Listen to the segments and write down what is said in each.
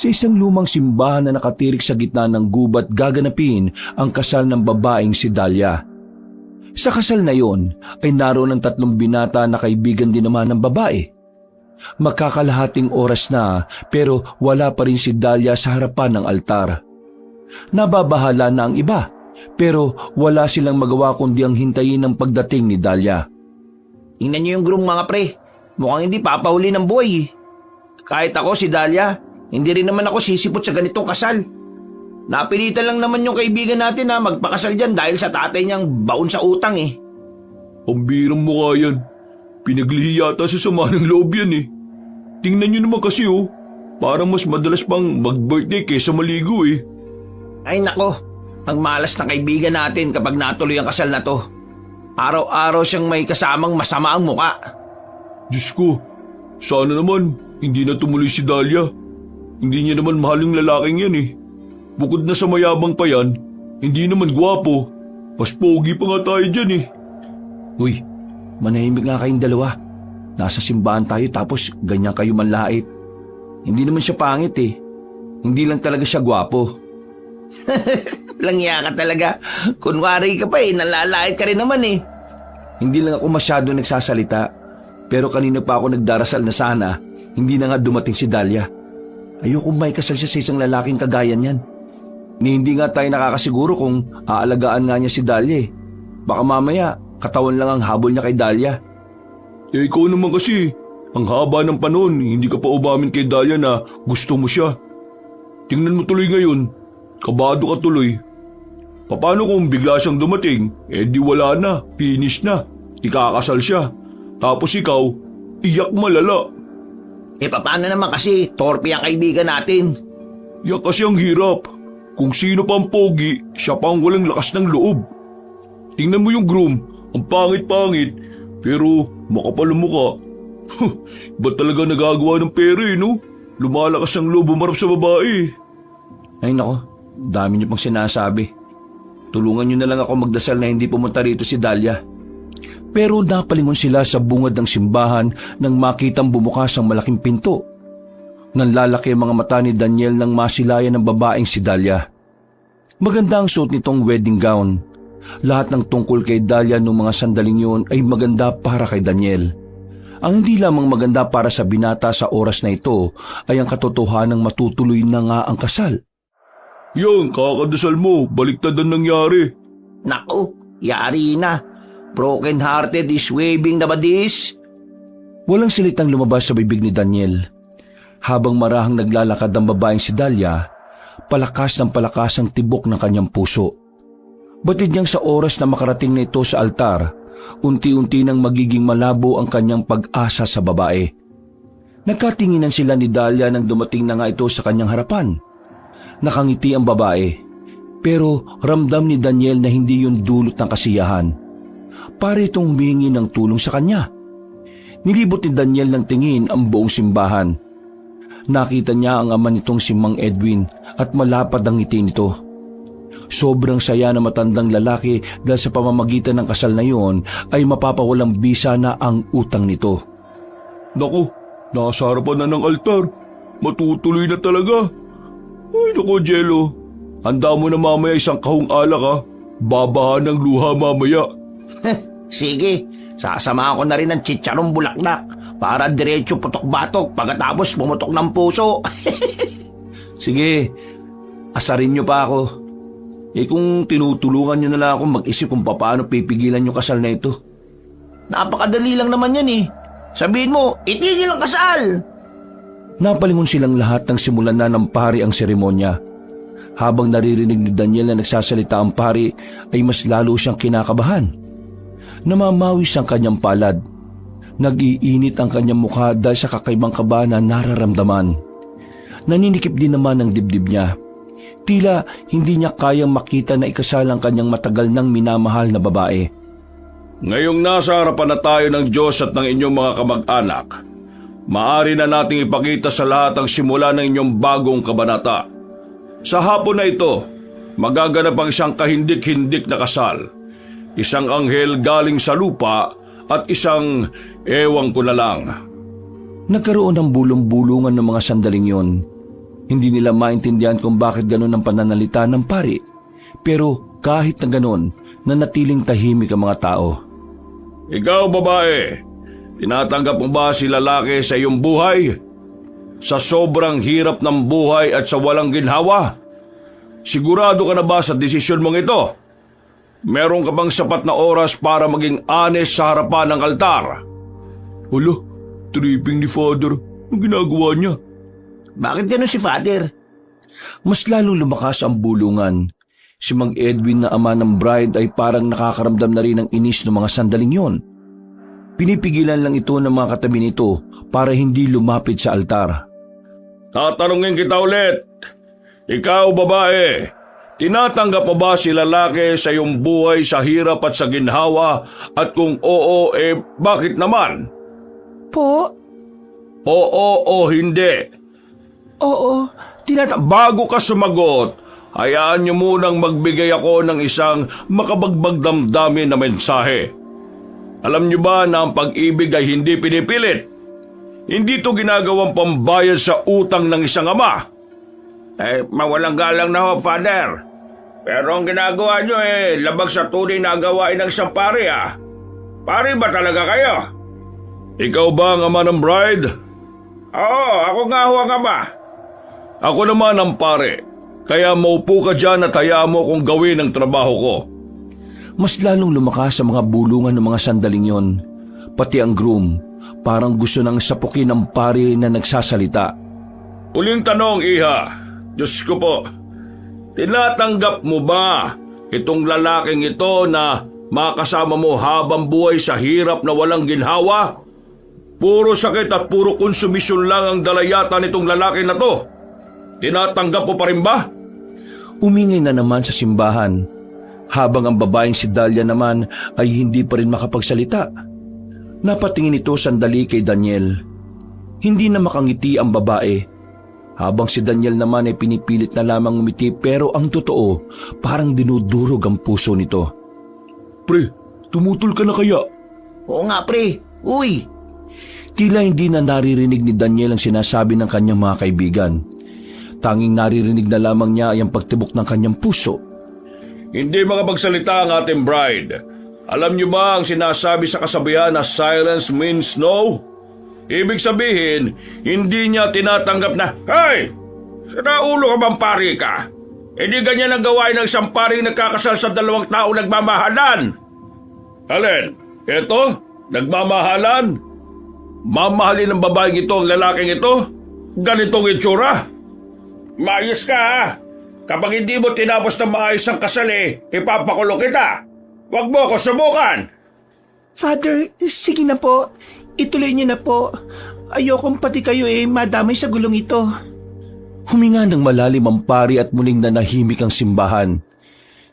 Sa isang lumang simbahan na nakatirik sa gitna ng gubat gaganapin ang kasal ng babaeng si Dahlia. Sa kasal na yon ay naroon ang 3 binata na kaibigan din naman ng babae. Magkakalahating oras na pero wala pa rin si Dahlia sa harapan ng altar. Nababahala na ang iba pero wala silang magawa kundi ang hintayin ang pagdating ni Dahlia. Tingnan niyo yung groom mga pre. Mukhang hindi papahuli ng buhay. Kahit ako si Dahlia, hindi rin naman ako sisipot sa ganitong kasal. Napilitan lang naman yung kaibigan natin na magpakasal dyan dahil sa tatay niyang baon sa utang eh. Ang birang mukha yan. Pinaglihi yata sa sama ng loob yan eh. Tingnan nyo naman kasi oh. Parang mas madalas pang mag-birthday kaysa maligo eh. Ay nako, ang malas na kaibigan natin kapag natuloy ang kasal na to. Araw-araw siyang may kasamang masama ang muka. Diyos ko, sana naman hindi na tumuloy si Dahlia. Hindi niya naman mahal yung lalaking yan eh. Bukod na sa mayabang pa yan, hindi naman gwapo. Mas pogi pa nga tayo dyan eh. Uy, manahimik nga kayong dalawa. Nasa simbahan tayo tapos ganyan kayo manlait. Hindi naman siya pangit eh. Hindi lang talaga siya gwapo. Langya ka talaga. Kunwari ka pa eh, nalalait ka rin naman eh. Hindi lang ako masyado nagsasalita. Pero kanina pa ako nagdarasal na sana hindi na nga dumating si Dahlia. Ayoko may kasal siya sa isang lalaking kagaya niyan. Hindi nga tayo nakakasiguro kung aalagaan nga niya si Dahlia eh. Baka mamaya katawan lang ang habol niya kay Dahlia. Eh ikaw naman kasi, ang haba ng panahon, hindi ka pa umamin kay Dahlia na gusto mo siya. Tingnan mo tuloy ngayon, kabado ka tuloy. Paano kung bigla siyang dumating, eh di wala na, finish na, ikakasal siya. Tapos ikaw, iyak malala. Eh paano naman kasi, torpe ang kaibigan natin. Yan kasi ang hirap. Kung sino pa ang pogi, siya pa ang walang lakas ng loob. Tingnan mo yung groom, ang pangit-pangit, pero makapal ang mukha. Ba't talaga nagagawa ng pera no? Lumalakas ang loob umarap sa babae. Ay nako, dami niyo pang sinasabi. Tulungan niyo na lang ako magdasal na hindi pumunta rito si Dahlia. Pero napalingon sila sa bungad ng simbahan nang makitang bumukas ang malaking pinto. Nanlalaki ang mga mata ni Daniel nang masilayan ng babaeng si Dahlia. Maganda ang suot nitong wedding gown. Lahat ng tungkol kay Dahlia noong mga sandaling yun ay maganda para kay Daniel. Ang hindi lamang maganda para sa binata sa oras na ito ay ang katotohanang matutuloy na nga ang kasal. Yan, kakadasal mo, baliktad ang nangyari. Naku, yari na. Broken hearted is waving na badis. Walang salitang lumabas sa bibig ni Daniel. Habang marahang naglalakad ang babaeng si Dahlia, palakas ng palakas ang tibok ng kanyang puso. Batid niyang sa oras na makarating na ito sa altar, unti-unti nang magiging malabo ang kanyang pag-asa sa babae. Nagkatinginan sila ni Dahlia nang dumating na nga ito sa kanyang harapan. Nakangiti ang babae, pero ramdam ni Daniel na hindi yun dulot ng kasiyahan. Para itong humingi ng tulong sa kanya. Nilibot ni Daniel ng tingin ang buong simbahan. Nakita niya ang ama nitong si Mang Edwin at malapad ang ngiti nito. Sobrang saya na matandang lalaki dahil sa pamamagitan ng kasal na iyon ay mapapawalang bisa na ang utang nito. Naku, nasa harapan na ng altar. Matutuloy na talaga. Ay naku, Jello. Handa mo na mamaya isang kahong alak ha. Babahan ng luha mamaya. Sige, sasamahan ko na rin ng chicharong bulaklak para diretso putok-batok pagkatapos pumutok ng puso. Sige, asarin niyo pa ako. Kung tinutulungan niyo na lang ako mag-isip kung paano pipigilan yung kasal na ito. Napakadali lang naman yan eh. Sabihin mo, itigil ang kasal! Napalingon silang lahat nang simulan na ng pari ang seremonya. Habang naririnig ni Daniel na nagsasalita ang pari, ay mas lalo siyang kinakabahan. Namamawis ang kanyang palad. Nag-iinit ang kanyang mukha dahil sa kakaibang kaba na nararamdaman. Naninikip din naman ang dibdib niya. Tila hindi niya kayang makita na ikasal ang kanyang matagal nang minamahal na babae. Ngayong nasa harapan na tayo ng Diyos at ng inyong mga kamag-anak, maaari na nating ipakita sa lahat ang simula ng inyong bagong kabanata. Sa hapon na ito, magaganap ang isang kahindik-hindik na kasal. Isang anghel galing sa lupa at isang ewan ko na lang. Nagkaroon ng bulong-bulungan ng mga sandaling yon. Hindi nila maintindihan kung bakit ganun ang pananalita ng pari. Pero kahit na ganun, nanatiling tahimik ang mga tao. Ikaw, babae, tinatanggap mo ba si lalaki sa iyong buhay? Sa sobrang hirap ng buhay at sa walang ginhawa? Sigurado ka na ba sa desisyon mong ito? Meron ka bang sapat na oras para maging honest sa harapan ng altar? Hala, tripping ni Father. Ang ginagawa niya? Bakit ganun si Father? Mas lalong lumakas ang bulungan. Si Mang Edwin na ama ng bride ay parang nakakaramdam na rin ng inis ng mga sandaling yon. Pinipigilan lang ito ng mga katabi nito para hindi lumapit sa altar. Tatanungin kita ulit. Ikaw, babae, tinatanggap mo ba si lalaki sa iyong buhay sa hirap at sa ginhawa? At kung oo, bakit naman? Po? Oo o hindi? Oo, Bago ka sumagot, hayaan niyo munang magbigay ako ng isang makabagbag damdamin na mensahe. Alam niyo ba na ang pag-ibig ay hindi pinipilit? Hindi ito ginagawang pambayad sa utang ng isang ama. Mawalang galang na ho, Father. Pero ang ginagawa nyo labag sa tunay na gawain ng isang pari Pari ba talaga kayo? Ikaw ba ang ama ng bride? Oo, ako nga ho ang ama. Ako naman ang pare. Kaya maupo ka dyan at hayaan mo kung gawin ang trabaho ko. Mas lalong lumakas ang mga bulungan ng mga sandaling yon. Pati ang groom, parang gusto nang sapukin ang pari na nagsasalita. Uling tanong, Iha. Diyos ko po, tinatanggap mo ba itong lalaking ito na makasama mo habang buhay sa hirap na walang ginhawa? Puro sakit at puro konsumisyon lang ang dalayatan nitong lalaki na to. Tinatanggap mo pa rin ba? Umingay na naman sa simbahan, habang ang babaeng si Dahlia naman ay hindi pa rin makapagsalita. Napatingin ito sandali kay Daniel. Hindi na makangiti ang babae, habang si Daniel naman ay pinipilit na lamang umiti, pero ang totoo, parang dinudurog ang puso nito. Pre, tumutol ka na kaya? Oo nga, pre. Uy! Tila hindi na naririnig ni Daniel ang sinasabi ng kanyang mga kaibigan. Tanging naririnig na lamang niya ay ang pagtibok ng kanyang puso. Hindi makapagsalita ang ating bride. Alam niyo ba ang sinasabi sa kasabihan na silence means no? Ibig sabihin, hindi niya tinatanggap na, "Hey! Sinaulo ka bang pari ka? Hindi ganyan ang gawain ng isang paring nagkakasal sa dalawang tao nagmamahalan." Alin? Ito? Nagmamahalan? Mamahalin ng babaeng ito ang lalaking ito? Ganitong itsura? Maayos ka Kapag hindi mo tinapos ng maayos ang kasal ipapakulong kita. Huwag mo ako subukan. Father, sige na po. Ituloy niyo na po. Ayokong pati kayo madamay sa gulong ito. Huminga ng malalim ang pari at muling nanahimik ang simbahan.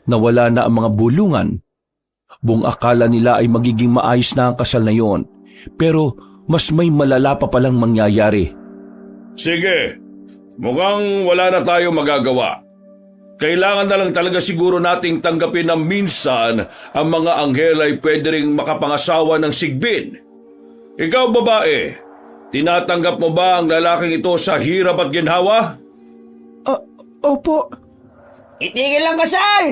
Nawala na ang mga bulungan. Buong akala nila ay magiging maayos na ang kasal na yon. Pero mas may malala pa palang mangyayari. Sige, mukhang wala na tayong magagawa. Kailangan na lang talaga siguro nating tanggapin na minsan ang mga anghel ay pwede ring makapangasawa ng sigbin. Ikaw, babae, tinatanggap mo ba ang lalaking ito sa hirap at ginhawa? Opo. Itigil ang kasal!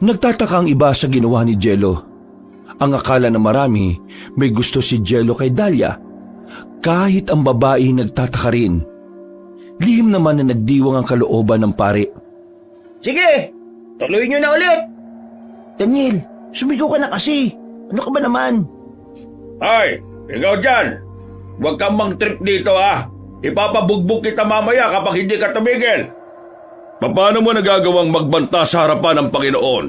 Nagtataka ang iba sa ginawa ni Jello. Ang akala ng marami, may gusto si Jello kay Dahlia. Kahit ang babae nagtataka rin. Lihim naman na nagdiwang ang kalooban ng pare. Sige, tuloy nyo na ulit. Daniel, sumigaw ka na kasi. Ano ka ba naman? Ay, ikaw dyan! Huwag kang mang-trip dito Ipapabugbog kita mamaya kapag hindi ka tumigil. Paano mo nagagawang magbanta sa harapan ng Panginoon?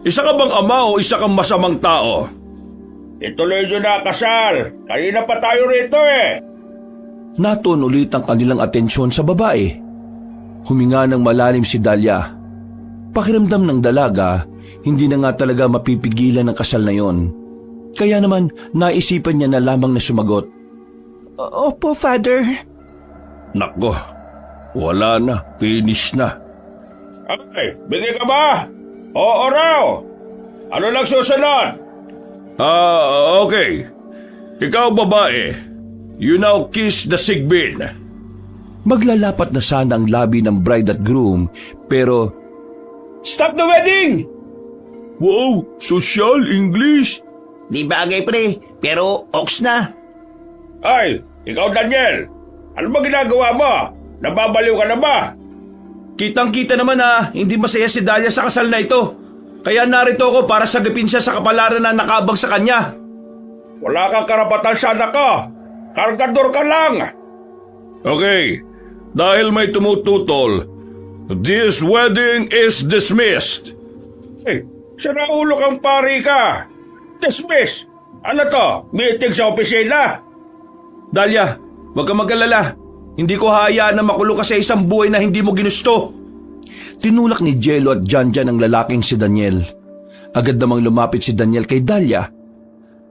Isa ka bang ama o isa kang masamang tao? Ituloy nyo na kasal. Kanina pa tayo rito Natuon ulit ang kanilang atensyon sa babae. Huminga ng malalim si Dahlia. Pakiramdam ng dalaga, hindi na nga talaga mapipigilan ang kasal na yon. Kaya naman naisipan niya na lamang na sumagot. Opo, Father. Nako, wala na, finish na. Ay, bigay ka ba? Oo raw. Ano lang susunod? Okay. Ikaw, babae, you now kiss the sigbin. Maglalapat na sana ang labi ng bride at groom pero Stop the wedding! Wow, social English! Di bagay pre, pero ox na. Ay, ikaw Daniel! Ano ba ginagawa mo? Nababaliw ka na ba? Kitang-kita naman na hindi masaya si Dahlia sa kasal na ito. Kaya narito ako para sagapin siya sa kapalaran na nakaabang sa kanya. Wala kang karapatan sa anak ko! Kargador ka lang! Okay, dahil may tumututol, this wedding is dismissed. Eh, saraulo kang pari ka! Dismiss! Ano to? Meeting sa opisina? Dahlia, huwag kang mag-alala. Hindi ko hayaan na makulong ka sa isang buhay na hindi mo ginusto. tinulak ni Jello at Janjan ang lalaking si Daniel. Agad namang lumapit si Daniel kay Dahlia.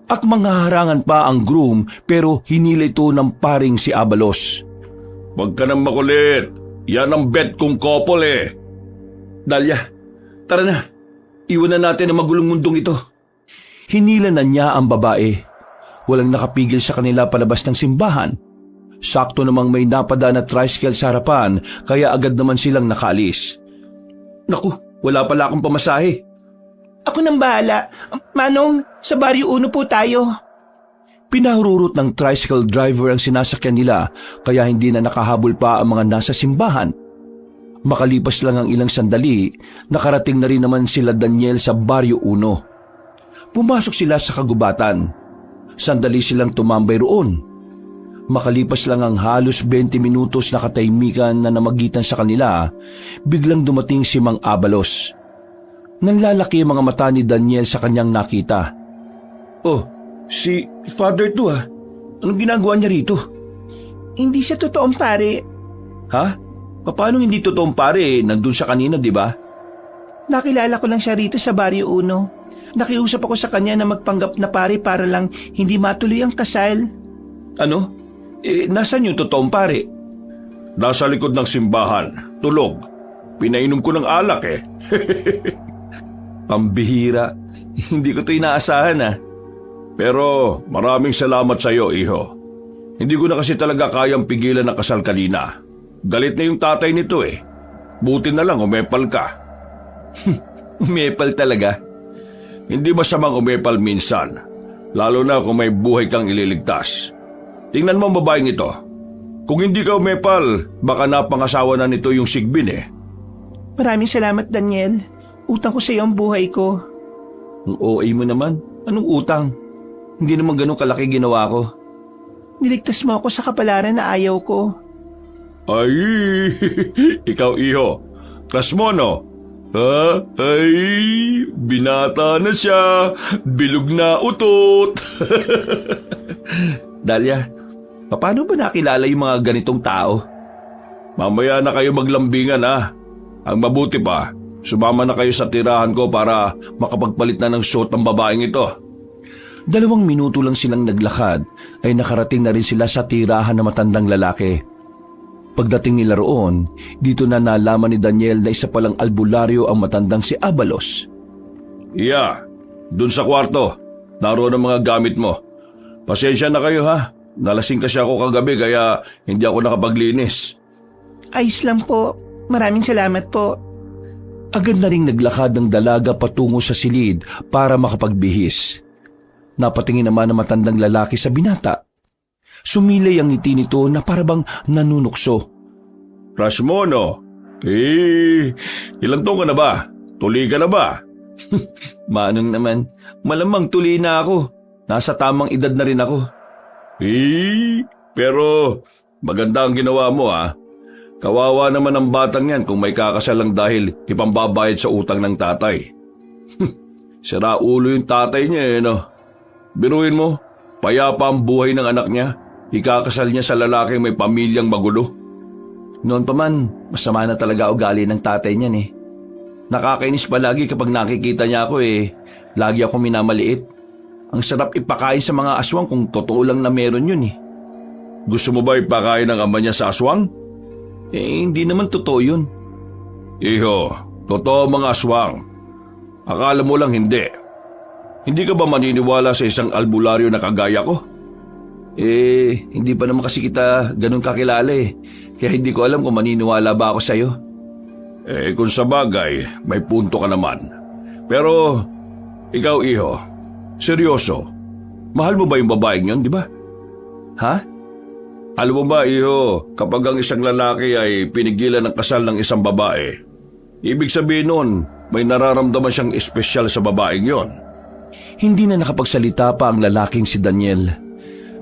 Akmanghaharangan pa ang groom pero hinila ito ng paring si Abalos. Huwag ka nang makulit. Yan ang bet kong couple eh. Dahlia, tara na. Iwan na natin ang magulong mundong ito. Hinila na niya ang babae. Walang nakapigil sa kanila palabas ng simbahan. Sakto namang may napadaan na tricycle sa harapan kaya agad naman silang nakaalis. Naku, wala pala akong pamasahe. Ako nang bahala. Manong, sa Baryo 1 po tayo. Pinahururot ng tricycle driver ang sinasakyan nila kaya hindi na nakahabol pa ang mga nasa simbahan. Makalipas lang ang ilang sandali, nakarating na rin naman sila Daniel sa Baryo 1. Pumasok sila sa kagubatan. Sandali silang tumambay roon. Makalipas lang ang halos 20 minutos na katahimikan na namagitan sa kanila, biglang dumating si Mang Abalos. Nanlalaki ang mga mata ni Daniel sa kanyang nakita. Oh, si Father to ha. Anong ginagawa niya rito? Hindi siya totoong pare. Ha? Paano hindi totoong pare? Nandun siya kanina, di ba? Nakilala ko lang siya rito sa Baryo 1. Nakiusap ako sa kanya na magpanggap na pare para lang hindi matuloy ang kasal. Ano? Nasaan yung totoong pare? Nasa likod ng simbahan. Tulog. Pinainom ko ng alak eh. Pambihira. Hindi ko ito inaasahan ah. Pero maraming salamat sa iyo, iho. Hindi ko na kasi talaga kayang pigilan na kasal kanina. Galit na yung tatay nito eh. Buti na lang umepal ka. Umepal talaga. Hindi masamang umepal minsan. Lalo na kung may buhay kang ililigtas. Tingnan mo ang babaeng ito. Kung hindi ka umepal, baka napangasawa na nito yung sigbin eh. Maraming salamat, Daniel. Utang ko sa iyo ang buhay ko. Ang OA mo naman. Anong utang? Hindi naman ganun kalaki ginawa ko. Niligtas mo ako sa kapalaran na ayaw ko. Ay, ikaw iho. Klas mo no? Ha? Ay, binata na siya. Bilog na utot. Dahlia, paano ba nakilala yung mga ganitong tao? Mamaya na kayo maglambingan ha. Ang mabuti pa, sumama na kayo sa tirahan ko para makapagpalit na ng suot ng babaeng ito. 2 minuto lang silang naglakad ay nakarating na rin sila sa tirahan ng matandang lalaki. Pagdating nila roon, dito na nalaman ni Daniel na isa palang albularyo ang matandang si Abalos. Iya, dun sa kwarto. Naroon ang mga gamit mo. Pasensya na kayo ha. Nalasing kasi ako kagabi kaya hindi ako nakapaglinis. Ayos lang po. Maraming salamat po. Agad na ring naglakad ng dalaga patungo sa silid para makapagbihis. Napatingin naman ang matandang lalaki sa binata. Sumilay ang ngiti nito na parabang nanunukso. Rashmono, ilang taon ka na ba? Tuli ka na ba? Manong naman, malamang tuli na ako. Nasa tamang edad na rin ako. Pero maganda ang ginawa mo ha. Kawawa naman ang batang yan kung may kakasal lang dahil ipambabayad sa utang ng tatay. Sira ulo yung tatay niya eh no. Biruin mo, payapa ang buhay ng anak niya. Ikakasal niya sa lalaking may pamilyang magulo. Noon pa man, masama na talaga ugali ng tatay niyan eh. Nakakainis palagi kapag nakikita niya ako eh. Lagi ako minamaliit. Ang sarap ipakain sa mga aswang kung totoo lang na meron yun eh. Gusto mo ba ipakain ng ama niya sa aswang? Hindi naman totoo yun. Iho, totoo mga aswang. Akala mo lang hindi. Hindi ka ba maniniwala sa isang albularyo na kagaya ko? Hindi pa naman kasi kita ganun kakilala eh. Kaya hindi ko alam kung maniniwala ba ako sa'yo. Kung sa bagay, may punto ka naman. Pero, ikaw iho, seryoso, mahal mo ba yung babaeng yun, di ba? Ha? Alam mo ba, iho, kapag ang isang lalaki ay pinigilan ng kasal ng isang babae, ibig sabihin nun, may nararamdaman siyang espesyal sa babaeng yon. Hindi na nakapagsalita pa ang lalaking si Daniel.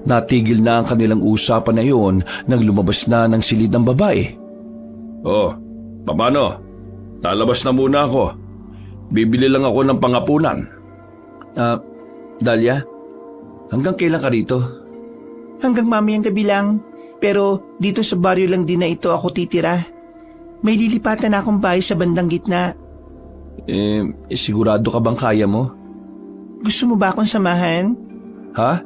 Natigil na ang kanilang usapan na yun nang lumabas na ng silid ng babae. Oh, paano? Lalabas na muna ako. Bibili lang ako ng pangapunan. Dalia, hanggang kailan ka rito? Hanggang mamayang gabi lang. Pero dito sa baryo lang din na ito ako titira. May lilipatan na akong bahay sa bandang gitna. Sigurado ka bang kaya mo? Gusto mo ba akong samahan? Ha?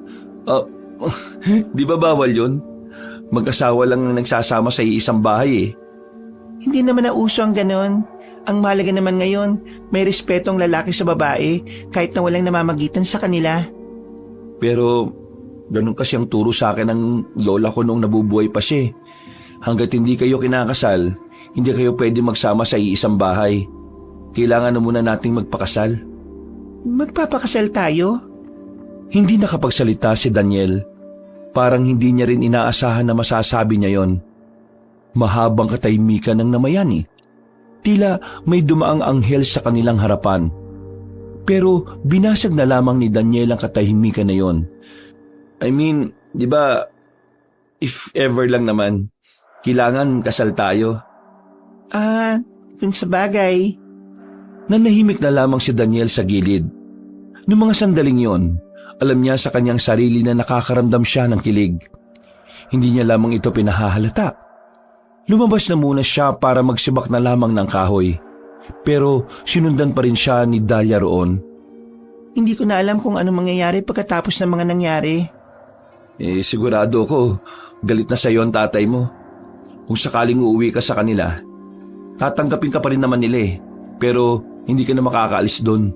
Di ba bawal yun? Mag-asawa lang ang nagsasama sa iisang bahay eh. Hindi naman na uso ang ganon. Ang mahalaga naman ngayon, may respeto ang lalaki sa babae kahit na walang namamagitan sa kanila. Pero ganun kasi ang turo sa akin ng lola ko noong nabubuhay pa siya. Hanggat hindi kayo kinakasal, hindi kayo pwede magsama sa iisang bahay. Kailangan na muna nating magpakasal. Magpapakasal tayo? Hindi nakapagsalita si Daniel. Parang hindi niya rin inaasahan na masasabi niya yon. Mahabang katahimikan ng namayani. Tila may dumaang anghel sa kanilang harapan. Pero binasag na lamang ni Daniel ang katahimikan na yon. I mean, di ba, if ever lang naman, kailangan kasal tayo. Kung sa bagay. Nanahimik na lamang si Daniel sa gilid. Noong mga sandaling yon, alam niya sa kanyang sarili na nakakaramdam siya ng kilig. Hindi niya lamang ito pinahahalata. Lumabas na muna siya para magsibak na lamang ng kahoy. Pero sinundan pa rin siya ni Dalia roon. Hindi ko na alam kung ano mangyayari pagkatapos ng mga nangyari. Sigurado ko, galit na sa iyo ang tatay mo. Kung sakaling uuwi ka sa kanila, tatanggapin ka pa rin naman nila eh. Pero hindi ka na makakaalis doon.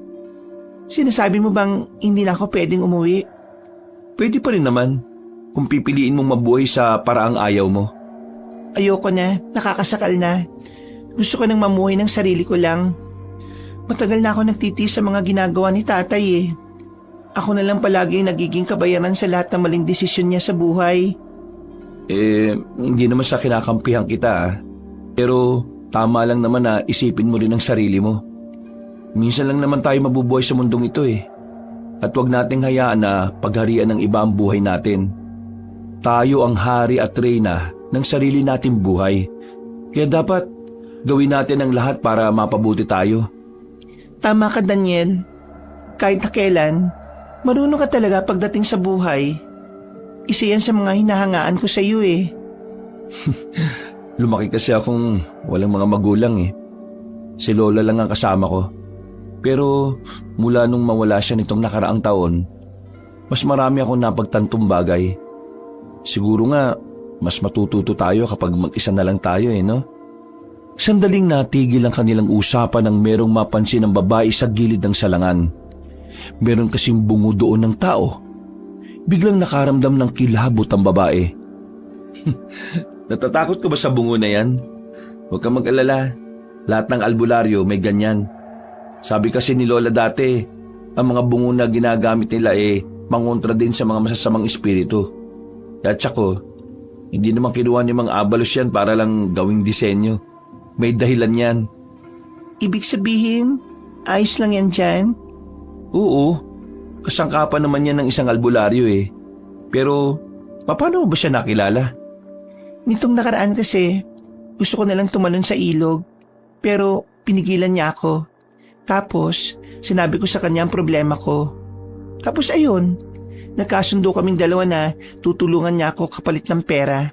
Sinasabi mo bang hindi na ako pwedeng umuwi? Pwede pa rin naman kung pipiliin mong mabuhay sa paraang ayaw mo. Ayoko na, nakakasakal na. Gusto ko nang mamuhay ng sarili ko lang. Matagal na ako nagtitiis sa mga ginagawa ni tatay eh. Ako na lang palagi ang nagiging kabayaran sa lahat ng maling desisyon niya sa buhay. Hindi naman sa kinakampihan kita. Pero tama lang naman na isipin mo rin ang sarili mo. Minsan lang naman tayo mabubuhay sa mundong ito eh. At huwag nating hayaan na pagharian ng iba ang buhay natin. Tayo ang hari at reyna ng sarili nating buhay. Kaya dapat gawin natin ang lahat para mapabuti tayo. Tama ka, Daniel. Kahit na kailan, marunong ka talaga pagdating sa buhay. Isa yan sa mga hinahangaan ko sa iyo eh. Lumaki kasi akong walang mga magulang eh. Si Lola lang ang kasama ko. Pero mula nung mawala siya nitong nakaraang taon, mas marami akong napagtantong bagay. Siguro nga, mas matututo tayo kapag mag-isa na lang tayo eh, no? Sandaling natigil ang kanilang usapan nang merong mapansin ng babae sa gilid ng salangan. Meron kasing bungo doon ng tao. Biglang nakaramdam ng kilabot ang babae. Natatakot ka ba sa bungo na yan? Huwag kang mag-alala. Lahat ng albularyo may ganyan. Sabi kasi ni Lola dati, ang mga bungo na ginagamit nila mangontra din sa mga masasamang espiritu. At saka, hindi naman kinuha ni Mang Abalos yan para lang gawing disenyo. May dahilan yan. Ibig sabihin, ayos lang yan dyan? Oo, kasangkapan naman yan ng isang albularyo eh. Pero, paano mo ba siya nakilala? Nitong nakaraan kasi, gusto ko nalang tumalon sa ilog. Pero pinigilan niya ako. Tapos, sinabi ko sa kanya ang problema ko. Tapos ayun, nagkasundo kaming dalawa na tutulungan niya ako kapalit ng pera.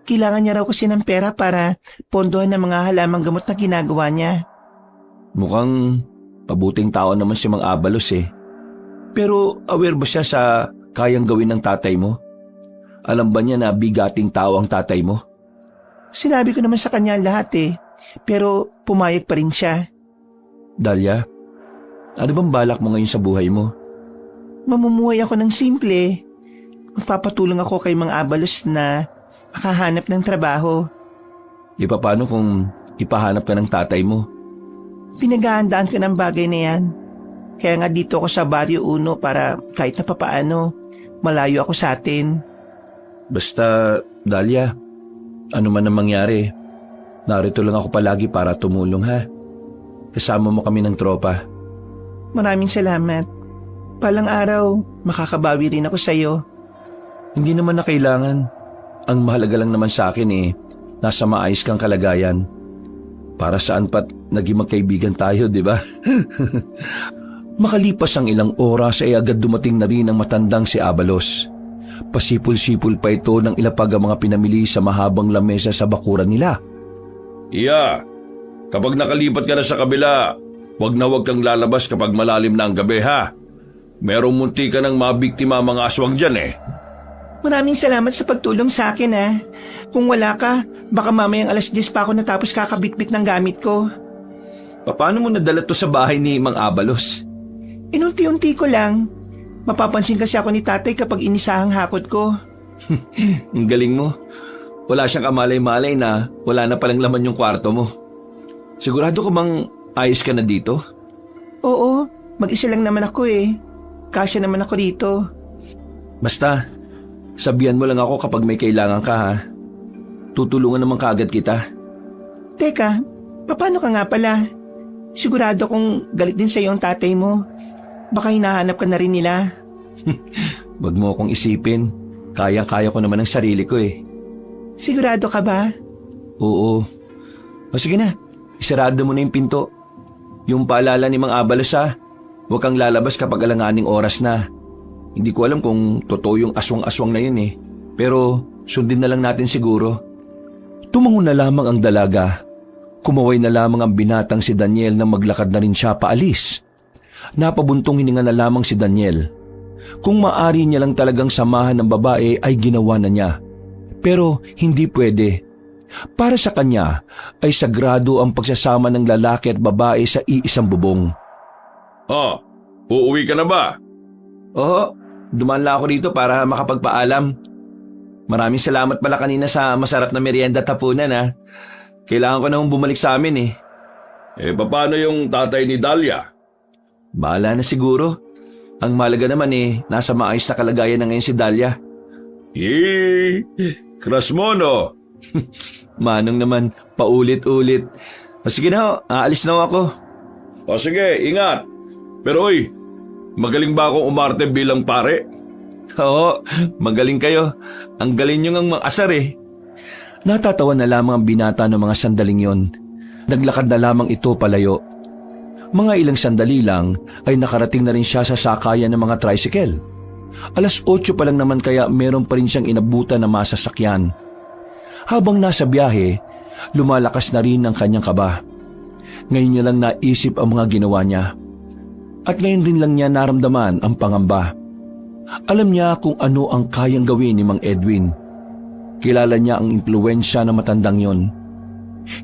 Kailangan niya raw kasi ng pera para pondohan ng mga halamang gamot na ginagawa niya. Mukhang pabuting tao naman si Mang Abalos eh. Pero aware ba siya sa kayang gawin ng tatay mo? Alam ba niya na bigating tao ang tatay mo? Sinabi ko naman sa kanya lahat eh, pero pumayag pa rin siya. Dalia, ano bang balak mo ngayon sa buhay mo? Mamumuhay ako ng simple. magpapatulong ako kay Mang Abalos na makahanap ng trabaho. Di pa paano kung ipahanap ka ng tatay mo? Pinaghahandaan ko ng bagay na yan. Kaya nga dito ako sa Barrio Uno para kahit na papaano, malayo ako sa atin. Basta, Dahlia, ano man ang mangyari, narito lang ako palagi para tumulong ha. Kasama mo kami ng tropa. Maraming salamat. Palang araw, makakabawi rin ako sa'yo. Hindi naman na kailangan. Ang mahalaga lang naman sa akin nasa maayos kang kalagayan. Para saan pat naging magkaibigan tayo, di ba? Makalipas ang ilang oras ay agad dumating na rin ang matandang si Abalos. Pasipul-sipul pa ito ng ilapag ang mga pinamili sa mahabang lamesa sa bakuran nila. Iya, kapag nakalipat ka na sa kabila, wag kang lalabas kapag malalim na ang gabi ha. Merong munti ka ng mabiktima mga aswang dyan eh. Maraming salamat sa pagtulong sa akin Kung wala ka, baka mamayang 10:00 pa ako natapos kakabitbit ng gamit ko. Paano mo nadala to sa bahay ni Mang Abalos? Inunti-unti ko lang. Mapapansin kasi ako ni tatay kapag inisahang hakot ko. Ang galing mo. Wala siyang kamalay-malay na wala na palang laman yung kwarto mo. Sigurado ka bang ayos ka na dito? Oo, mag-isa lang naman ako Kasya naman ako dito. Basta, sabihan mo lang ako kapag may kailangan ka ha. Tutulungan naman kaagad kita. Teka, paano ka nga pala? Sigurado kong galit din sa'yo ang tatay mo. Baka hinahanap ka na rin nila. Wag mo akong isipin. Kayang-kaya ko naman ang sarili ko Sigurado ka ba? Oo. O sige na, isarado mo na yung pinto. Yung paalala ni Mang Abalos ha. Huwag kang lalabas kapag alanganing oras na. Hindi ko alam kung totoo yung aswang-aswang na yun Pero sundin na lang natin siguro. Tumango na lamang ang dalaga. Kumaway na lamang ang binatang si Daniel na maglakad na rin siya paalis. Napabuntong hininga na lamang si Daniel. Kung maari niya lang talagang samahan ng babae ay ginawa na niya. Pero hindi pwede. Para sa kanya ay sagrado ang pagsasama ng lalaki at babae sa iisang bubong. Oh, uuwi ka na ba? Oo, dumaan lang ako dito para makapagpaalam. Maraming salamat pala kanina sa masarap na merienda at hapunan Kailangan ko na bumalik sa amin Paano yung tatay ni Dahlia? Bahala na siguro. Ang mahalaga naman nasa maayos na kalagayan na ngayon si Dahlia. Kras mo no? Manong naman, paulit-ulit. Sige na aalis na ako. O sige, ingat. Pero magaling ba akong umarte bilang pare? Oo, magaling kayo. Ang galing nyo ngang mang-asar Natatawa na lamang ang binata ng mga sandaling yon. Naglakad na lamang ito palayo. Mga ilang sandali lang ay nakarating na rin siya sa sakayan ng mga tricycle. 8:00 pa lang naman kaya meron pa rin siyang inabutan na masasakyan. Habang nasa biyahe, lumalakas na rin ang kanyang kaba. Ngayon niya lang naisip ang mga ginawa niya. At ngayon rin lang niya naramdaman ang pangamba. Alam niya kung ano ang kayang gawin ni Mang Edwin. Kilala niya ang impluwensya ng matandang yon.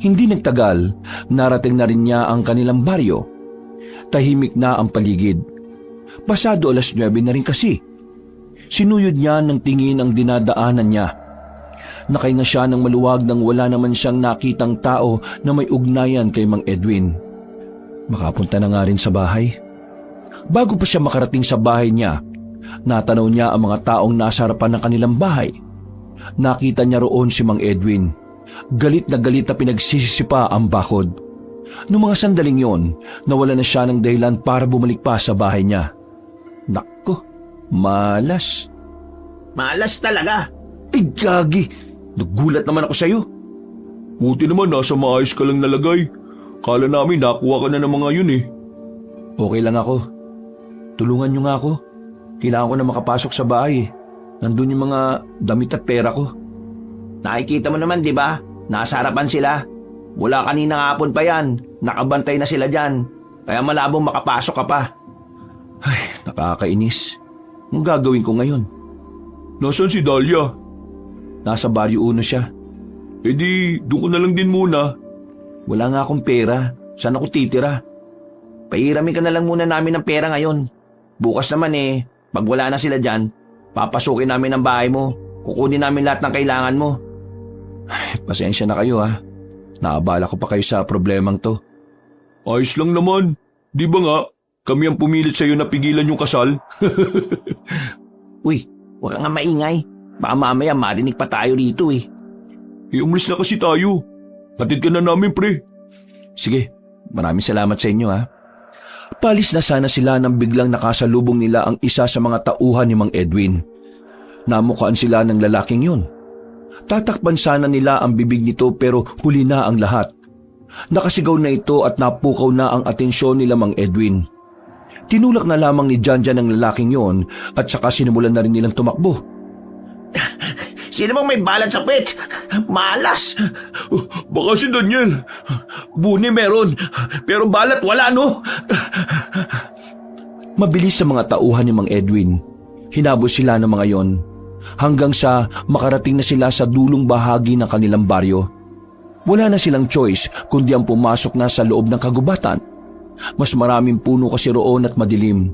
Hindi nagtagal, narating na rin niya ang kanilang baryo. Tahimik na ang paligid. Pasado 9:00 na rin kasi. Sinuyod niya ng tingin ang dinadaanan niya. Nakahinga siya ng maluwag nang wala naman siyang nakitang tao na may ugnayan kay Mang Edwin. Makapunta na nga rin sa bahay. Bago pa siya makarating sa bahay niya, natanaw niya ang mga taong nasa harapan ng kanilang bahay. Nakita niya roon si Mang Edwin. Galit na pinagsisisipa ang bakod. Noong mga sandaling yon, nawala na siya ng dahilan para bumalik pa sa bahay niya. Nako, malas. Malas talaga. Ay, gagi! Nagulat naman ako sa'yo. Buti naman nasa maayos ka lang nalagay. Kala namin nakuha ka na ng mga yun Okay lang ako. Tulungan niyo nga ako. Kailangan ko na makapasok sa bahay. Nandun yung mga damit at pera ko. Nakikita mo naman, di ba? Nasa harapan sila. Mula kaninang hapon pa yan. Nakabantay na sila dyan. Kaya malabong makapasok ka pa. Ay, nakakainis. Anong gagawin ko ngayon? Nasaan si Dahlia? Nasa Barrio Uno siya. Doon ko na lang din muna. Wala nga akong pera. Saan ako titira? Pahiramin ka na lang muna namin ng pera ngayon. Bukas naman pag wala na sila dyan, Papasukin namin ang bahay mo. Kukunin namin lahat ng kailangan mo. Pasensya na kayo ha. Naabala ko pa kayo sa problemang to. Ayos lang naman. Di ba nga, kami ang pumilit sa'yo na pigilan yung kasal? Uy, huwag nga maingay. Baka mamaya marinig pa tayo rito eh. Umalis na kasi tayo. Hatid ka na namin, pre. Sige, maraming salamat sa inyo ha. Palis na sana sila nang biglang nakasalubong nila ang isa sa mga tauhan ni Mang Edwin. Namukhaan sila ng lalaking yun. Tatakpan sana nila ang bibig nito pero huli na ang lahat. Nakasigaw na ito at napukaw na ang atensyon nila Mang Edwin. Tinulak na lamang ni Janjan ang lalaking yon at saka sinimulan na rin nilang tumakbo. Sino bang may balat sa pet? Malas! Baka si Daniel. Buni meron, pero balat wala no? Mabilis sa mga tauhan ni Mang Edwin. Hinabol sila ng mga yon hanggang sa makarating na sila sa dulong bahagi ng kanilang baryo. Wala na silang choice kundi ang pumasok na sa loob ng kagubatan. Mas maraming puno kasi roon at madilim.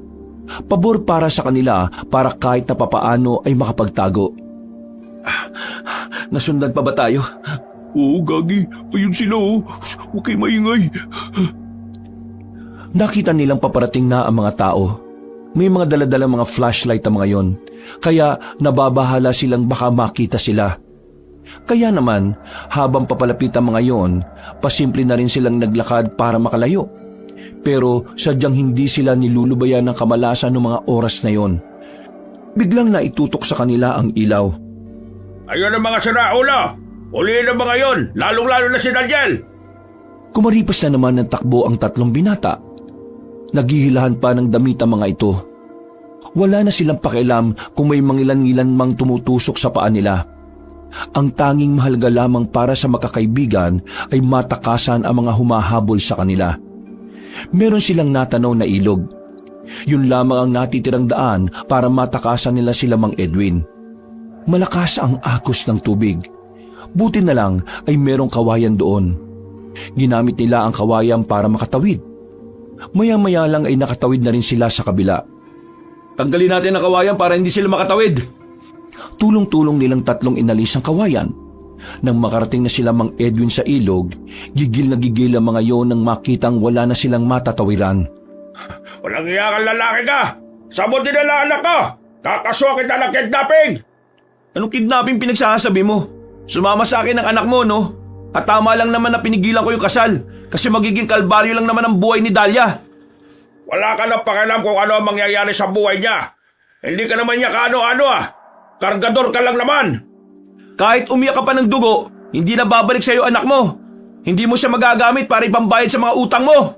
Pabor para sa kanila para kahit na papaano ay makapagtago. Nasundan pa ba tayo? Oo, Gagi. Ayun sila, oh. Huwag kayo maingay. Nakita nilang paparating na ang mga tao. May mga daladalang mga flashlight ang mga yon, kaya nababahala silang baka makita sila. Kaya naman, habang papalapit ang mga yon, pasimple na rin silang naglakad para makalayo. Pero sadyang hindi sila nilulubayan ng kamalasan ng mga oras na yon. Biglang naitutok sa kanila ang ilaw. Ayun ang mga siraulo. Ulihin ang mga yon, lalong-lalo na si Daniel. Kumaripas na naman ng takbo ang tatlong binata. Naghihilahan pa ng damit ang mga ito. Wala na silang pakialam kung may mangilan-ngilan mang tumutusok sa paa nila. Ang tanging mahalaga lamang para sa makakaibigan ay matakasan ang mga humahabol sa kanila. Meron silang natanaw na ilog. Yun lamang ang natitirang daan para matakasan nila sila Mang Edwin. Malakas ang agos ng tubig. Buti na lang ay merong kawayan doon. Ginamit nila ang kawayan para makatawid. Maya-maya lang ay nakatawid na rin sila sa kabila. Tanggalin natin ang kawayan para hindi sila makatawid. Tulong-tulong nilang tatlong inalis ang kawayan. Nang makarating na sila Mang Edwin sa ilog, gigil na gigil ang mga yon nang makitang wala na silang matatawiran. Walang iyakang lalaki ka! Sabot din ang anak ko! Kakaswa kita ng kidnapping! Anong kidnapping pinagsasabi mo? Sumama sa akin ang anak mo, no? At tama lang naman na pinigilan ko yung kasal kasi magiging kalbaryo lang naman ang buhay ni Dahlia. Wala ka na pakialam kung ano ang mangyayari sa buhay niya. Hindi ka naman niya kaano-ano ah. Kargador ka lang naman. Kahit umiyak ka pa ng dugo, hindi na babalik sa'yo anak mo. Hindi mo siya magagamit para ipambayad sa mga utang mo.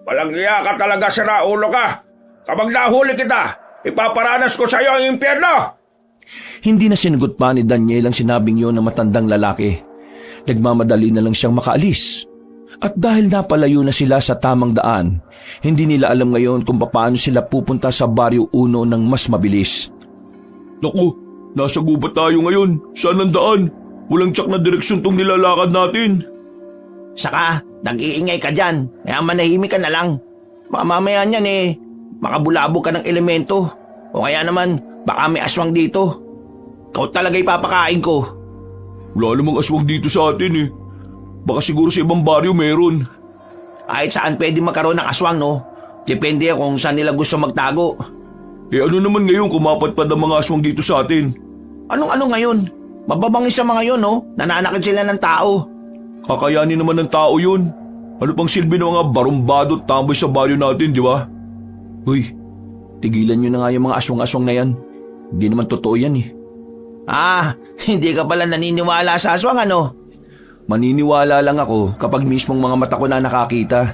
Walang iya ka talaga, siraulo ka. Kapag nahuli kita, ipaparanas ko sa'yo ang impyerno. Hindi na sinagot pa ni Daniel ang sinabing yon ng matandang lalaki. Nagmamadali na lang siyang makaalis. At dahil napalayo na sila sa tamang daan, hindi nila alam ngayon kung paano sila pupunta sa Baryo 1 ng mas mabilis. Naku, nasa gubat tayo ngayon. Saan ang daan? Walang tsak na direksyon tong nilalakad natin. Saka, nag-iingay ka dyan. Kaya manahimik ka na lang. Baka mamaya niyan makabulabog ka ng elemento. O kaya naman, baka may aswang dito. Ikaw talaga ipapakain ko. Wala namang aswang dito sa atin eh. Baka siguro sa ibang baryo meron. Kahit saan pwede magkaroon ng aswang, no? Depende kung saan nila gusto magtago. Ano naman ngayon kumapadpad ang mga aswang dito sa atin? Anong ngayon? Mababangis sa mga yon, no? Nananakit sila ng tao. Kakayanin naman ng tao yun. Ano pang silbi ng mga barumbado at tamboy sa baryo natin, di ba? Uy, tigilan nyo na nga yung mga aswang-aswang na yan. Hindi naman totoo yan eh. Hindi ka pala naniniwala sa aswang, ano? Maniniwala lang ako kapag mismong mga mata ko na nakakita.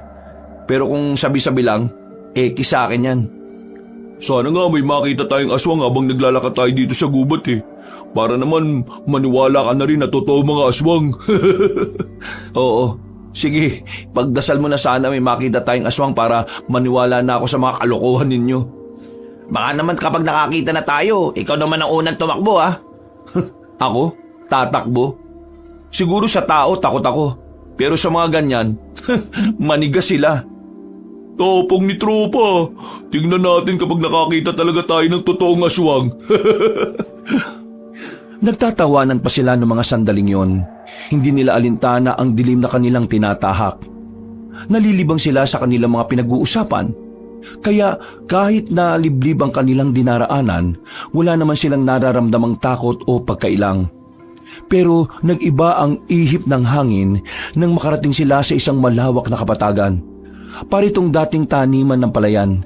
Pero kung sabi-sabi lang, sa akin yan. Sana nga may makita tayong aswang habang naglalakad tayo dito sa gubat eh. Para naman maniwala ka na rin na totoo mga aswang. Oo, sige, pagdasal mo na sana may makita tayong aswang para maniwala na ako sa mga kalokohan ninyo. Baka naman kapag nakakita na tayo, ikaw naman ang unang tumakbo, ah. Ako? Tatakbo? Siguro sa tao takot ako. Pero sa mga ganyan, manigas sila. Tapang ni tropa. Tingnan natin kapag nakakita talaga tayo ng totoong aswang. Nagtatawanan pa sila ng mga sandaling yon. Hindi nila alintana ang dilim na kanilang tinatahak. Nalilibang sila sa kanilang mga pinag-uusapan. Kaya kahit na liblib ang kanilang dinaraanan, wala naman silang nararamdamang takot o pagkailang. Pero nag-iba ang ihip ng hangin nang makarating sila sa isang malawak na kapatagan. Paritong dating taniman ng palayan.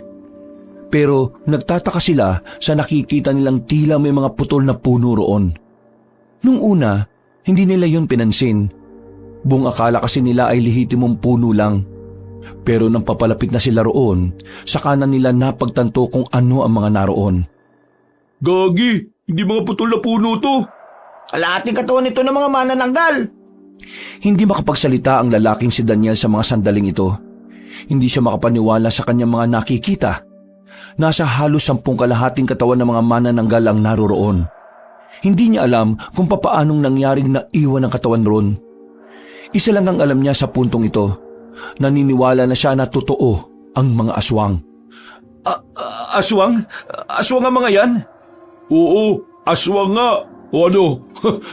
Pero nagtataka sila sa nakikita nilang tila may mga putol na puno roon. Nung una, hindi nila yun pinansin. Buong akala kasi nila ay lehitimong puno lang. Pero nang papalapit na sila roon, saka na nila napagtanto kung ano ang mga naroon. Gagi, hindi mga putol na puno to. Kalahating katawan nito ng mga manananggal. Hindi makapagsalita ang lalaking si Daniel sa mga sandaling ito. Hindi siya makapaniwala sa kanyang mga nakikita. Nasa halos 10 kalahating katawan ng mga manananggal ang naroroon. Hindi niya alam kung papaanong nangyaring naiwan ang katawan roon. Isa lang ang alam niya sa puntong ito. Naniniwala na siya na totoo ang mga aswang. Aswang? Aswang ang mga yan? Oo, aswang nga. O ano,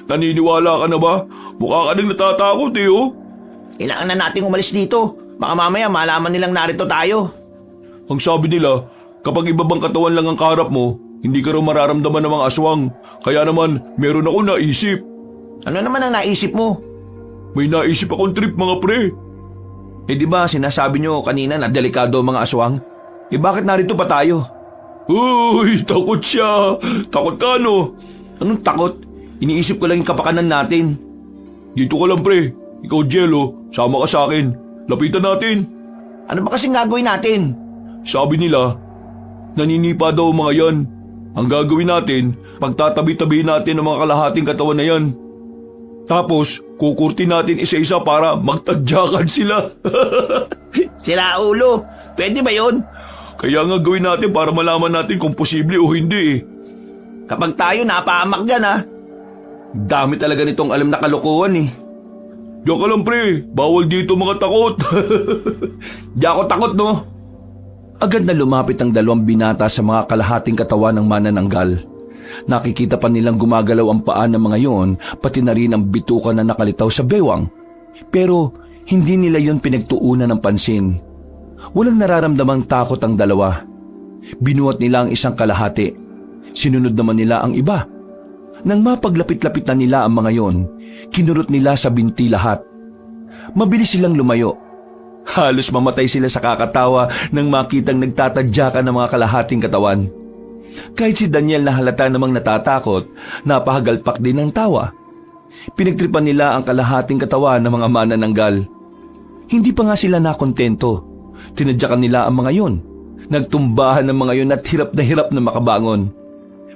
naniniwala ka na ba? Mukha ka nang natatakot oh. Kailangan na nating umalis dito. Baka mamaya malaman nilang narito tayo. Ang sabi nila, kapag ibabang katawan lang ang kaharap mo, hindi ka raw mararamdaman ng mga aswang. Kaya naman, meron ako naisip. Ano naman ang naisip mo? May naisip akong trip mga pre. Eh di ba sinasabi nyo kanina na delikado ang mga aswang? Eh bakit narito pa tayo? Uy, takot siya. Takot ka no? Anong takot? Iniisip ko lang yung kapakanan natin. Dito ka lang pre. Ikaw Jello, sama ka sa akin. Lapitan natin. Ano ba kasing gagawin natin? Sabi nila, naninipa daw mga yan. Ang gagawin natin, pagtatabi-tabi natin ang mga kalahating katawan na yan. Tapos, kukurti natin isa-isa para magtadyakan sila. Sila ulo. Pwede ba yun? Kaya nga gawin natin para malaman natin kung posible o hindi eh. Kapag tayo napahamak dyan ha. Dami talaga nitong alam na kalokohan eh. Diyan ka lang pre, bawal dito mga takot. Di ako takot no. Agad na lumapit ang 2 binata sa mga kalahating katawan ng manananggal. Nakikita pa nilang gumagalaw ang paa ng mga yon, pati na rin ang bituka na nakalitaw sa bewang. Pero hindi nila yon pinagtuunan ng pansin. Walang nararamdamang takot ang 2. Binuhat nila ang isang kalahati. Sinunod naman nila ang iba. Nang mapaglapit-lapit na nila ang mga yon, kinurot nila sa binti lahat. Mabilis silang lumayo. Halos mamatay sila sa kakatawa nang makitang nagtatadyakan ng mga kalahating katawan. Kahit si Daniel na halata namang natatakot, napahagalpak din ng tawa. Pinagtripan nila ang kalahating katawan ng mga manananggal. Hindi pa nga sila nakontento. Tinadyakan nila ang mga yon. Nagtumbahan ng mga yon at hirap na makabangon.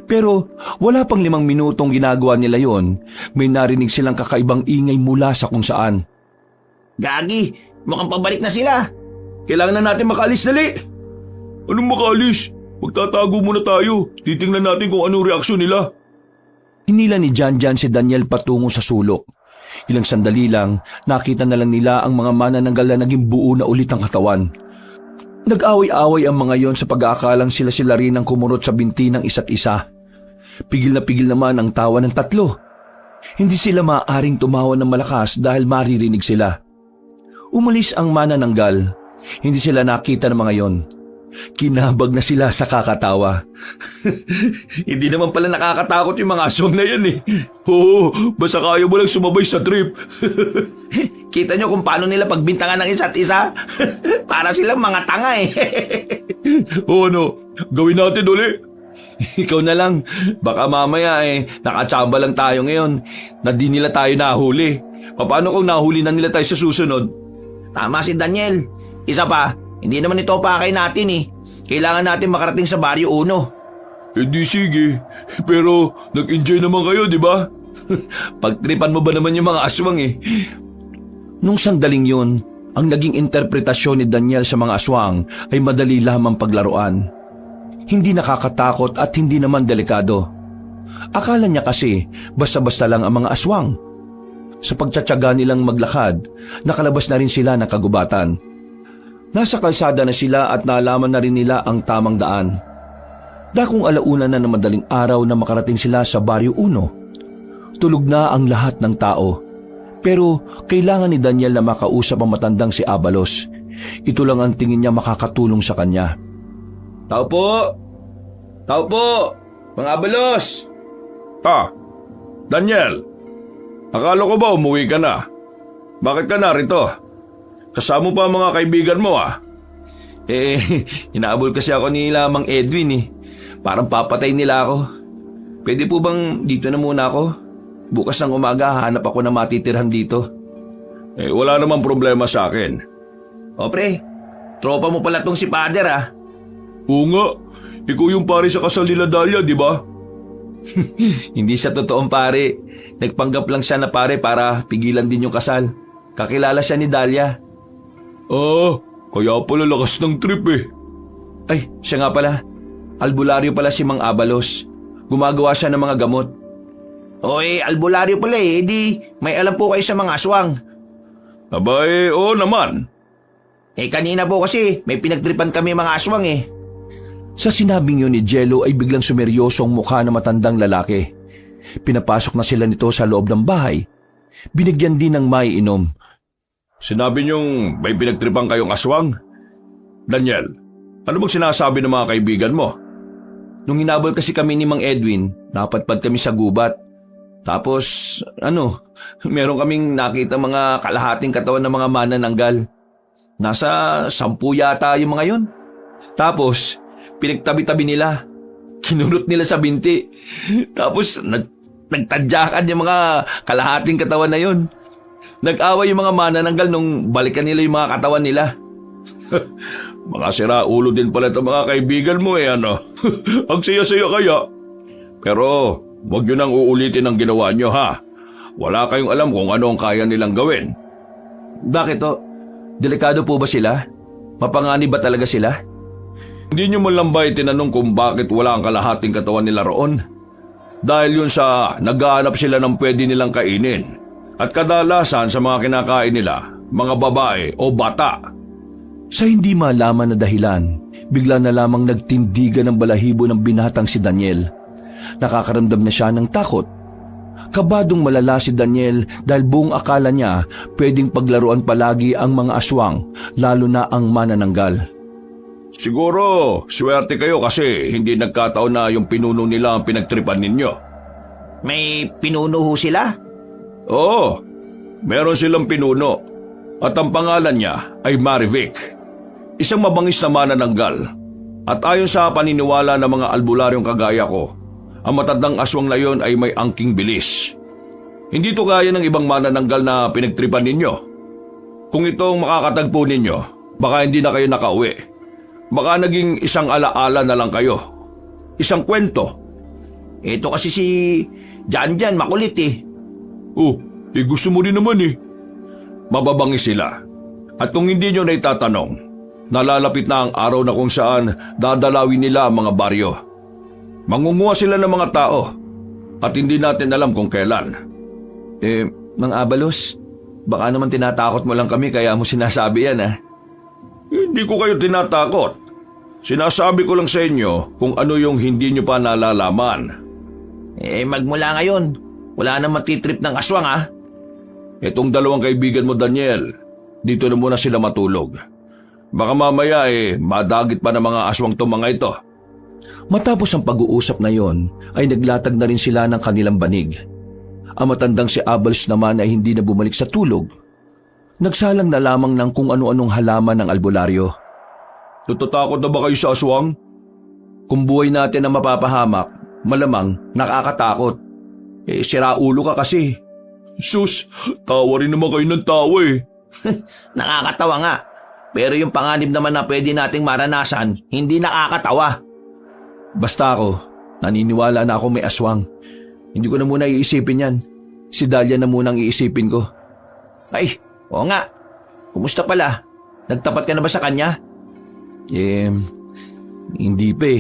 Pero wala pang 5 minutong ginagawa nila yon, may narinig silang kakaibang ingay mula sa kung saan. Gagi, mukhang pabalik na sila. Kailangan na natin makaalis dali. Anong makaalis? Magtatago muna tayo. Titingnan natin kung anong reaksyon nila. Hinila ni Janjan si Daniel patungo sa sulok. Ilang sandali lang, nakita na lang nila ang mga manananggal na naging buo na ulit ang katawan. Nag-away-away ang mga yon sa pag-aakalang sila rin ang kumurot sa binti ng isa't isa. Pigil na pigil naman ang tawa ng 3. Hindi sila maaaring tumawa ng malakas dahil maririnig sila. Umalis ang manananggal. Hindi sila nakita ng mga yon. Kinabag na sila sa kakatawa. Hindi naman pala nakakatakot yung mga aswang na yan eh. Oo, basta kaya mo lang sumabay sa trip. Kita nyo kung paano nila pagbintangan ng isa't isa? Para silang mga tanga eh. O ano, gawin natin uli. Ikaw na lang. Baka mamaya nakatsamba lang tayo ngayon na di nila tayo nahuli. Paano kung nahuli na nila tayo sa susunod? Tama si Daniel. Isa pa, hindi naman ito pakay natin eh. Kailangan natin makarating sa Baryo 1. Eh di sige, pero nag-enjoy naman kayo, di ba? Pagtripan mo ba naman yung mga aswang eh? Nung sandaling yun, ang naging interpretasyon ni Daniel sa mga aswang ay madali lamang paglaruan. Hindi nakakatakot at hindi naman delikado. Akala niya kasi basta-basta lang ang mga aswang. Sa pagtsatsaga nilang maglakad, nakalabas na rin sila ng kagubatan. Nasa kalsada na sila at nalaman na rin nila ang tamang daan. Dakong alauna na ng madaling araw na makarating sila sa Baryo 1. Tulog na ang lahat ng tao. Pero kailangan ni Daniel na makausap ang matandang si Abalos. Ito lang ang tingin niya makakatulong sa kanya. Tao po! Tao po! Mga Abalos! Daniel, akala ko ba umuwi ka na? Bakit ka narito? Kasama pa ang mga kaibigan mo Inaabol kasi ako ni Mang Edwin. Parang papatay nila ako. Pwede po bang dito na muna ako? Bukas ng umaga hanap ako na matitirhan dito. Wala namang problema sa akin. O pre, tropa mo pala tong si Father Oo nga, ikaw yung pare sa kasal nila Dahlia, di ba? Hindi siya totoong pare. Nagpanggap lang siya na pare para pigilan din yung kasal. Kakilala siya ni Dahlia. Kaya pala lakas ng trip Ay, siya nga pala. Albularyo pala si Mang Abalos. Gumagawa siya ng mga gamot. Albularyo pala di may alam po kayo sa mga aswang. Oo naman. Kanina po kasi may pinagtripan kami mga aswang Sa sinabing yun ni Jello ay biglang sumeryoso ang mukha ng matandang lalaki. Pinapasok na sila nito sa loob ng bahay. Binigyan din ng maiinom. Sinabi niyong may pinagtripan kayong aswang? Daniel, ano bang sinasabi ng mga kaibigan mo? Nung hinabol kasi kami ni Mang Edwin, napadpad kami sa gubat. Tapos, meron kaming nakita mga kalahating katawan ng mga manananggal. Nasa 10 yata yung mga yon. Tapos, pinagtabi-tabi nila. Kinurot nila sa binti. Tapos, nagtadyakan yung mga kalahating katawan na yon. Nag-away yung mga manananggal nung balikan nila yung mga katawan nila. Mga siraulo din pala itong mga kaibigan mo Ang saya-saya kaya. Pero, huwag nyo nang uulitin ang ginawa nyo Wala kayong alam kung ano ang kaya nilang gawin. Bakit Delikado po ba sila? Mapanganib ba talaga sila? Hindi nyo man lang ba itinanong kung bakit wala ang kalahating katawan nila roon? Dahil yun sa naghahanap sila ng pwede nilang kainin. At kadalasan sa mga kinakain nila, mga babae o bata. Sa hindi malaman na dahilan, bigla na lamang nagtindigan ng balahibo ng binatang si Daniel. Nakakaramdam na siya ng takot. Kabadong malala si Daniel dahil buong akala niya pwedeng paglaruan palagi ang mga aswang, lalo na ang manananggal. Siguro, swerte kayo kasi hindi nagkataon na yung pinuno nila ang pinagtripan ninyo. May pinuno ho sila? Oo, meron silang pinuno at ang pangalan niya ay Marivic. Isang mabangis na manananggal. At ayon sa paniniwala ng mga albularyong kagaya ko, ang matandang aswang na yon ay may angking bilis. Hindi to gaya ng ibang manananggal na pinagtripan ninyo. Kung itong makakatagpo ninyo, baka hindi na kayo nakauwi. Baka naging isang alaala na lang kayo. Isang kwento. Ito kasi si Janjan makulit Gusto mo rin naman Mababangis sila. At kung hindi nyo na itatanong, nalalapit na ang araw na kung saan dadalawin nila ang mga baryo. Mangunguha sila ng mga tao at hindi natin alam kung kailan. Mang Abalos, baka naman tinatakot mo lang kami kaya mo sinasabi yan Hindi ko kayo tinatakot. Sinasabi ko lang sa inyo kung ano yung hindi nyo pa nalalaman. Magmula ngayon, wala nang matitrip ng aswang Itong dalawang kaibigan mo Daniel, dito na muna sila matulog. Baka mamaya madagit pa ng mga aswang to mga ito. Matapos ang pag-uusap na yon, ay naglatag na rin sila ng kanilang banig. Ang matandang si Abalos naman ay hindi na bumalik sa tulog. Nagsalang na lamang ng kung ano-anong halaman ng albularyo. Natatakot na ba kayo sa aswang? Kung buhay natin ang mapapahamak, malamang nakakatakot. Siraulo ka kasi. Sus, tawa rin naman kayo ng tawa Nakakatawa nga. Pero yung panganib naman na pwede nating maranasan, hindi nakakatawa. Basta ako, naniniwala na ako may aswang. Hindi ko na muna iisipin yan. Si Dahlia na munang iisipin ko. Ay, oo nga. Kumusta pala? Nagtapat ka na ba sa kanya? Hindi pa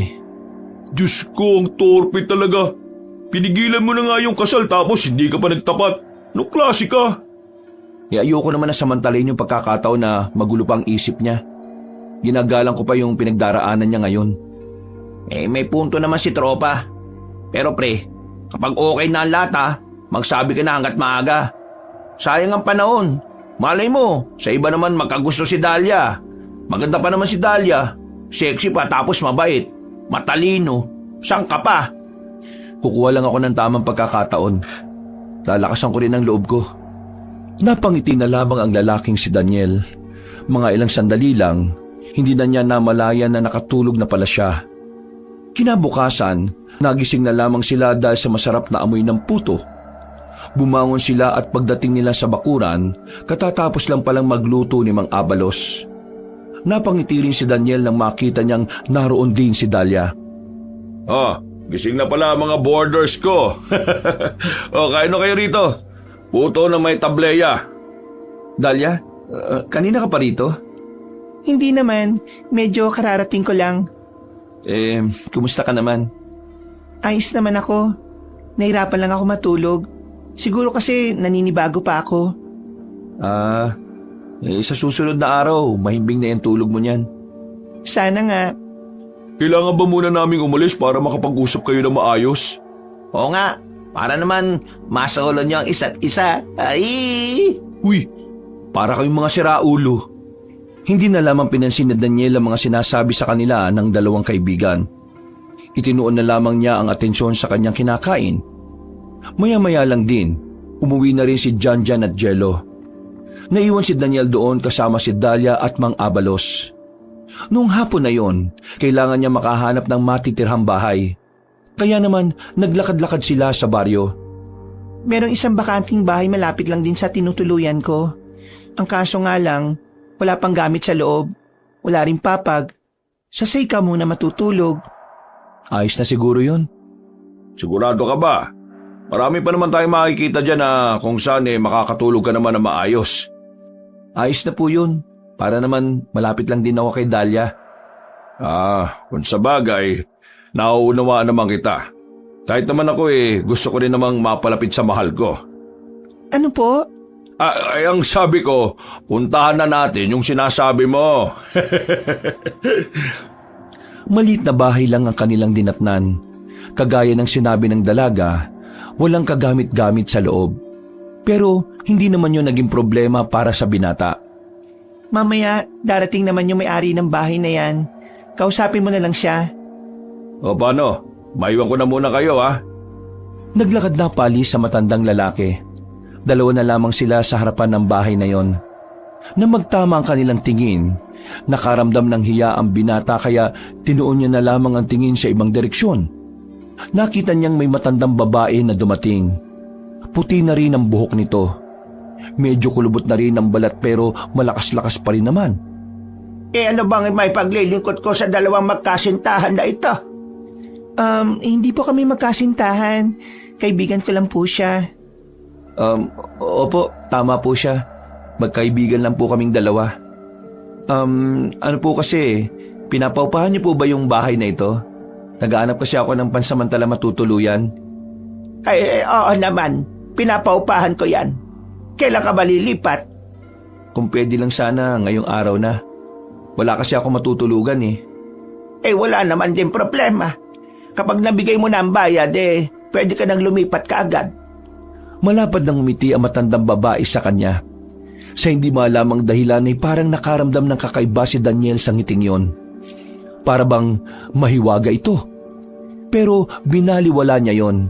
Diyos ko, ang torpe talaga. Pinigilan mo na nga yung kasal tapos hindi ka pa nagtapat. No klase ka? Ayoko naman na samantalayin yung pagkakataon na magulo pa ang isip niya. ginagalang ko pa yung pinagdaraanan niya ngayon. May punto naman si tropa. Pero pre, kapag okay na ang lahat magsabi ka na hanggat maaga. Sayang ang panahon. Malay mo, sa iba naman magkagusto si Dahlia. Maganda pa naman si Dahlia. Sexy pa tapos mabait. Matalino. Saan ka pa? Kukuha lang ako ng tamang pagkakataon. Lalakasan ko rin ang loob ko. Napangiti na lamang ang lalaking si Daniel. Mga ilang sandali lang, hindi na niya namalayan na nakatulog na pala siya. Kinabukasan, nagising na lamang sila dahil sa masarap na amoy ng puto. Bumangon sila at pagdating nila sa bakuran, katatapos lang palang magluto ni Mang Abalos. Napangiti rin si Daniel nang makita niyang naroon din si Dahlia. Gising na pala mga boarders ko. Kain na kayo rito. Puto na may tableya. Dahlia, kanina ka pa rito? Hindi naman, medyo kararating ko lang. Kumusta ka naman? Ayos naman ako. Nahirapan lang ako matulog. Siguro kasi naninibago pa ako. Sa susunod na araw, mahimbing na yung tulog mo niyan. Sana nga. Kailangan ba muna naming umalis para makapag-usap kayo na maayos? Oo nga, para naman masaulo niyo ang isa't isa. Ay! Uy, para kayong mga siraulo. Hindi na lamang pinansin ni Daniel ang mga sinasabi sa kanila ng dalawang kaibigan. Itinuon na lamang niya ang atensyon sa kanyang kinakain. Maya-maya lang din, umuwi na rin si Janjan at Jello. Naiwan si Daniel doon kasama si Dahlia at Mang Abalos. Noong hapon na yon, kailangan niya makahanap ng matitirhang bahay. Kaya naman, naglakad-lakad sila sa baryo. Merong isang bakanting bahay malapit lang din sa tinutuluyan ko. Ang kaso nga lang, wala pang gamit sa loob. Wala ring papag. Sa ka muna matutulog. Ayos na siguro yon. Sigurado ka ba? Marami pa naman tayong makikita dyan na kung saan makakatulog ka naman na maayos. Ayos na po yun. Para naman malapit lang din ako kay Dahlia. Kung sa bagay, nauunawaan naman kita. Kahit naman ako gusto ko rin namang mapalapit sa mahal ko. Ano po? Ang sabi ko, puntahan na natin yung sinasabi mo. Maliit na bahay lang ang kanilang dinatnan. Kagaya ng sinabi ng dalaga, walang kagamit-gamit sa loob. Pero hindi naman yun naging problema para sa binata. Mamaya, darating naman yung may-ari ng bahay na yan. Kausapin mo na lang siya. O paano? Maiwan ko na muna kayo Naglakad na palis sa matandang lalaki. Dalawa na lamang sila sa harapan ng bahay na yon. Na magtama ang kanilang tingin, nakaramdam ng hiya ang binata kaya tinuon niya na lamang ang tingin sa ibang direksyon. Nakita niyang may matandang babae na dumating. Puti na rin ang buhok nito. Medyo kulubot na rin ang balat pero malakas-lakas pa rin naman. Ano bang may paglilingkod ko sa dalawang magkasintahan na ito? Hindi po kami magkasintahan. Kaibigan ko lang po siya. Opo, tama po siya. Magkaibigan lang po kaming dalawa. Ano po kasi, pinapaupahan niyo po ba yung bahay na ito? Nagaanap kasi ako ng pansamantala matutuluyan. Oo naman, pinapaupahan ko yan. Kailan ka ba lilipat? Kung pwede lang sana ngayong araw na. Wala kasi ako matutulugan Wala naman din problema. Kapag nabigay mo na ang bayad pwede ka nang lumipat kaagad. Malapad nang umiti ang matandang babae sa kanya. Sa hindi malamang dahilan ay parang nakaramdam ng kakaiba si Daniel sa ngiting yon. Para bang mahiwaga ito. Pero binaliwala niya yon.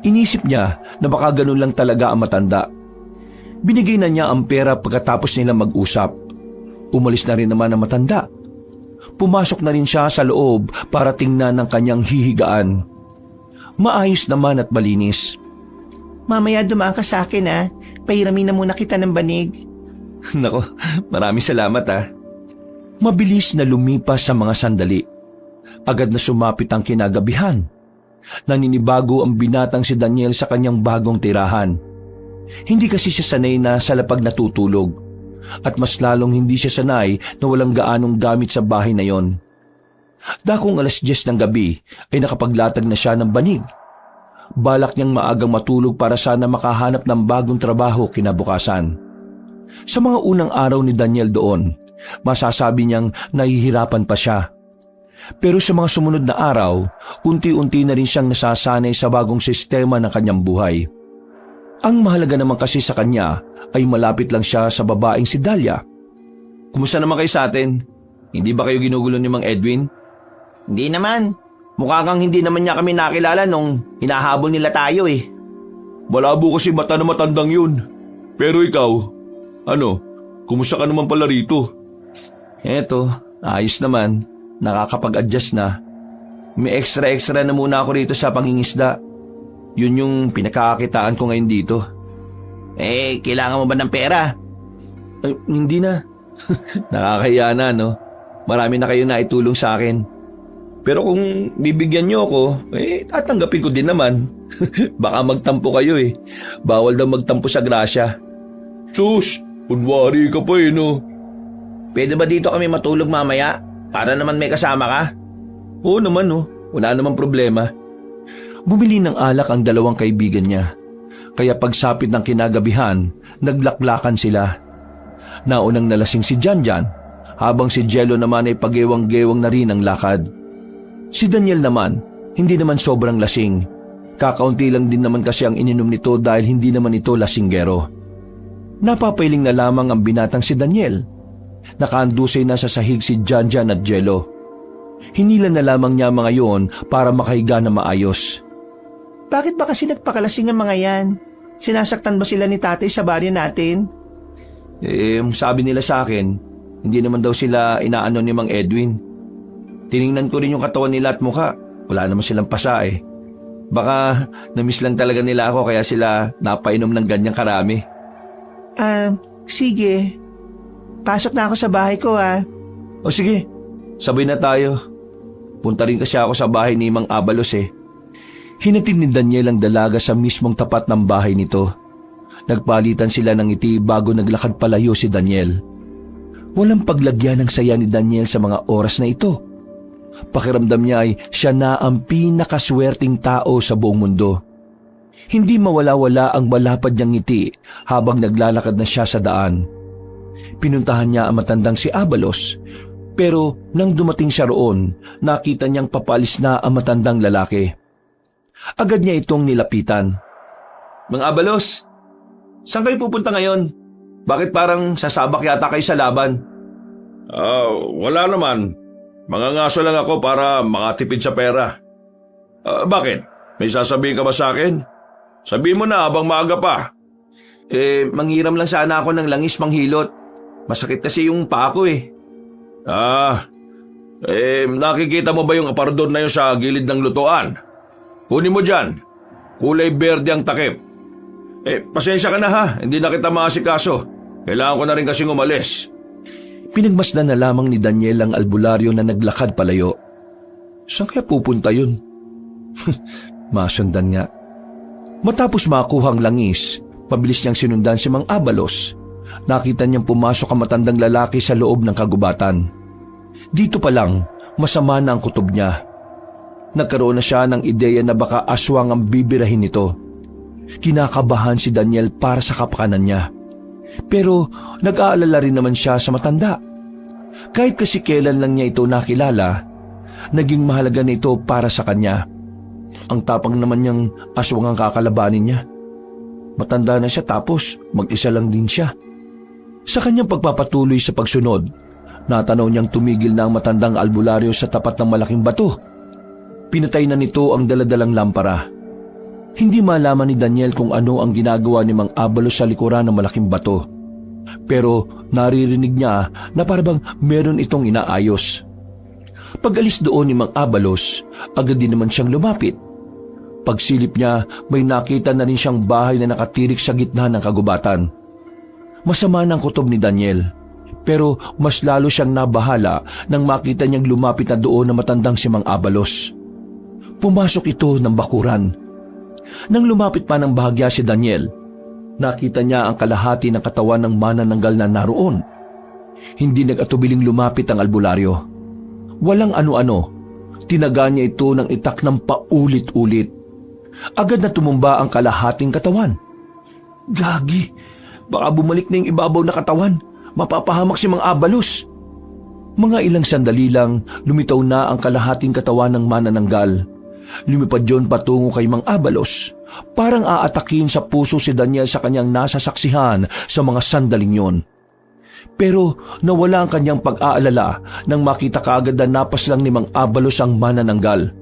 Inisip niya na baka ganun lang talaga ang matanda. Binigay na niya ang pera pagkatapos nila mag-usap. Umalis na rin naman ang matanda. Pumasok na rin siya sa loob para tingnan ang kanyang hihigaan. Maayos naman at malinis. Mamaya dumaan ka sa akin Pahiramin na muna kita ng banig. Nako, maraming salamat Mabilis na lumipas sa mga sandali. Agad na sumapit ang kinagabihan. Naninibago ang binatang si Daniel sa kanyang bagong tirahan. Hindi kasi siya sanay na sa lapag natutulog. At mas lalong hindi siya sanay na walang gaanong gamit sa bahay na yon. Dakong 10:00 ng gabi ay nakapaglatag na siya ng banig. Balak niyang maagang matulog para sana makahanap ng bagong trabaho kinabukasan. Sa mga unang araw ni Daniel doon, masasabi niyang nahihirapan pa siya. Pero sa mga sumunod na araw, unti-unti na rin siyang nasasanay sa bagong sistema ng kanyang buhay. Ang mahalaga naman kasi sa kanya ay malapit lang siya sa babaeng si Dahlia. Kumusta naman kayo sa atin? Hindi ba kayo ginugulo ni Mang Edwin? Hindi naman. Mukha kang hindi naman niya kami nakilala nung hinahabol nila tayo eh. Malabo kasi mata na matandang yun. Pero ikaw, kumusta ka naman pala rito? Eto, ayos naman. Nakakapag-adjust na. May extra na muna ako rito sa pangingisda. Yun yung pinakakakitaan ko ngayon dito. Kailangan mo ba ng pera? Ay, hindi na. Nakakahiya na, no? Marami na kayo naitulong sa akin. Pero kung bibigyan niyo ako, tatanggapin ko din naman. Baka magtampo kayo eh. Bawal daw magtampo sa grasya. Sus, kunwari ka pa no? Pwede ba dito kami matulog mamaya? Para naman may kasama ka? Oo naman, no? Wala namang problema. Bumili ng alak ang dalawang kaibigan niya. Kaya pagsapit ng kinagabihan, naglaklakan sila. Naunang nalasing si Janjan, habang si Jello naman ay pagewang-gewang na rin ang lakad. Si Daniel naman, hindi naman sobrang lasing. Kakaunti lang din naman kasi ang ininom nito dahil hindi naman ito lasinggero. Napapailing na lamang ang binatang si Daniel. Nakaandusay na sa sahig si Janjan at Jello. Hinila na lamang niya mga yon para makahiga na maayos. Bakit ba kasi nagpakalasing ang mga yan? Sinasaktan ba sila ni tatay sa baryo natin? Sabi nila sa akin, hindi naman daw sila inaano ni Mang Edwin. Tiningnan ko rin yung katawan nila at mukha. Wala naman silang pasa eh. Baka namiss lang talaga nila ako kaya sila napainom ng ganyang karami. Sige. Pasok na ako sa bahay ko O sige, sabay na tayo. Punta rin kasi ako sa bahay ni Mang Abalos eh. Hinatid ni Daniel ang dalaga sa mismong tapat ng bahay nito. Nagpalitan sila ng ngiti bago naglakad palayo si Daniel. Walang paglagyan ng saya ni Daniel sa mga oras na ito. Pakiramdam niya ay siya na ang pinakaswerteng tao sa buong mundo. Hindi mawala-wala ang malapad niyang ngiti habang naglalakad na siya sa daan. Pinuntahan niya ang matandang si Abalos, pero nang dumating siya roon, nakita niyang papalis na ang matandang lalaki. Agad niya itong nilapitan. Mang Abalos, saan kayo pupunta ngayon? Bakit parang sasabak yata kayo sa laban? Wala naman. Mangangaso lang ako para makatipid sa pera. Bakit? May sasabihin ka ba sa akin? Sabihin mo na habang maaga pa. Manghiram lang sana ako ng langis manghilot. Masakit kasi yung paa ko eh. Nakikita mo ba yung aparador na yun sa gilid ng lutuan? Kunin mo dyan. Kulay berde ang takip. Pasensya ka na ha, hindi na kita maasikaso. Kailangan ko na rin kasing umalis. Pinagmasdan na lamang ni Daniel ang albularyo na naglakad palayo. Saan kaya pupunta yun? Masundan nga. Matapos makuha ang langis, mabilis niyang sinundan si Mang Abalos. Nakita niyang pumasok ang matandang lalaki sa loob ng kagubatan. Dito pa lang, masama na ang kutob niya. Nagkaroon na siya ng ideya na baka aswang ang bibirahin nito. Kinakabahan si Daniel para sa kapakanan niya. Pero nag-aalala rin naman siya sa matanda. Kahit kasi kailan lang niya ito nakilala, naging mahalaga na ito para sa kanya. Ang tapang naman niyang aswang ang kakalabanin niya. Matanda na siya tapos mag-isa lang din siya. Sa kanyang pagpapatuloy sa pagsunod, natanaw niyang tumigil na ang matandang albularyo sa tapat ng malaking bato. Pinatay na nito ang daladalang lampara. Hindi malaman ni Daniel kung ano ang ginagawa ni Mang Abalos sa likuran ng malaking bato. Pero naririnig niya na parang meron itong inaayos. Pag-alis doon ni Mang Abalos, agad din naman siyang lumapit. Pagsilip niya, may nakita na rin siyang bahay na nakatirik sa gitna ng kagubatan. Masama ng kutob ni Daniel, pero mas lalo siyang nabahala nang makita niyang lumapit na doon na matandang si Mang Abalos. Pumasok ito ng bakuran. Nang lumapit pa ng bahagya si Daniel, nakita niya ang kalahati ng katawan ng manananggal na naroon. Hindi nag-atubiling lumapit ang albularyo. Walang ano-ano, tinaga niya ito ng itak ng paulit-ulit. Agad na tumumba ang kalahating katawan. Gagi, baka bumalik na yung ibabaw na katawan. Mapapahamak si Mang Abalos. Mga ilang sandali lang, lumitaw na ang kalahating katawan ng manananggal. Lumipad yon patungo kay Mang Abalos. Parang aatakin sa puso si Daniel sa kanyang nasasaksihan sa mga sandaling yon. Pero nawala ang kanyang pag-aalala nang makita kaagad na napas lang ni Mang Abalos ang manananggal.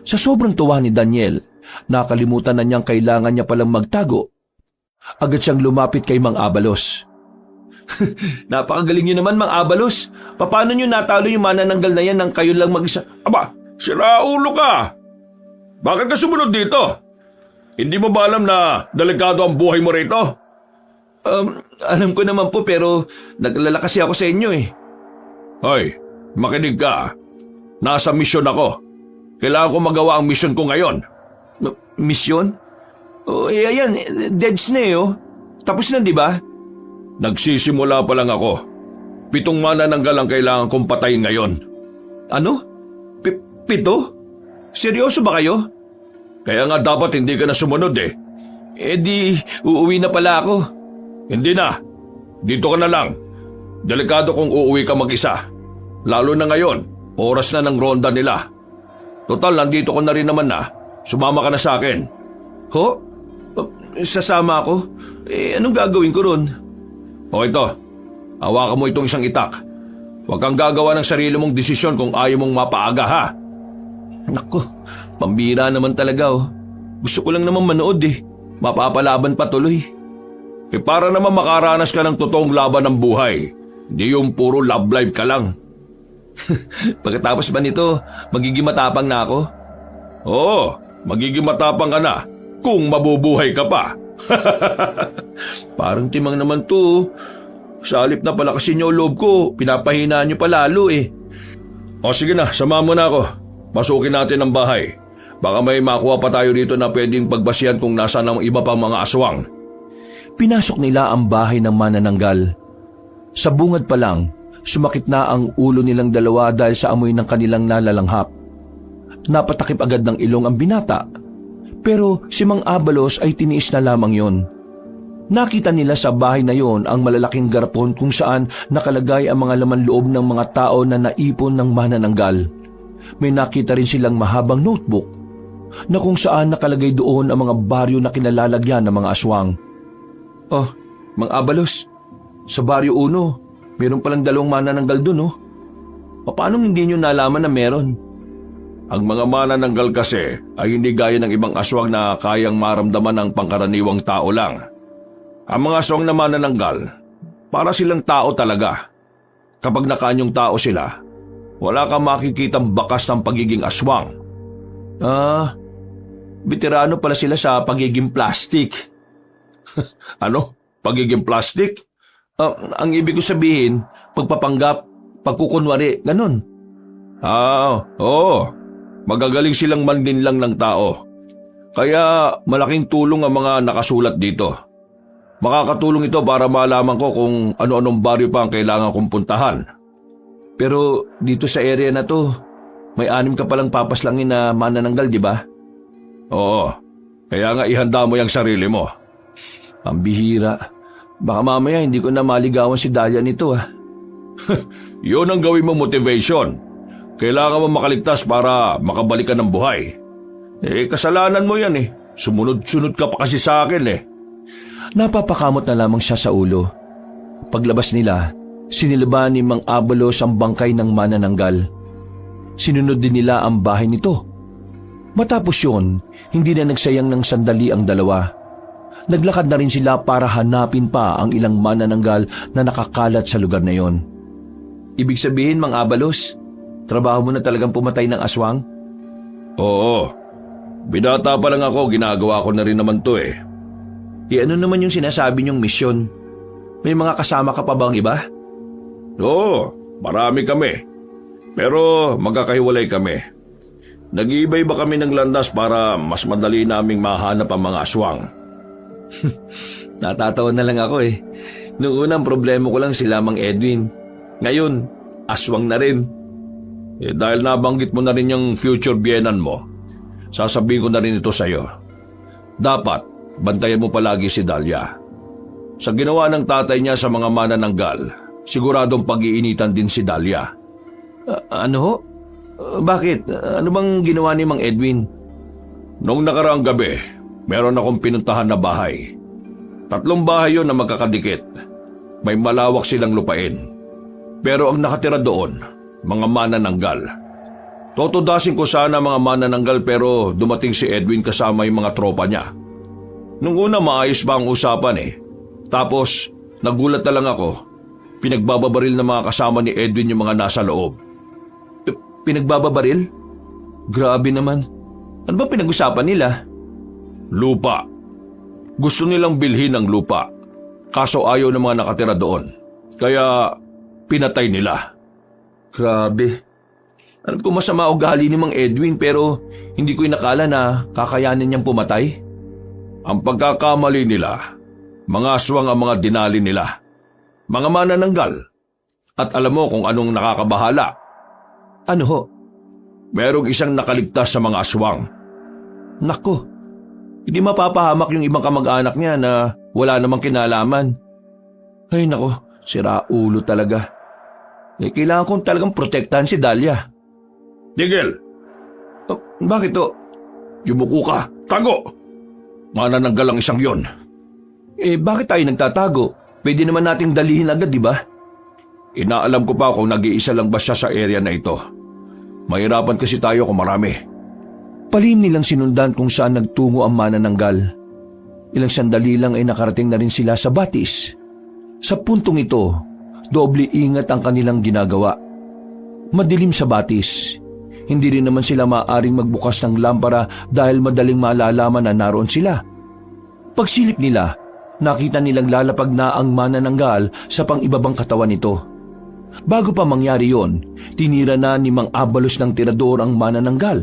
Sa sobrang tuwa ni Daniel, nakalimutan na niyang kailangan niya palang magtago. Agad siyang lumapit kay Mang Abalos. Napakagaling niyo naman, Mang Abalos. Paano niyo natalo yung manananggal na yan nang kayo lang mag-isa? Aba, siraulo ka! Bakit ka sumunod dito? Hindi mo ba alam na delikado ang buhay mo rito? Alam ko naman po pero naglalala kasi ako sa inyo eh. Hoy, makinig ka. Nasa misyon ako. Kailangan ko magawa ang misyon ko ngayon. Misyon? Ayan, deads na eh oh. Tapos na di ba? Nagsisimula pa lang ako. 7 manananggal ang kailangan kong patayin ngayon. Ano? 7? Seryoso ba kayo? Kaya nga dapat hindi ka na sumunod eh. Eh di, uuwi na pala ako. Hindi na. Dito ka na lang. Delikado kung uuwi ka mag-isa. Lalo na ngayon, oras na ng ronda nila. Total, nandito ko na rin naman na. Sumama ka na sa akin. Ho? Sasama ako? Anong gagawin ko ron? O ito, hawakan mo itong isang itak. Huwag kang gagawa ng sarili mong desisyon kung ayaw mong mapaaga ha. Naku, pambira naman talaga oh. Gusto ko lang naman manood eh. Mapapalaban pa tuloy. Para naman makaranas ka ng totoong laban ng buhay. Hindi yung puro love life ka lang. Pagkatapos ba nito, magiging matapang na ako? Oo, magiging matapang ka na kung mabubuhay ka pa. Parang timang naman to. Sa halip na palakasin niyo loob ko, pinapahinaan niyo pa lalo eh. O sige na, sama mo na ako. Pasukin natin ang bahay. Baka may makuha pa tayo dito na pwedeng pagbasihan kung nasaan ang iba pang mga aswang. Pinasok nila ang bahay ng manananggal. Sa bungad pa lang, sumakit na ang ulo nilang dalawa dahil sa amoy ng kanilang nalalanghap. Napatakip agad ng ilong ang binata. Pero si Mang Abalos ay tiniis na lamang yon. Nakita nila sa bahay na yon ang malalaking garapon kung saan nakalagay ang mga laman loob ng mga tao na naipon ng manananggal. May nakita rin silang mahabang notebook na kung saan nakalagay doon ang mga baryo na kinalalagyan ng mga aswang. Oh, Mang Abalos, sa Baryo 1, meron palang 2 manananggal dun oh. Paano hindi nyo nalaman na meron? Ang mga manananggal kasi ay hindi gaya ng ibang aswang na kayang maramdaman ng pangkaraniwang tao lang. Ang mga aswang na manananggal, para silang tao talaga. Kapag nakanyong tao sila, wala kang makikitang bakas ng pagiging aswang. Veterano pala sila sa pagiging plastic. Ano? Pagiging plastic? Ang ibig ko sabihin, pagpapanggap, pagkukunwari, ganun. Oo. Magagaling silang mandinlang ng tao. Kaya malaking tulong ang mga nakasulat dito. Makakatulong ito para malaman ko kung ano-anong baryo pa ang kailangan kong puntahan. Pero dito sa area na to, may 6 ka palang papaslangin na manananggal, di ba? Oo. Kaya nga ihanda mo yung sarili mo. Ang bihira. Baka mamaya hindi ko na maligawan si Dahlia nito ah. Yun ang gawin mo motivation. Kailangan mo makaligtas para makabalik ka ng buhay. Kasalanan mo yan eh. Sumunod-sunod ka pa kasi sa akin eh. Napapakamot na lamang siya sa ulo. Paglabas nila, sinilaba ni Mang Abalos ang bangkay ng manananggal. Sinunod din nila ang bahay nito. Matapos yun, hindi na nagsayang ng sandali ang dalawa. Naglakad na rin sila para hanapin pa ang ilang manananggal na nakakalat sa lugar na yon. Ibig sabihin, Mang Abalos, trabaho mo na talagang pumatay ng aswang? Oo. Binata pa lang ako, ginagawa ko na rin naman to eh. Ano naman yung sinasabi niyong misyon? May mga kasama ka pa bang iba? Oo, marami kami. Pero magkakahiwalay kami. Nag-iiba-iba kami ng landas para mas madali naming mahanap ang mga aswang. Natatawa na lang ako eh. Noong unang problema ko lang sila Mang Edwin. Ngayon, aswang na rin. Dahil nabanggit mo na rin yung future biyenan mo, sasabihin ko na rin ito sa'yo. Dapat, bantayan mo palagi si Dahlia. Sa ginawa ng tatay niya sa mga manananggal, Siguradong pag-iinitan din si Dahlia. Ano ho? Bakit? Ano bang ginawa ni Mang Edwin? Noong nakaraang gabi, meron akong pinuntahan na bahay. 3 bahay yun na magkakadikit. May malawak silang lupain. Pero ang nakatira doon, mga manananggal. Totodasin ko sana mga manananggal pero dumating si Edwin kasama yung mga tropa niya. Nung una maayos ba ang usapan eh. Tapos nagulat na lang ako. Pinagbababaril ng mga kasama ni Edwin yung mga nasa loob. Pinagbababaril? Grabe naman. Ano ba pinag-usapan nila? Lupa. Gusto nilang bilhin ang lupa. Kaso ayaw ng mga nakatira doon. Kaya pinatay nila. Grabe. Alam ko masama ugali ni Mang Edwin pero hindi ko inakala na kakayanin niyang pumatay. Ang pagkakamali nila, mga aswang ang mga dinali nila. Mga manananggal. At alam mo kung anong nakakabahala. Ano ho? Merong isang nakaligtas sa mga aswang. Nako, hindi mapapahamak yung ibang kamag-anak niya na wala namang kinalaman. Ay nako, sira ulo talaga. Kailangan kong talagang protektahan si Dahlia. Tigil! Bakit to? Yumuko ka! Tago! Manananggal ang isang yon. Bakit tayo nagtatago? Pwede naman nating dalihin agad, di ba? Inaalam ko pa kung nag-iisa lang ba siya sa area na ito. Mahirapan kasi tayo kung marami. Palihim nilang sinundan kung saan nagtungo ang manananggal. Ilang sandali lang ay nakarating na rin sila sa batis. Sa puntong ito, doble ingat ang kanilang ginagawa. Madilim sa batis. Hindi rin naman sila maaaring magbukas ng lampara dahil madaling malalaman na naroon sila. Pagsilip nila, nakita nilang lalapag na ang manananggal sa pang-ibabang katawan nito. Bago pa mangyari yon, tinira na ni Mang Abalos ng tirador ang manananggal.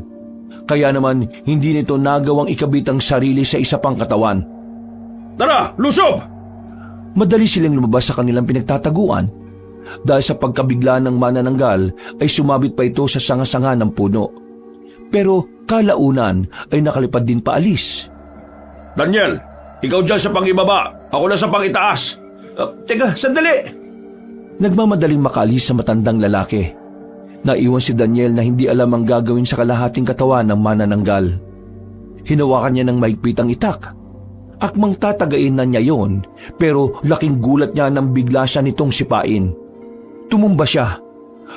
Kaya naman hindi nito nagawang ikabit ang sarili sa isa pang katawan. Tara, lusob! Madali silang lumabas sa kanilang pinagtataguan. Dahil sa pagkabigla ng manananggal ay sumabit pa ito sa sanga-sanga ng puno. Pero kalaunan ay nakalipad din paalis. Daniel, ikaw dyan sa pangibaba. Ako na sa pangitaas. Teka, sandali! Nagmamadaling makaalis sa matandang lalaki. Naiwan si Daniel na hindi alam ang gagawin sa kalahating katawan ng manananggal. Hinawakan niya ng mahigpit ang itak. Akmang tatagain na niya yon, pero laking gulat niya nang bigla siya nitong sipain. Tumumba siya.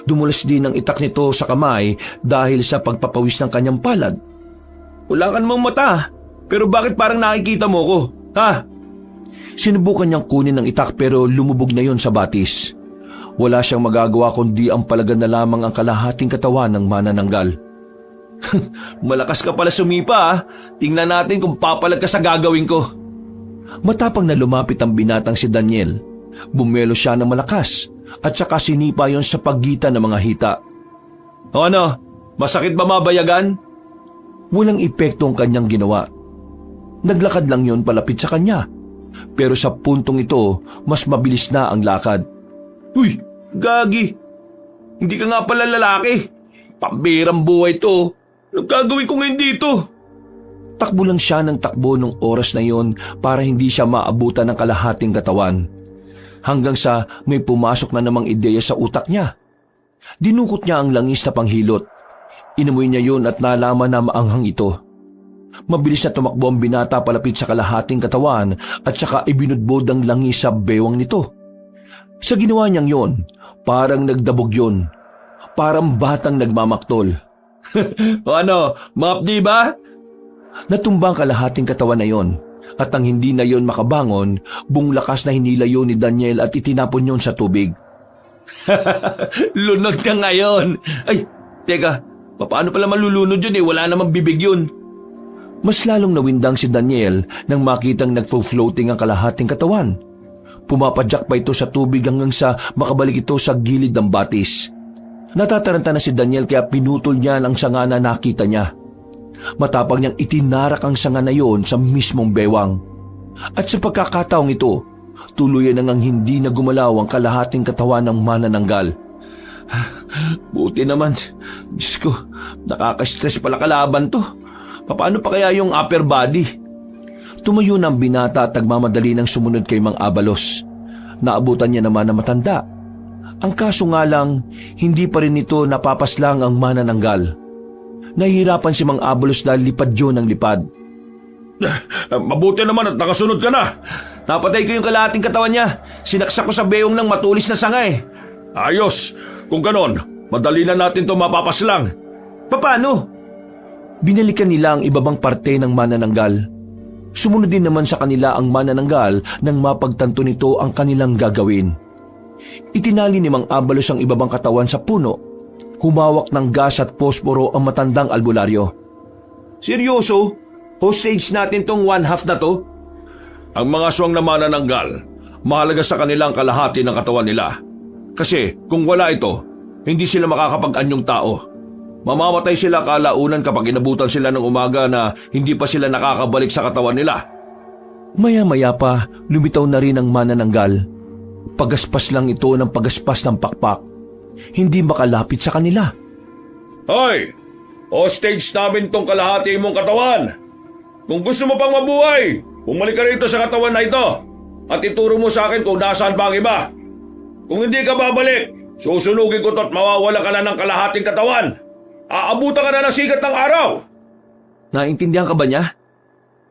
Dumulas din ang itak nito sa kamay dahil sa pagpapawis ng kanyang palad. Wala ka namang mata, pero bakit parang nakikita mo ko? Ha? Sinubukan niyang kunin ang itak pero lumubog na yon sa batis. Wala siyang magagawa kundi ang palagan na lamang ang kalahating katawan ng manananggal. Malakas ka pala sumipa ha. Tingnan natin kung papalag ka sa gagawin ko. Matapang na lumapit ang binatang si Daniel. Bumelo siya ng malakas at saka sinipa yon sa pagitan ng mga hita. O ano? Masakit ba mabayagan? Walang epekto ang kanyang ginawa. Naglakad lang yon palapit sa kanya. Pero sa puntong ito, mas mabilis na ang lakad. Uy, gagi. Hindi ka nga pala lalaki. Pambirang buhay to. Anong gagawin ko ngayon dito? Takbo lang siya ng takbo nung oras na yon para hindi siya maabutan ng kalahating katawan. Hanggang sa may pumasok na namang ideya sa utak niya. Dinukot niya ang langis na panghilot. Inamoy niya yon at nalaman na maanghang ito. Mabilis na tumakbo ang binata palapit sa kalahating katawan at saka ibinudbod ang langis sa bewang nito. Sa ginawa niyang yon, parang nagdabog yon. Parang batang nagmamaktol. O ano, mapdi ba? Natumbang kalahating katawan na yon at ang hindi na yon makabangon, buong lakas na hinila yon ni Daniel at itinapon yon sa tubig. Lunod ka ngayon. Ay, teka, paano pala malulunod yun eh? Wala namang bibig yun. Mas lalong nawindang si Daniel nang makitang nagfo-floating ang kalahating katawan. Pumapadyak pa ito sa tubig hanggang sa makabalik ito sa gilid ng batis. Natataranta na si Daniel kaya pinutol niya ang sanga na nakita niya. Matapang niyang itinarak ang sanga na yon sa mismong bewang. At sa pagkakataong ito, tuluyan nang hindi na gumalaw ang kalahating katawan ng manananggal. Buti naman. Diyos ko, nakaka-stress pala kalaban to. Paano pa kaya yung upper body? Tumayo na ang binata at nagmamadali ng sumunod kay Mang Abalos. Naabutan niya naman na matanda. Ang kaso nga lang, hindi pa rin ito napapaslang ang manananggal. Nahihirapan si Mang Abalos dahil lipad yun ng lipad. Mabuti naman at nakasunod ka na. Napatay ko yung kalahating katawan niya. Sinaksak ko sa beyong ng matulis na sanga eh. Ayos, kung ganon, madali na natin to mapapaslang. Paano? Binalikan nila ang ibabang parte ng manananggal. Sumunod din naman sa kanila ang manananggal nang mapagtanto nito ang kanilang gagawin. Itinali ni Mang Abalos ang ibabang katawan sa puno. Humawak ng gas at posporo ang matandang albularyo. Seryoso? Hostage natin tong 1/2 na to? Ang mga aswang na manananggal, mahalaga sa kanilang kalahati ng katawan nila. Kasi kung wala ito, hindi sila makakapag-anyong tao. Mamamatay sila kalaunan kapag inabutan sila ng umaga na hindi pa sila nakakabalik sa katawan nila. Maya-maya pa, lumitaw na rin ang manananggal. Pagaspas lang ito ng pagaspas ng pakpak. Hindi makalapit sa kanila. Hoy! Hostage namin tong kalahati mong katawan! Kung gusto mo pang mabuhay, bumalik ka rito sa katawan na ito at ituro mo sa akin kung nasaan pa ang iba. Kung hindi ka babalik, susunugin ko to at mawawala ka na ng kalahating katawan. Aabutan ka na ng sikat ng araw! Naintindihan ka ba niya?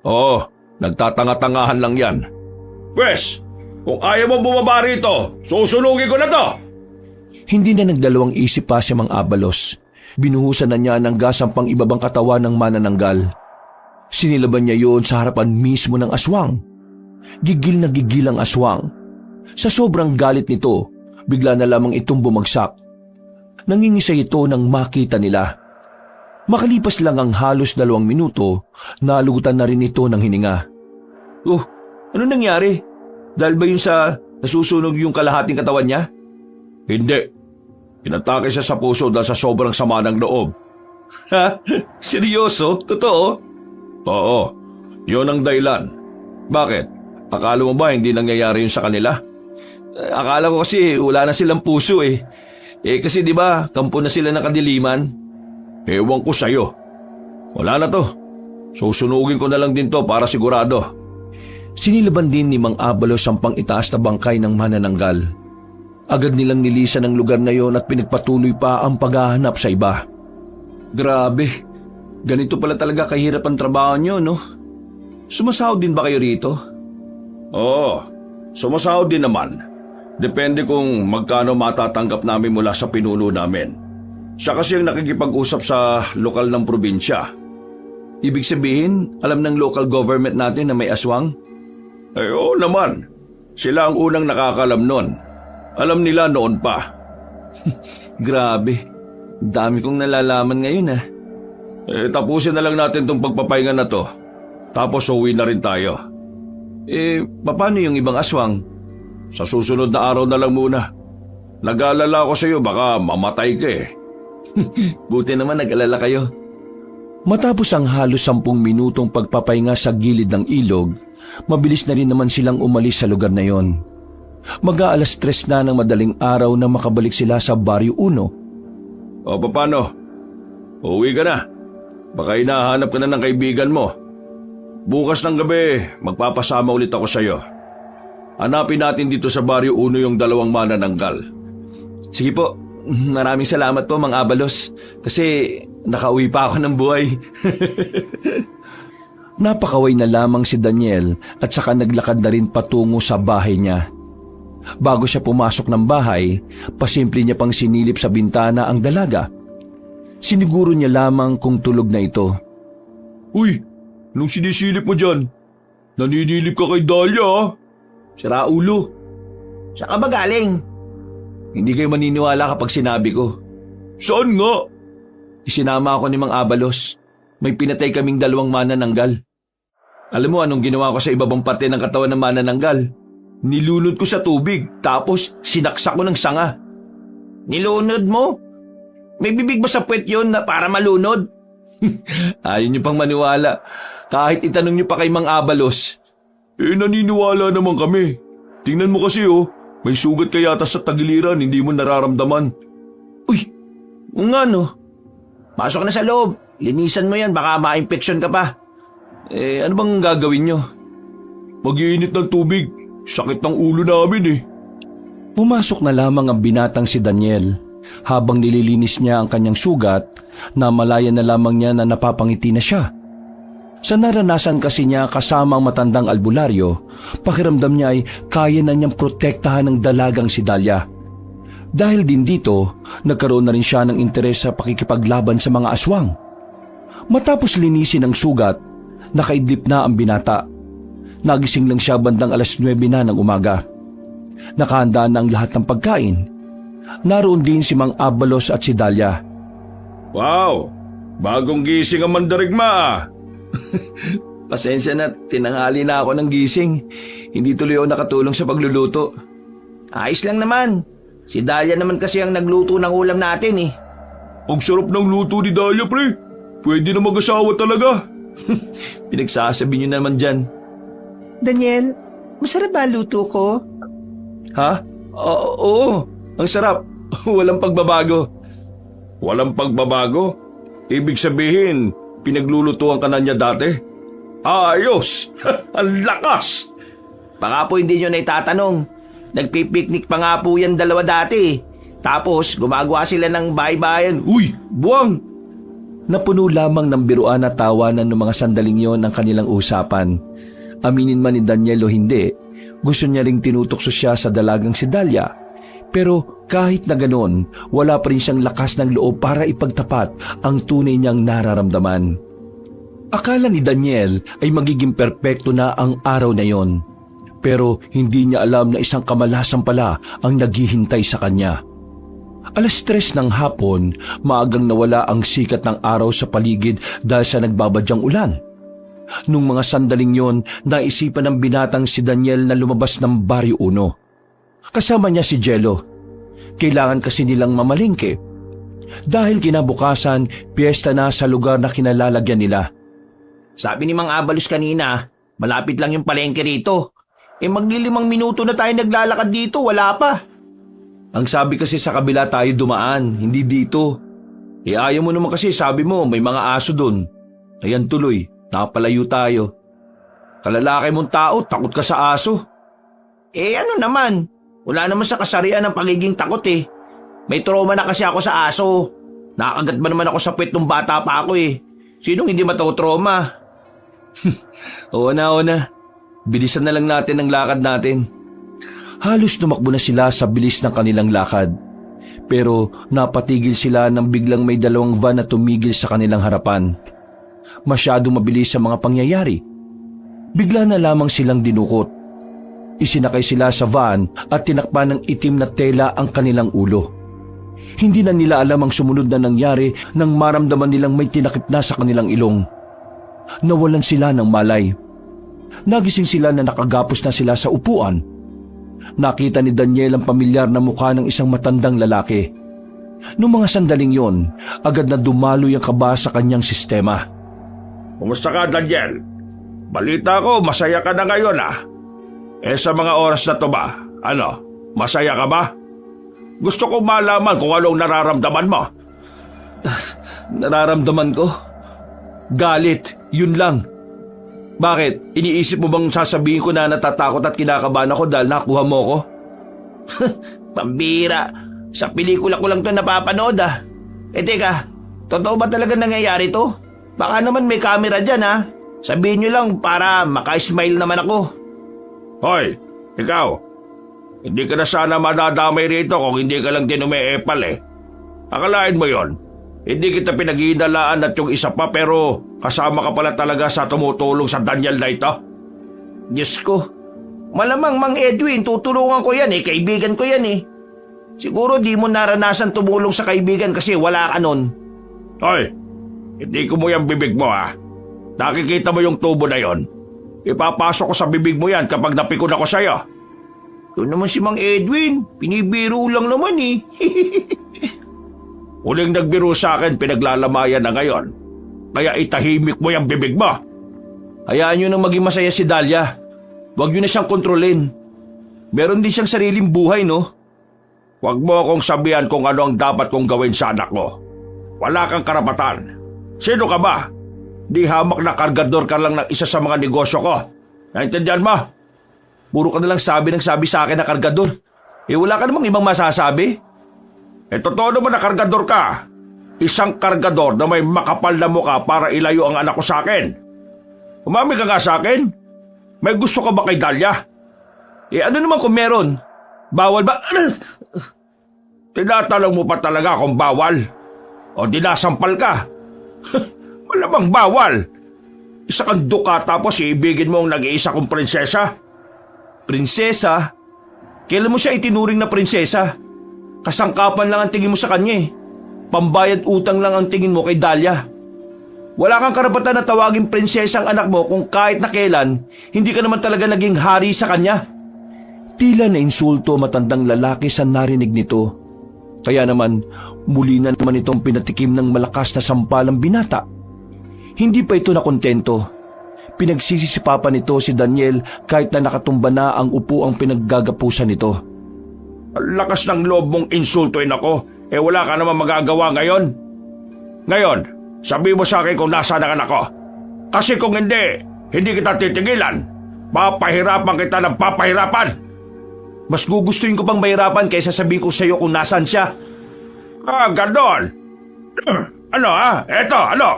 Oo, nagtatanga-tangahan lang yan. Pwes, kung ayaw mo bumaba rito, susunugin ko na to! Hindi na nagdalawang isip pa si Mang Abalos. Binuhusan na niya ng gas ang pang-ibabang katawan ng manananggal. Sinilaban niya yon sa harapan mismo ng aswang. Gigil na gigil ang aswang. Sa sobrang galit nito, bigla na lamang itong bumagsak. Nangingisay ito nang makita nila. Makalipas lang ang halos 2 minuto, nalugutan na rin ito ng hininga. Oh, ano nangyari? Dahil ba yun sa nasusunog yung kalahating katawan niya? Hindi. Inatake siya sa puso dahil sa sobrang sama ng loob. Ha? Seryoso? Totoo? Oo, yun ang dahilan. Bakit? Akala mo ba hindi nangyayari yun sa kanila? Akala ko kasi wala na silang puso eh. Kasi di ba, kampo na sila ng kadiliman? Ewan ko sa'yo. Wala na to. Susunugin ko na lang din to para sigurado. Sinilaban din ni Mang Abalos ang pang-itaas na bangkay ng manananggal. Agad nilang nilisan ang lugar na yon at pinagpatuloy pa ang paghahanap sa iba. Grabe, ganito pala talaga kahirap ang trabaho nyo, no? Sumasahod din ba kayo rito? Oo, sumasahod din naman. Depende kung magkano matatanggap namin mula sa pinuno namin. Siya kasi ang nakikipag-usap sa lokal ng probinsya. Ibig sabihin, alam ng local government natin na may aswang? Oo naman. Sila ang unang nakakalam nun. Alam nila noon pa. Grabe, dami kong nalalaman ngayon ah. Tapusin na lang natin tong pagpapahinga na to. Tapos uwi na rin tayo. Paano yung ibang aswang? Sa susunod na araw na lang muna. Nag-aalala ako sa iyo, baka mamatay ka eh. Buti naman nag-alala kayo. Matapos ang halos 10 minutong pagpapahinga sa gilid ng ilog, mabilis na rin naman silang umalis sa lugar na yon. Mag-aalas 3 na ng madaling araw na makabalik sila sa Baryo 1. O paano? Uwi ka na. Baka hinahanap ka na ng kaibigan mo. Bukas ng gabi, magpapasama ulit ako sa iyo. Hanapin natin dito sa Baryo 1 yung 2 manananggal. Sige po, maraming salamat po Mang Abalos. Kasi nakauwi pa ako ng buhay. Napakaway na lamang si Daniel at saka naglakad na rin patungo sa bahay niya. Bago siya pumasok ng bahay, pasimple niya pang sinilip sa bintana ang dalaga. Siniguro niya lamang kung tulog na ito. Uy, nung sinisilip mo dyan, naninilip ka kay Dahlia ha? Sira ulo. Saan ka ba galing? Hindi kayo maniniwala kapag sinabi ko. Saan nga? Isinama ako ni Mang Abalos. May pinatay kaming 2 manananggal. Alam mo anong ginawa ko sa ibabang parte ng katawan ng manananggal? Nilunod ko sa tubig, tapos sinaksak ko ng sanga. Nilunod mo? May bibig ba sa puwet yun na para malunod? Ayaw niyo pang maniwala. Kahit itanong niyo pa kay Mang Abalos. Naniniwala naman kami. Tingnan mo kasi may sugat ka yata sa tagiliran, hindi mo nararamdaman. Uy, nga no. Pasok na sa loob. Linisan mo yan, baka ma-infection ka pa. Ano bang gagawin nyo? Mag-iinit ng tubig. Sakit ng ulo namin eh. Pumasok na lamang ang binatang si Daniel. Habang nililinis niya ang kanyang sugat, namalayan na lamang niya na napapangiti na siya. Sa naranasan kasi niya kasama ang matandang albularyo, pakiramdam niya ay kaya na niyang protektahan ng dalagang si Dalia. Dahil din dito, nagkaroon na rin siya ng interes sa pakikipaglaban sa mga aswang. Matapos linisin ang sugat, nakaidlip na ang binata. Nagising lang siya bandang 9:00 na ng umaga. Nakahanda na ang lahat ng pagkain. Naroon din si Mang Abalos at si Dalia. Wow! Bagong gising ang mandarigma ah. Pasensya na, tinanghali na ako ng gising. Hindi tuloy ako nakatulong sa pagluluto. Ayos lang naman. Si Dalia naman kasi ang nagluto ng ulam natin eh. Ang sarap ng luto ni Dalia, pre. Pwede na mag-asawa talaga. Pinagsasabi niyo naman dyan. Daniel, masarap ba luto ko? Ha? Oo, ang sarap. Walang pagbabago. Walang pagbabago? Ibig sabihin, pinaglulutuan ka na niya dati? Ayos! Ang lakas! Baka po hindi nyo na itatanong. Nagpipiknik pa nga po yan dalawa dati. Tapos gumagawa sila ng bahay-bayan. Uy, buwang! Napuno lamang ng biruan at tawanan ng mga sandaling yon ang kanilang usapan. Aminin man ni Daniel o hindi, gusto niya ring tinutokso siya sa dalagang si Dalia. Pero kahit na ganon, wala pa rin siyang lakas ng loob para ipagtapat ang tunay niyang nararamdaman. Akala ni Daniel ay magiging perpekto na ang araw na yon. Pero hindi niya alam na isang kamalasan pala ang naghihintay sa kanya. 3:00 ng hapon, maagang nawala ang sikat ng araw sa paligid dahil sa nagbabadyang ulan. Nung mga sandaling yon, naisipan ng binatang si Daniel na lumabas ng Baryo 1. Kasama niya si Jello. Kailangan kasi nilang mamalingke. Dahil kinabukasan, piyesta na sa lugar na kinalalagyan nila. Sabi ni Mang Abalos kanina, malapit lang yung palengke rito. Maglilimang minuto na tayo naglalakad dito, wala pa. Ang sabi kasi sa kabila tayo dumaan, hindi dito. Ayaw mo naman kasi, sabi mo may mga aso dun. Ayan tuloy, nakapalayo tayo. Kalalaki mong tao, takot ka sa aso. Ano naman, wala naman sa kasarian ng pagiging takot eh. May trauma na kasi ako sa aso. Nakagat ba naman ako sa puwet nung bata pa ako eh. Sinong hindi mataw-trauma? Oo na. Bilisan na lang natin ang lakad natin. Halos tumakbo na sila sa bilis ng kanilang lakad. Pero napatigil sila nang biglang may 2 van na tumigil sa kanilang harapan. Masyadong mabilis sa mga pangyayari. Bigla na lamang silang dinukot. Isinakay sila sa van at tinakpan ng itim na tela ang kanilang ulo. Hindi na nila alam ang sumunod na nangyari nang maramdaman nilang may tinakip na sa kanilang ilong. Nawalan sila ng malay. Nagising sila na nakagapos na sila sa upuan. Nakita ni Daniel ang pamilyar na mukha ng isang matandang lalaki. Noong mga sandaling yon, agad na dumaloy ang kaba sa kanyang sistema. Kumusta ka, Daniel? Balita ko, masaya ka na ngayon ah. Sa mga oras na to ba, masaya ka ba? Gusto ko malaman kung anong nararamdaman mo. Nararamdaman ko? Galit, yun lang. Bakit? Iniisip mo bang sasabihin ko na natatakot at kinakabahan ako dahil nakuha mo ko? Pambira, sa pelikula ko lang to napapanood ah. Teka, totoo ba talaga nangyayari to? Baka naman may camera dyan ah. Sabihin nyo lang para maka-smile naman ako. Hoy, ikaw. Hindi ka na sana madadamay rito kung hindi ka lang din umeepal eh. Akalain mo yon. Hindi kita pinaghihinalaan at yung isa pa pero kasama ka pala talaga sa tumutulong sa Daniel na ito. Diyos ko, malamang Mang Edwin, tutulungan ko yan eh, kaibigan ko yan eh. Siguro di mo naranasan tumulong sa kaibigan kasi wala ka nun. Hoy, hindi ko mo yung bibig mo ha. Nakikita mo yung tubo na yon. Ipapasok ko sa bibig mo yan kapag napikon ako sa'yo. Doon naman si Mang Edwin, pinibiro lang naman eh. Huling nagbiro sa akin, pinaglalamayan na ngayon. Kaya itahimik mo yung bibig mo. Hayaan nyo nang maging masaya si Dalia. Huwag nyo na siyang kontrolin. Meron din siyang sariling buhay, no? Huwag mo akong sabihan kung ano ang dapat kong gawin sa anak ko. Wala kang karapatan. Sino ka ba? Di hamak na kargador ka lang ng isa sa mga negosyo ko. Naintindihan mo? Puro ka nalang sabi ng sabi sa akin na kargador. Wala ka namang ibang masasabi? Totoo naman na kargador ka. Isang kargador na may makapal na mukha para ilayo ang anak ko sa akin. Umami ka nga sa akin? May gusto ka ba kay Dahlia? Ano naman kung meron? Bawal ba? Tinatanong mo pa talaga kung bawal? O dinasampal ka? Malamang bawal. Isa kang duka tapos iibigin mo ang nag-iisa kong prinsesa? Prinsesa? Kailan mo siya itinuring na prinsesa? Kasangkapan lang ang tingin mo sa kanya eh. Pambayad utang lang ang tingin mo kay Dahlia. Wala kang karapatan na tawaging prinsesa ang anak mo kung kahit na kailan, hindi ka naman talaga naging hari sa kanya. Tila na insulto matandang lalaki sa narinig nito. Kaya naman, muli na naman itong pinatikim ng malakas na sampalang binata. Hindi pa ito nakontento. Pinagsisisipapan nito si Daniel kahit na nakatumba na ang upo ang pinaggagapusan nito. Ang lakas ng loob mong insultuin ako, wala ka naman magagawa ngayon. Ngayon, sabi mo sa akin kung nasaan ang anak ko. Kasi kung hindi kita titigilan. Papahirapan kita ng papahirapan. Mas gugustuhin ko pang mahirapan kaysa sabihin ko sa iyo kung nasaan siya. Ganon. Ano Eto, ano?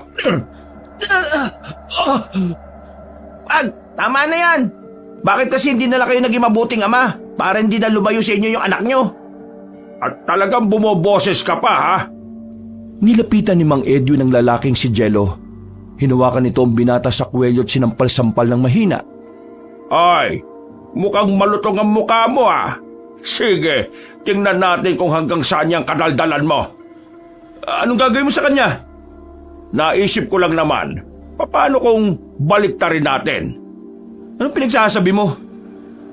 Tama na yan. Bakit kasi hindi nala kayo naging mabuting ama para hindi na lumayo sa inyo yung anak nyo? At talagang bumoboses ka pa, ha? Nilapitan ni Mang Edwin ang lalaking si Jello. Hinawakan nito ang binata sa kwelyo at sinampal-sampal ng mahina. Ay, mukhang malutong ang mukha mo, ha? Sige, tingnan natin kung hanggang saan yung kadaldalan mo. Anong gagawin mo sa kanya? Naisip ko lang naman, paano kung baliktarin natin? Anong pinagsasabi mo?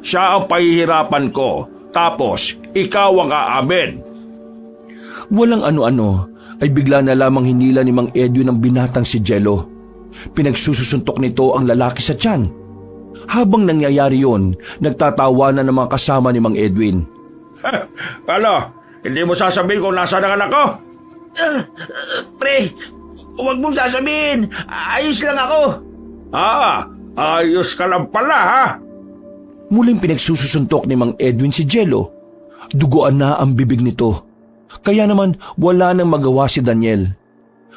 Siya ang pahihirapan ko, tapos ikaw ang aamin. Walang ano-ano, ay bigla na lamang hinila ni Mang Edwin ang binatang si Jello. Pinagsususuntok nito ang lalaki sa tiyan. Habang nangyayari yon, nagtatawanan ng mga kasama ni Mang Edwin. Ano? Hindi mo sasabihin kung nasaan ang anak ko? Pre, huwag mong sasabihin. Ayos lang ako. Ayos ka lang pala, ha? Muling pinagsususuntok ni Mang Edwin si Jello. Duguan na ang bibig nito. Kaya naman wala nang magawa si Daniel.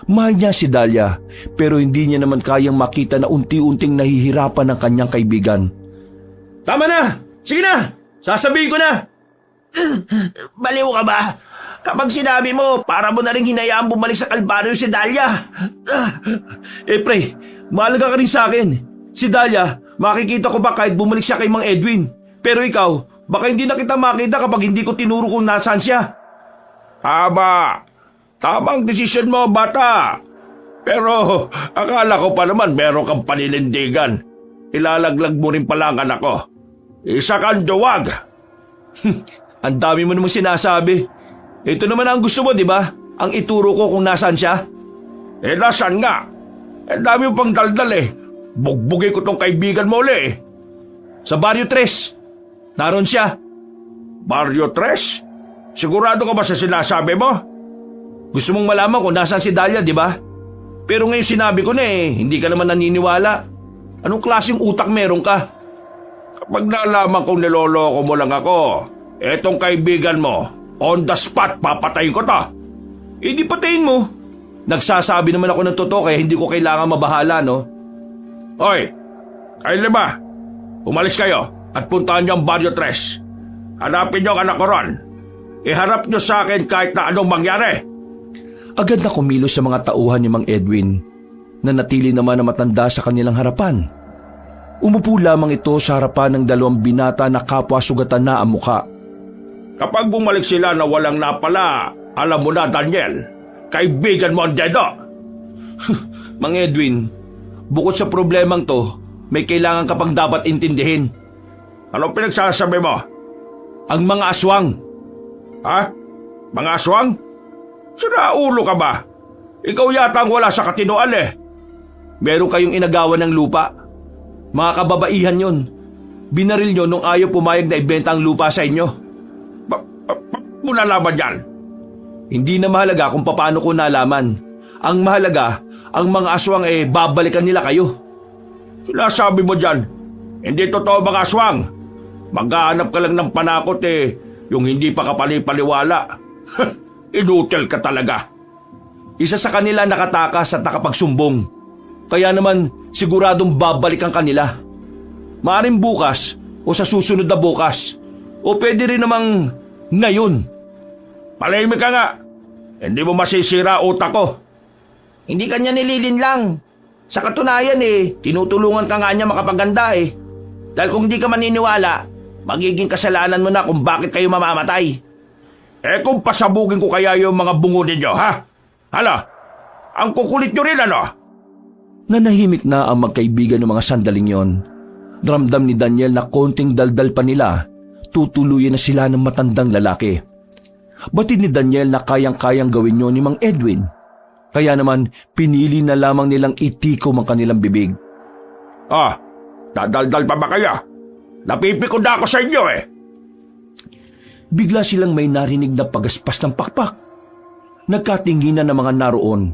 Mahal niya si Dahlia, pero hindi niya naman kayang makita na unti-unting nahihirapan ang kanyang kaibigan. Tama na! Sige na! Sasabihin ko na! Baliw ka ba? Kapag sinabi mo, para mo na rin hinayaan bumalik sa kalbaryo si Dahlia. Pre, mahalaga ka rin sa akin. Si Dahlia, makikita ko ba kahit bumalik siya kay Mang Edwin? Pero ikaw, baka hindi na kita makita kapag hindi ko tinuro kung nasaan siya. Tamang desisyon mo, bata. Pero akala ko pa naman meron kang paninindigan. Ilalaglag mo rin pala ang anak ko. Isa kang duwag. Ang dami mo namang sinasabi. Ito naman ang gusto mo, di ba? Ang ituro ko kung nasaan siya. Nasaan nga? Dami mo pang daldal eh. Bugbugin ko tong kaibigan mo uli eh. Sa Barrio 3. Naroon siya. Barrio 3? Sigurado ka ba sa sinasabi mo? Gusto mong malaman kung nasaan si Dahlia, di ba? Pero ngayon sinabi ko na eh, hindi ka naman naniniwala. Anong klaseng utak meron ka? Kapag nalaman kong niloloko mo lang ako, etong kaibigan mo, on the spot papatayin ko to. Di patayin mo. Nagsasabi naman ako ng totoo kaya hindi ko kailangan mabahala, no? Hoy, kayo lima, umalis kayo at puntahan niyo ang Barrio 3. Hanapin niyo ang anak ko ron. Iharap niyo sa akin kahit na anong mangyari. Agad na kumilos sa mga tauhan ni Mang Edwin, na natili naman na matanda sa kanilang harapan. Umupo lamang ito sa harapan ng dalawang binata na kapwa sugatan na ang muka. Kapag bumalik sila na walang napala, alam mo na, Daniel, kaibigan mo ang dedo. Mang Edwin, bukod sa problemang to, may kailangan ka pang dapat intindihin. Anong pinagsasabi mo? Ang mga aswang. Ha? Mga aswang? Sinaulo ka ba? Ikaw yata ang wala sa katinoan eh. Meron kayong inagawan ng lupa. Mga kababaihan yon. Binaril nyo nung ayaw pumayag na ibenta ang lupa sa inyo. Mo nalaman yan? Hindi na mahalaga kung paano ko nalaman. Ang mahalaga, ang mga aswang babalikan nila kayo. Sinasabi mo dyan, hindi totoo mga aswang. Maghahanap ka lang ng panakot Yung hindi pa kapali-paliwala. Inutil ka talaga. Isa sa kanila nakatakas at nakapagsumbong. Kaya naman siguradong babalik ang kanila. Maaring bukas o sa susunod na bukas. O pwede rin namang ngayon. Palahimik ka nga. Hindi mo masisira utak ko. Hindi kanya nililin lang. Sa katunayan tinutulungan ka nga niya makapaganda Dahil kung hindi ka maniniwala, magiging kasalanan mo na kung bakit kayo mamamatay. Kung pasabugin ko kaya yung mga bungo ninyo, ha? Hala, ang kukulit nyo rin, ano? Nanahimik na ang magkaibigan ng mga sandaling yon. Ramdam ni Daniel na konting daldal pa nila, tutuluyan na sila ng matandang lalaki. Batid ni Daniel na kayang-kayang gawin yon ni Mang Edwin. Kaya naman, pinili na lamang nilang itikom ang kanilang bibig. Dadaldal pa ba kaya? Napipikon na ako sa inyo Bigla silang may narinig na pagaspas ng pakpak. Nagkatinginan ng mga naroon.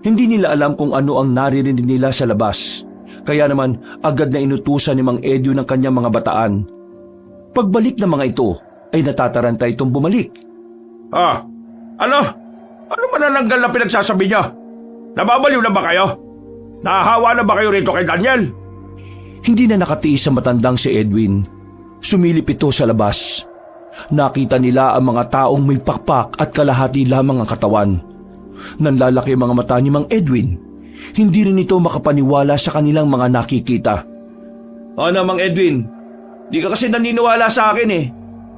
Hindi nila alam kung ano ang naririnig nila sa labas. Kaya naman agad na inutusan ni Mang Edwin ang kanyang mga bataan. Pagbalik ng mga ito ay natataranta itong bumalik. Ano? Ano manananggal na pinagsasabi niyo? Nababaliw na ba kayo? Nahahawa na ba kayo rito kay Daniel? Hindi na nakatiis sa matandang si Edwin. Sumilip ito sa labas. Nakita nila ang mga taong may pakpak at kalahati lamang ang katawan. Nanlalaki ang mga mata ni Mang Edwin. Hindi rin ito makapaniwala sa kanilang mga nakikita. Ano, Mang Edwin? Di ka kasi naniniwala sa akin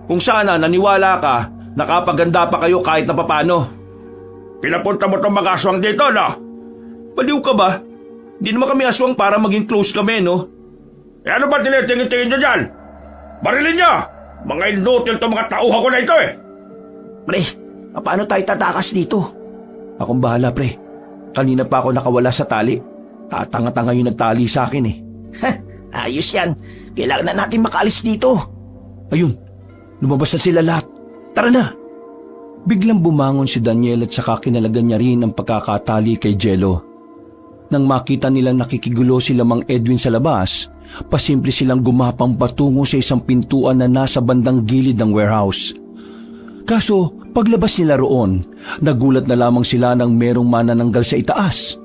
Kung sana naniwala ka, nakapaganda pa kayo kahit na papano. Pinapunta mo tong mga aswang dito, no? Baliw ka ba? Hindi naman kami aswang para maging close kami, no? Ano ba tinitingin-tingin nyo dyan? Barilin nyo! Mga inutil to mga tauhan ko na ito Pre, paano tayo tatakas dito? Akong bahala, pre. Kanina pa ako nakawala sa tali. Tatanga-tanga yung nagtali sa akin Ayos yan. Kailangan na natin makaalis dito. Ayun, lumabas na sila lahat. Tara na! Biglang bumangon si Daniel at saka kinalagan niya rin ang pagkakatali kay Jello. Nang makita nilang nakikigulo sila Mang Edwin sa labas, pasimple silang gumapang patungo sa isang pintuan na nasa bandang gilid ng warehouse. Kaso paglabas nila roon, nagulat na lamang sila nang merong manananggal sa itaas.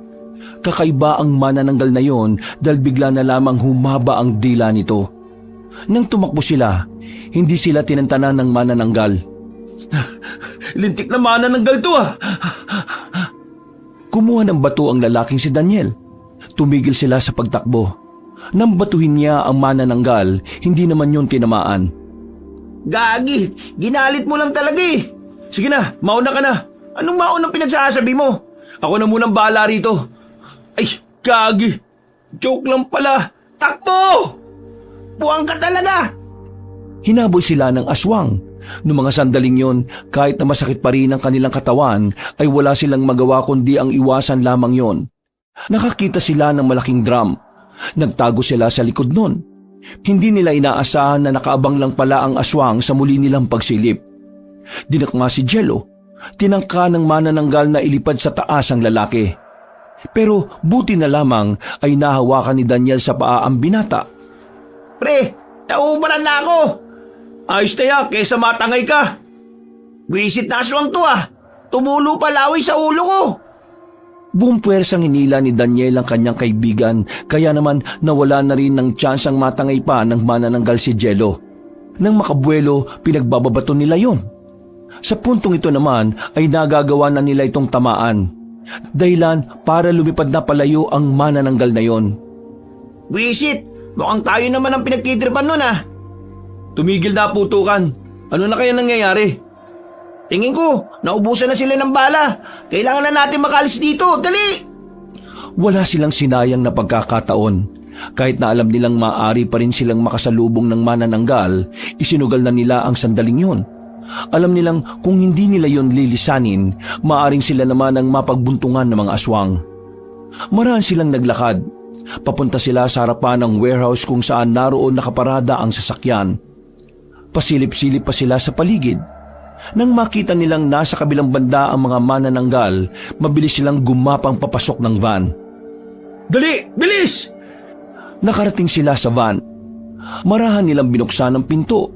Kakaiba ang manananggal na yon dahil bigla na lamang humaba ang dila nito. Nang tumakbo sila, hindi sila tinantanan ng manananggal. Lintik na manananggal to Kumuha ng bato ang lalaking si Daniel. Tumigil sila sa pagtakbo. Nang batuhin niya ang manananggal, hindi naman yon tinamaan. Gagi, ginalit mo lang talaga Sige na, mauna ka na. Anong maunang pinagsasabi mo? Ako na munang bahala rito. Ay, gagi. Joke lang pala. Takbo! Buwang ka talaga! Hinabol sila ng aswang. Noong mga sandaling yon, kahit na masakit pa rin ang kanilang katawan, ay wala silang magawa kundi ang iwasan lamang yon. Nakakita sila ng malaking drum. Nagtago sila sa likod nun. Hindi nila inaasahan na nakaabang lang pala ang aswang sa muli nilang pagsilip. Dinakma si Jello. Tinangka ng manananggal na ilipad sa taas ang lalaki. Pero buti na lamang ay nahawakan ni Daniel sa paa ang binata. Pre, nauubaran na ako. Ayos na yan, kesa matangay ka. Wisit na aswang to Tumulo pa laway sa ulo ko. Buong puwersang hinila ni Daniel ang kanyang kaibigan, kaya naman nawala na rin ng tsansang matangay pa ng manananggal si Jello. Nang makabuelo, pinagbababato nila yon. Sa puntong ito naman ay nagagawa na nila itong tamaan. Dahilan para lumipad na palayo ang manananggal na yon. Wisit, mukhang tayo naman ang pinagtitripan nun Tumigil na putukan. Ano na kaya nangyayari? Tingin ko, naubusan na sila ng bala. Kailangan na natin makalis dito. Dali! Wala silang sinayang na pagkakataon. Kahit na alam nilang maaari pa rin silang makasalubong ng manananggal, isinugal na nila ang sandaling yun. Alam nilang kung hindi nila yon lilisanin, maaring sila naman ang mapagbuntungan ng mga aswang. Maraan silang naglakad. Papunta sila sa harapan ng warehouse kung saan naroon nakaparada ang sasakyan. Pasilip-silip pa sila sa paligid. Nang makita nilang nasa kabilang banda ang mga manananggal, mabilis silang gumapang papasok ng van. Dali! Bilis! Nakarating sila sa van. Marahan nilang binuksan ang pinto.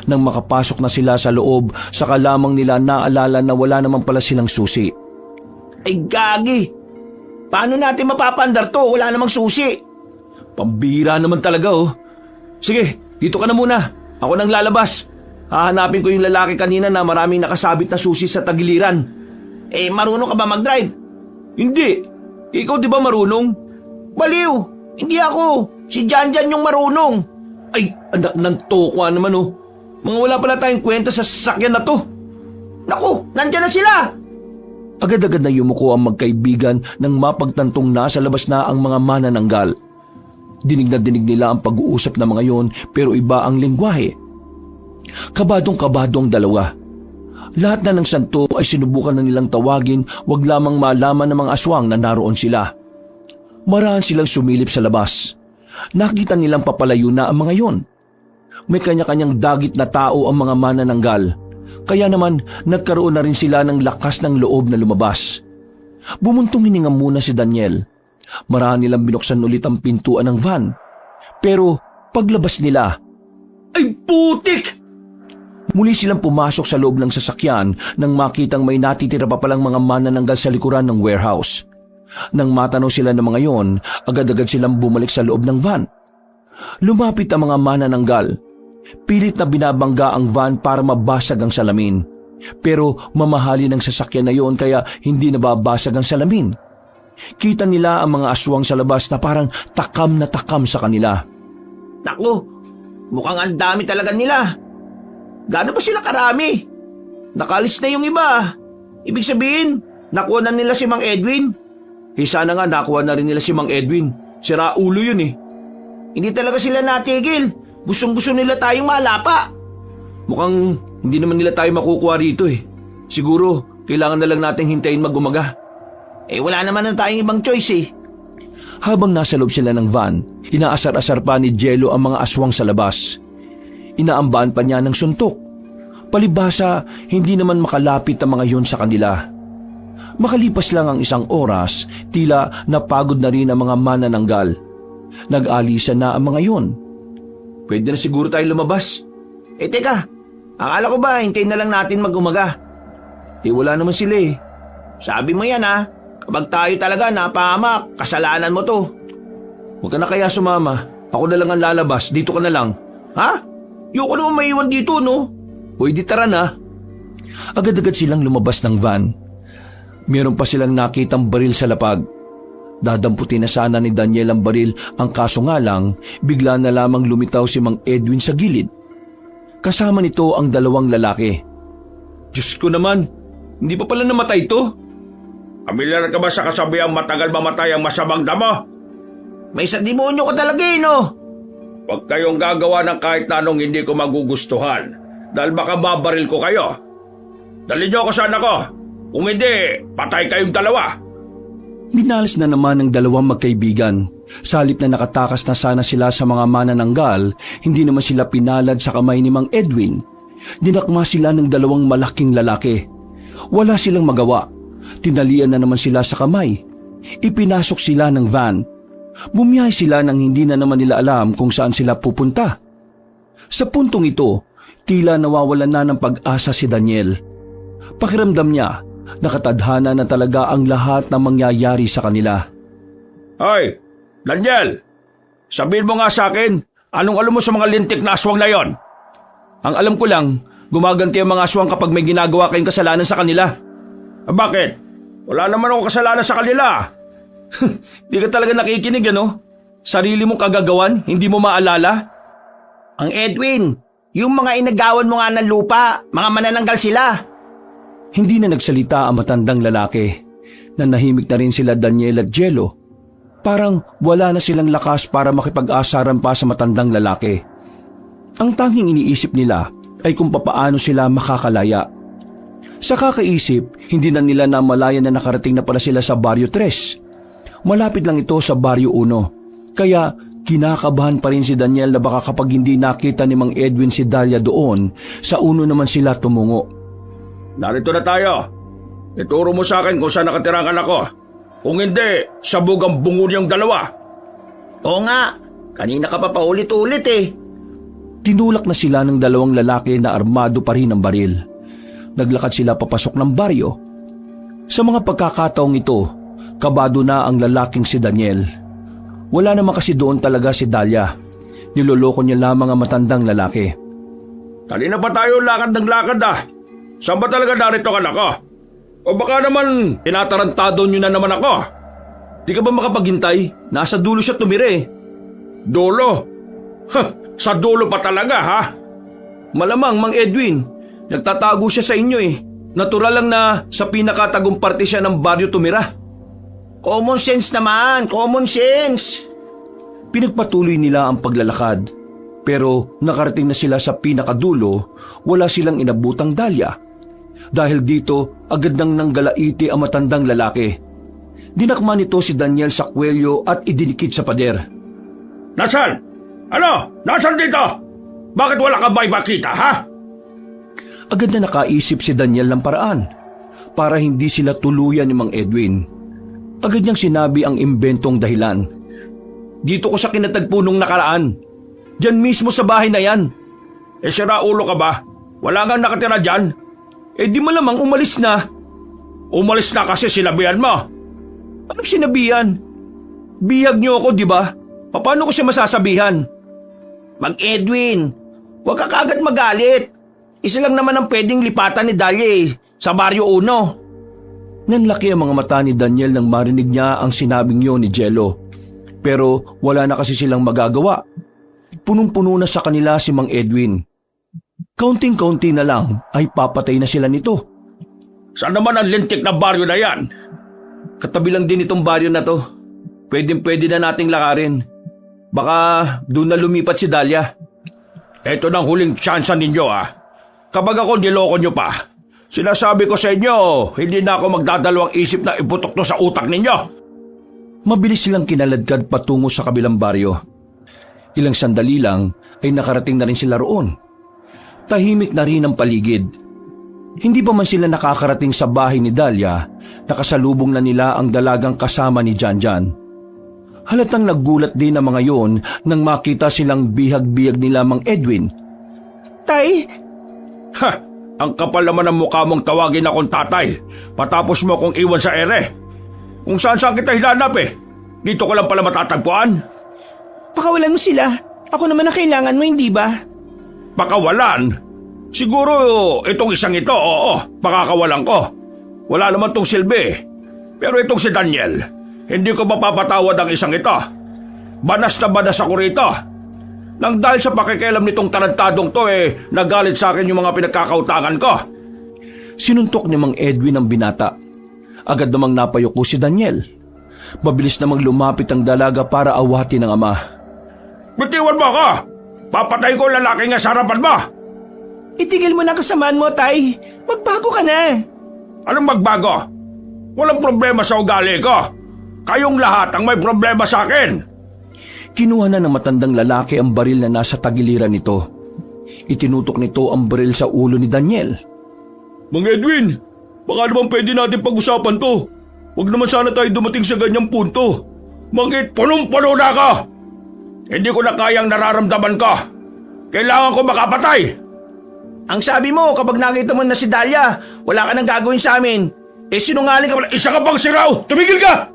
Nang makapasok na sila sa loob, saka lamang nila naalala na wala naman pala silang susi. Ay gagi! Paano natin mapapandar to? Wala namang susi. Pambira naman talaga oh. Sige, dito ka na muna. Ako nang lalabas. Hahanapin ko yung lalaki kanina na maraming nakasabit na susi sa tagiliran. Eh, marunong ka ba mag-drive? Hindi. Ikaw di ba marunong? Baliw! Hindi ako. Si Janjan yung marunong. Ay, anak ng tokwa naman oh. Mga wala pala tayong kwenta sa sasakyan na to. Naku, nandyan na sila! Agad-agad na yumuko ang magkaibigan nang mapagtantong nasa labas na ang mga manananggal. Dinig na dinig nila ang pag-uusap ng mga yon pero iba ang lengguwahe. Kabadong-kabado ang dalawa. Lahat na ng santo ay sinubukan na nilang tawagin, wag lamang malaman ng mga aswang na naroon sila. Maraan silang sumilip sa labas. Nakita nilang papalayo na ang mga yon. May kanya-kanyang dagit na tao ang mga manananggal. Kaya naman nagkaroon na rin sila ng lakas ng loob na lumabas. Bumuntong hininga muna si Daniel. Maraan nilang binuksan ulit ang pintuan ng van. Pero paglabas nila, Ay, putik! muli silang pumasok sa loob ng sasakyan nang makitang may natitira pa palang mga manananggal sa likuran ng warehouse. Nang matanaw sila ng mga yon, agad-agad silang bumalik sa loob ng van. Lumapit ang mga manananggal. Pilit na binabangga ang van para mabasag ang salamin. Pero mamahali ng sasakyan na yon kaya hindi nababasag ang salamin. Kita nila ang mga aswang sa labas na parang takam na takam sa kanila. Naku, mukhang ang dami talaga nila. Gaano ba sila karami? Nakalis na yung iba. Ibig sabihin, nakuha na nila si Mang Edwin. Sana nga nakuha na rin nila si Mang Edwin. Sira ulo yun eh. Hindi talaga sila natigil. Gustong-gusto nila tayong malapa. Mukhang hindi naman nila tayo makukuha rito eh. Siguro, kailangan na lang nating hintayin mag-umaga. Eh wala naman na tayong ibang choice eh. Habang nasa loob sila ng van, inaasar-asar pa ni Jello ang mga aswang sa labas. Inaambaan pa niya ng suntok. Palibhasa, hindi naman makalapit ang mga yon sa kanila. Makalipas lang ang isang oras, tila napagod na rin ang mga manananggal. Nag-alisa na ang mga yon. Pwede na siguro tayo lumabas. Eh teka, akala ko ba hintayin na lang natin mag-umaga? Eh wala naman sila eh. Sabi mo yan ha, kapag tayo talaga napahamak, kasalanan mo to. Huwag ka na kaya sumama. Ako na lang ang lalabas, dito ka na lang. Ha? Yung ko naman maiwan dito no? O di tara na. Agad-agad silang lumabas ng van. Meron pa silang nakitang baril sa lapag. Dadamputin na sana ni Daniel ang baril, ang kaso nga lang, bigla na lamang lumitaw si Mang Edwin sa gilid. Kasama nito ang dalawang lalaki. Diyos ko naman, hindi pa pala namatay to? Pamilyar ka ba sa kasabihang matagal mamatay ang masamang damo? May sa demonyo ka talaga eh no? Huwag kayong gagawa ng kahit na anong hindi ko magugustuhan dahil baka babaril ko kayo. Dali niyo ako sa anak ko. Kung hindi, patay kayong dalawa. Binalas na naman ng dalawang magkaibigan. Sa halip na nakatakas na sana sila sa mga manananggal, hindi naman sila pinalad sa kamay ni Mang Edwin. Dinakma sila ng dalawang malaking lalaki. Wala silang magawa. Tinalian na naman sila sa kamay. Ipinasok sila ng van. Bumiyahe sila nang hindi na naman nila alam kung saan sila pupunta. Sa puntong ito, tila nawawalan na ng pag-asa si Daniel. Pakiramdam niya, nakatadhana na talaga ang lahat ng mangyayari sa kanila. Hoy, Daniel! Sabihin mo nga sa akin, anong alam mo sa mga lintik na aswang na yon? Ang alam ko lang, gumaganti ang mga aswang kapag may ginagawa kayong kasalanan sa kanila. Bakit? Wala naman akong kasalanan sa kanila. Di ka talaga nakikinig ano? Sarili mong kagagawan, hindi mo maalala? Ang Edwin, yung mga inagawan mo nga ng lupa, mga manananggal sila. Hindi na nagsalita ang matandang lalaki. Nanahimik na rin sila Daniel at Jello. Parang wala na silang lakas para makipag-asaran pa sa matandang lalaki. Ang tanging iniisip nila ay kung papaano sila makakalaya. Sa kakaisip, hindi na nila namalayan na nakarating na pala sila sa Baryo 3. Malapit lang ito sa Baryo 1. Kaya kinakabahan pa rin si Daniel na baka kapag hindi nakita ni Mang Edwin si Dalia doon, sa 1 naman sila tumungo. Narito na tayo. Ituro mo sa akin kung saan nakatira ang anak ko. Kung hindi, sabog ang bungo niyang dalawa. Oo nga, kanina ka pa paulit-ulit eh. Tinulak na sila ng dalawang lalaki na armado pa rin ng baril. Naglakad sila papasok ng baryo. Sa mga pagkakataong ito, kabado na ang lalaking si Daniel. Wala naman kasi doon talaga si Dalia. Niloloko niya lamang ang matandang lalaki. Kanina pa tayo lakad ng lakad ah. Saan ba talaga narito ka ko? O baka naman tinatarantado nyo na naman ako? Di ka ba makapaghintay? Nasa dulo siya tumire. Dulo? Sa dulo pa talaga ha? Malamang, Mang Edwin. Nagtatago siya sa inyo eh. Natural lang na sa pinakatagong parte siya ng baryo tumira. Common sense naman, common sense. Pinagpatuloy nila ang paglalakad. Pero nakarating na sila sa pinakadulo, wala silang inabutang Dalia. Dahil dito, agad nang nanggalaiti ang matandang lalaki. Dinakma nito si Daniel sa kwelyo at idinikit sa pader. Nasaan? Ano? Nasaan dito? Bakit wala kang may makita ha? Agad na nakaisip si Daniel ng paraan para hindi sila tuluyan ni Mang Edwin. Agad niyang sinabi ang imbentong dahilan. Dito ko sa kinatagpo nung nakaraan. Diyan mismo sa bahay na yan. Sira ulo ka ba? Wala nga nakatira dyan? Di malamang umalis na. Umalis na kasi sinabihan mo. Anong sinabihan? Bihag niyo ako, di ba? Paano ko siya masasabihan? Mag Edwin, huwag ka kagad magalit. Isa lang naman ang pwedeng lipatan ni Dalia sa Baryo 1. Nanlaki ang mga mata ni Daniel nang marinig niya ang sinabing yun ni Jello. Pero wala na kasi silang magagawa. Punong-puno na sa kanila si Mang Edwin. Kaunting-kaunti na lang ay papatay na sila nito. Saan naman ang lintik na baryo na yan? Katabi lang din itong baryo na to. Pwede na nating lakarin. Baka doon na lumipat si Dalia. Ito nang huling tsansa ninyo ah. Kapag ako niloko nyo pa, sinasabi ko sa inyo, hindi na ako magdadalawang isip na iputok to sa utak ninyo. Mabilis silang kinaladkad patungo sa kabilang baryo. Ilang sandali lang ay nakarating na rin sila roon. Tahimik na rin ang paligid. Hindi pa man sila nakakarating sa bahay ni Dalia, nakasalubong na nila ang dalagang kasama ni Janjan. Halatang naggulat din ang mga yon nang makita silang bihag-bihag nila Mang Edwin. Tay, Ha! Ang kapal naman ng mukha mong tawagin akong tatay, patapos mo akong iwan sa ere. Kung saan kita hinanap eh. Dito ko lang pala matatagpuan. pakawalan mo sila. Ako naman ang kailangan mo, hindi ba? Pakawalan? Siguro itong isang ito, oo, pakakawalan ko. Wala naman tong silbi. Pero itong si Daniel, hindi ko mapapatawad ang isang ito. Banas na banas ako rito. Nang dahil sa pakikialam nitong tarantadong to nagalit sa akin yung mga pinagkakautangan ko. Sinuntok ni Mang Edwin ang binata. Agad namang napayuko si Daniel. Mabilis namang lumapit ang dalaga para awatin ang ama. Bitiwan mo ako! Papatay ko lalaki nga sa harapan mo! Itigil mo na kasamaan mo, Tay. Magbago ka na. Anong magbago? Walang problema sa ugali ko. Kayong lahat ang may problema sa akin. Kinuha na ng matandang lalaki ang baril na nasa tagiliran nito. Itinutok nito ang baril sa ulo ni Daniel. Mang Edwin, baka naman pwede natin pag-usapan to. Huwag naman sana tayo dumating sa ganyang punto. Mang Ed, punong-puno na ako! Hindi ko na kayang nararamdaman ko. Kailangan ko makapatay. Ang sabi mo, kapag nakita mo na si Dalia, wala ka nang gagawin sa amin. Sinungaling ka pala. Isa ka pang siraw! Tumigil ka!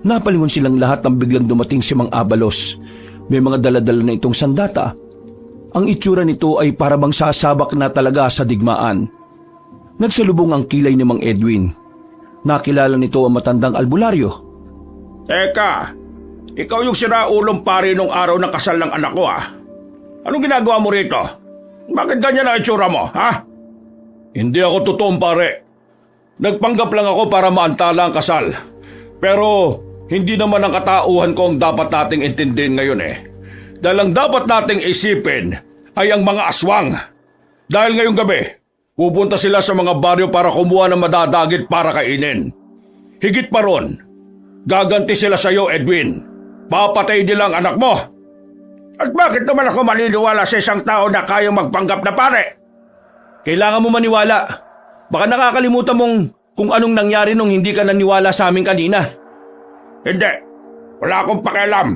Napalingon silang lahat nang biglang dumating si Mang Abalos. May mga daladala na itong sandata. Ang itsura nito ay parabang sasabak na talaga sa digmaan. Nagsalubong ang kilay ni Mang Edwin. Nakilala nito ang matandang albularyo. Teka, ikaw yung siraulong pare nung araw ng kasal ng anak ko ah. Anong ginagawa mo rito? Bakit ganyan ang itsura mo, ha? Hindi ako totoong pare. Nagpanggap lang ako para maantala ang kasal. Pero hindi naman ang katauhan ko ang dapat nating intindihin ngayon eh. Dahil ang dapat nating isipin ay ang mga aswang. Dahil ngayong gabi, pupunta sila sa mga baryo para kumuha ng madadagit para kainin. Higit pa ron, gaganti sila sa iyo, Edwin. Papatay nila ang anak mo. At bakit naman ako maniniwala sa isang tao na kayang magpanggap na pare? Kailangan mo maniwala. Baka nakakalimutan mong kung anong nangyari nung hindi ka naniwala sa amin kanina. Hindi. Wala akong pakialam.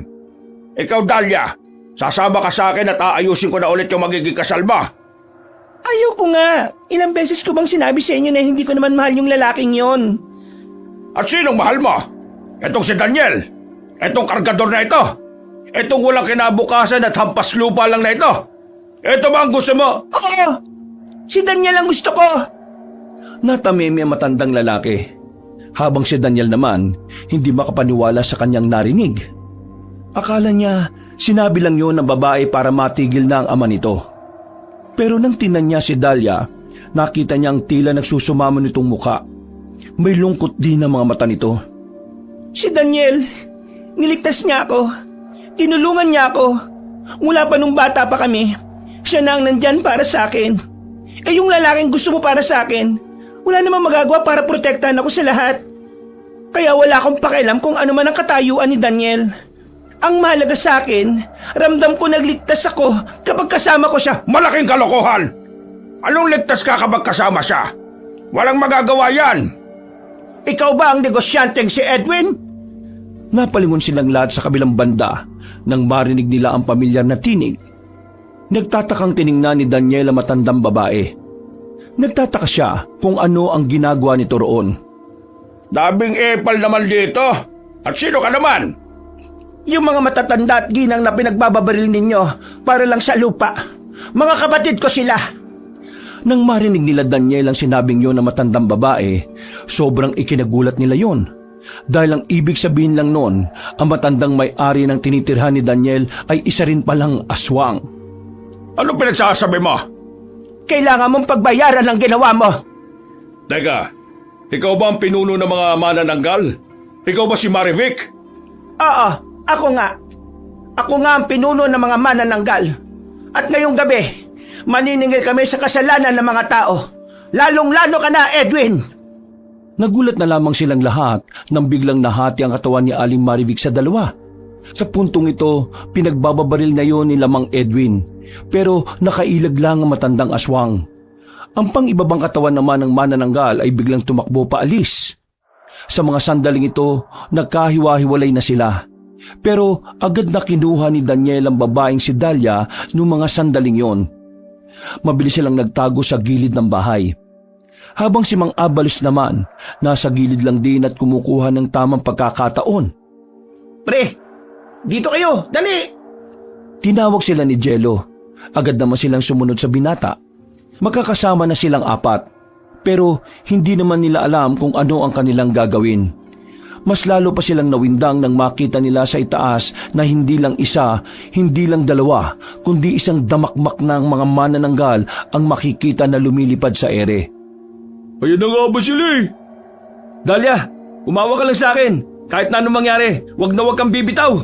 Ikaw, Dalia, Sasama ka sa akin at aayusin ko na ulit yung magiging kasal mo. Ayaw ko nga. Ilang beses ko bang sinabi sa inyo na hindi ko naman mahal yung lalaking yon? At sinong mahal mo? Itong si Daniel? Itong kargador na ito? Itong walang kinabukasan at hampas lupa lang na ito? Ito ba ang gusto mo? Oo! Si Daniel ang gusto ko! Natameme ang matandang lalaki. Habang si Daniel naman, hindi makapaniwala sa kanyang narinig. Akala niya, sinabi lang yun ng babae para matigil na ang ama nito. Pero nang tinan niya si Dahlia, nakita niyang tila nagsusumamo nitong muka. May lungkot din ang mga mata nito. Si Daniel, niligtas niya ako. Tinulungan niya ako. Mula pa nung bata pa kami, siya na ang nandyan para sa akin. Eh yung lalaking gusto mo para sa akin, wala namang magagawa para protektahan ako sa lahat. Kaya wala akong pakialam kung ano man ang katayuan ni Daniel. Ang mahalaga sa akin, ramdam ko nagligtas ako kapag kasama ko siya. Malaking kalokohan! Anong ligtas ka kapag kasama siya? Walang magagawa yan! Ikaw ba ang negosyanteng si Edwin? Napalingon silang lahat sa kabilang banda nang marinig nila ang pamilyar na tinig. Nagtatakang tiningnan ni Daniel ang matandang babae. Nagtataka siya kung ano ang ginagawa nito roon. Dabing epal naman dito! At sino ka naman? Yung mga matatanda at ginang na pinagbababaril ninyo para lang sa lupa. Mga kapatid ko sila. Nang marinig nila Daniel ang sinabing yun ng matandang babae, sobrang ikinagulat nila yon. Dahil ang ibig sabihin lang noon, ang matandang may-ari ng tinitirhan ni Daniel ay isa rin palang aswang. Ano pinagsasabi mo? Kailangan mong pagbayaran ang ginawa mo. Teka, ikaw ba ang pinuno ng mga manananggal? Ikaw ba si Marivic? Oo, ako nga. Ako nga ang pinuno ng mga manananggal. At ngayong gabi, maniningil kami sa kasalanan ng mga tao. Lalong-lalo ka na, Edwin! Nagulat na lamang silang lahat nang biglang nahati ang katawan ni Aling Marivic sa dalawa. Sa puntong ito, pinagbababaril na yon ni Lamang Edwin, pero nakailag lang ang matandang aswang. Ang pang-ibabang katawan naman ng manananggal ay biglang tumakbo paalis. Sa mga sandaling ito, nagkahiwa-hiwalay na sila. Pero agad na kinuha ni Daniel ang babaeng si Dahlia noong mga sandaling yon. Mabilis silang nagtago sa gilid ng bahay. Habang si Mang Abalos naman, nasa gilid lang din at kumukuha ng tamang pagkakataon. Pre, dito kayo, dali! Tinawag sila ni Jello. Agad naman silang sumunod sa binata. Magkakasama na silang apat, pero hindi naman nila alam kung ano ang kanilang gagawin. Mas lalo pa silang nawindang nang makita nila sa itaas na hindi lang isa, hindi lang dalawa, kundi isang damakmak ng mga manananggal ang makikita na lumilipad sa ere. Ayun na nga ba sila eh? Dahlia, umawa ka lang sa akin. Kahit na anong mangyari, wag na wag kang bibitaw.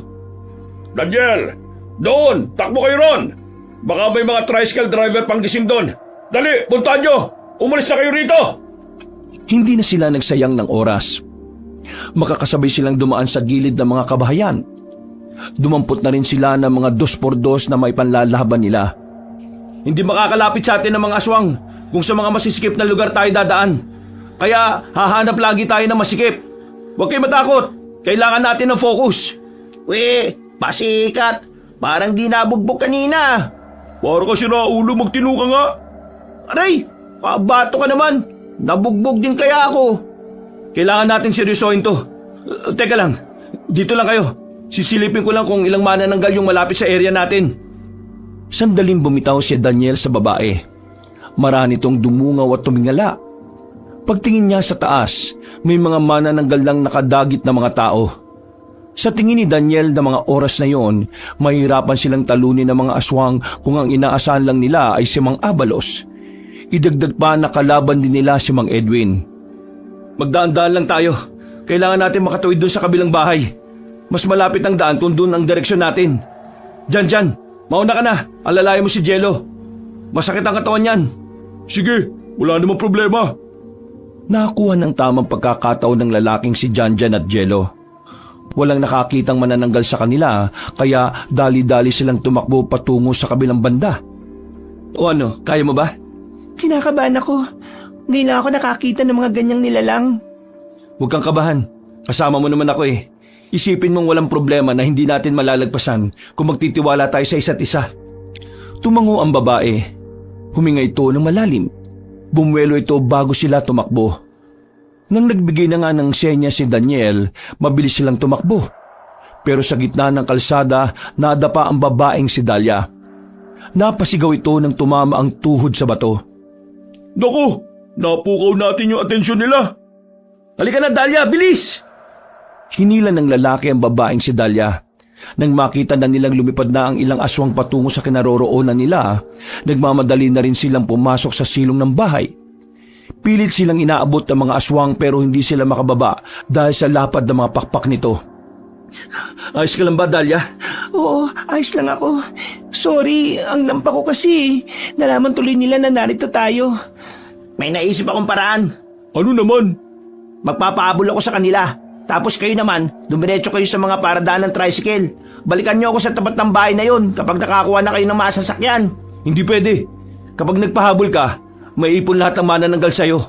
Daniel, doon! Takbo kayo ron! Baka may mga tricycle driver pang gising doon. Dali, puntahan nyo! Umalis na kayo rito! Hindi na sila nagsayang ng oras. Makakasabay silang dumaan sa gilid ng mga kabahayan. Dumampot na rin sila ng mga 2x2 na may panlalaban nila. Hindi makakalapit sa atin ng mga aswang kung sa mga masisikip na lugar tayo dadaan. Kaya hahanap lagi tayo ng masikip. Huwag kayo matakot. Kailangan natin ng focus. We, pasikat. Parang di nabugbog kanina. Para kasi na ulo magtinuka nga. Aray, kabato ka naman. Nabugbog din kaya ako. Kailangan natin seryosohin to. Teka lang, dito lang kayo. Sisilipin ko lang kung ilang manananggal yung malapit sa area natin. Sandaling bumitaw si Daniel sa babae. Marami itong dumungaw at tumingala. Pagtingin niya sa taas, may mga manananggal lang nakadagit na mga tao. Sa tingin ni Daniel na mga oras na yon, mahirapan silang talunin ng mga aswang kung ang inaasahan lang nila ay si Mang Abalos. Idagdag pa na kalaban din nila si Mang Edwin. Magdaan-daan lang tayo. Kailangan natin makatuwid doon sa kabilang bahay. Mas malapit ang daan kung doon ang direksyon natin. Diyan, mauna ka na. Alalayan mo si Jello. Masakit ang katawan niyan. Sige, wala namang problema. Nakakuha ng tamang pagkakataon ng lalaking si Janjan at Jello. Walang nakakitang manananggal sa kanila, kaya dali-dali silang tumakbo patungo sa kabilang banda. O ano, kaya mo ba? Kinakabahan ako. Ngayon lang ako nakakita ng mga ganyang nilalang. Huwag kang kabahan. Kasama mo naman ako eh. Isipin mong walang problema na hindi natin malalagpasan kung magtitiwala tayo sa isa't isa. Tumango ang babae. Huminga ito ng malalim. Bumuelo ito bago sila tumakbo. Nang nagbigay na nga ng senya si Daniel, mabilis silang tumakbo. Pero sa gitna ng kalsada, nadapa ang babaeng si Dalia. Napasigaw ito nang tumama ang tuhod sa bato. Naku, napukaw natin yung atensyon nila. Halika na, Dalia, bilis! Hinila ng lalaki ang babaeng si Dalia. Nang makita na nilang lumipad na ang ilang aswang patungo sa kinaroroonan nila, nagmamadali na rin silang pumasok sa silong ng bahay. Pilit silang inaabot ng mga aswang pero hindi sila makababa dahil sa lapad ng mga pakpak nito. Ayos ka lang ba, Dalia? Oo, ayos lang ako. Sorry, ang lampa ko kasi. Nalaman tuloy nila na narito tayo. May naisip akong paraan. Ano naman? Magpapaabol ako sa kanila. Tapos kayo naman, dumiretso kayo sa mga paradaan ng tricycle. Balikan niyo ako sa tapat ng bahay na yon kapag nakakuha na kayo ng masasakyan. Hindi pwede. Kapag nagpahabol ka, maiipon lahat ng manananggal sa'yo.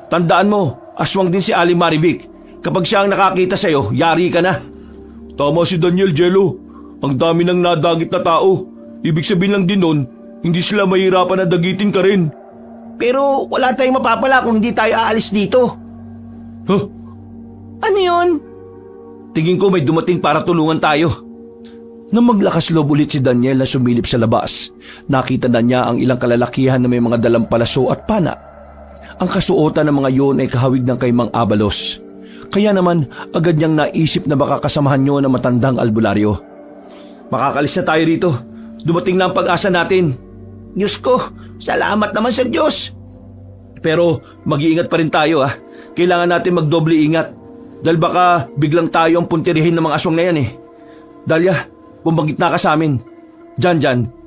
Tandaan mo, aswang din si Aling Marivic. Kapag siya ang nakakita sa'yo, yari ka na. Tama si Daniel, Jello. Ang dami ng nadagit na tao. Ibig sabihin lang din nun, hindi sila mahirapan na dagitin ka rin. Pero wala tayong mapapala kung hindi tayo aalis dito. Huh? Ano yon? Tingin ko may dumating para tulungan tayo. Nang maglakas loob ulit si Daniel na sumilip sa labas, nakita na niya ang ilang kalalakihan na may mga dalang palaso at pana. Ang kasuotan ng mga yon ay kahawig ng kay Mang Abalos. Kaya naman agad niyang naisip na baka kasamahan niyo ng matandang albularyo. Makakalis na tayo rito. Dumating na ang pag-asa natin. Diyos ko, salamat naman sa Diyos. Pero mag-iingat pa rin tayo ah. Kailangan natin magdoble ingat. Dahil baka biglang tayo ang puntirihin ng mga aswang na yan eh. Dalia, bumbagit na ka sa amin. Jan,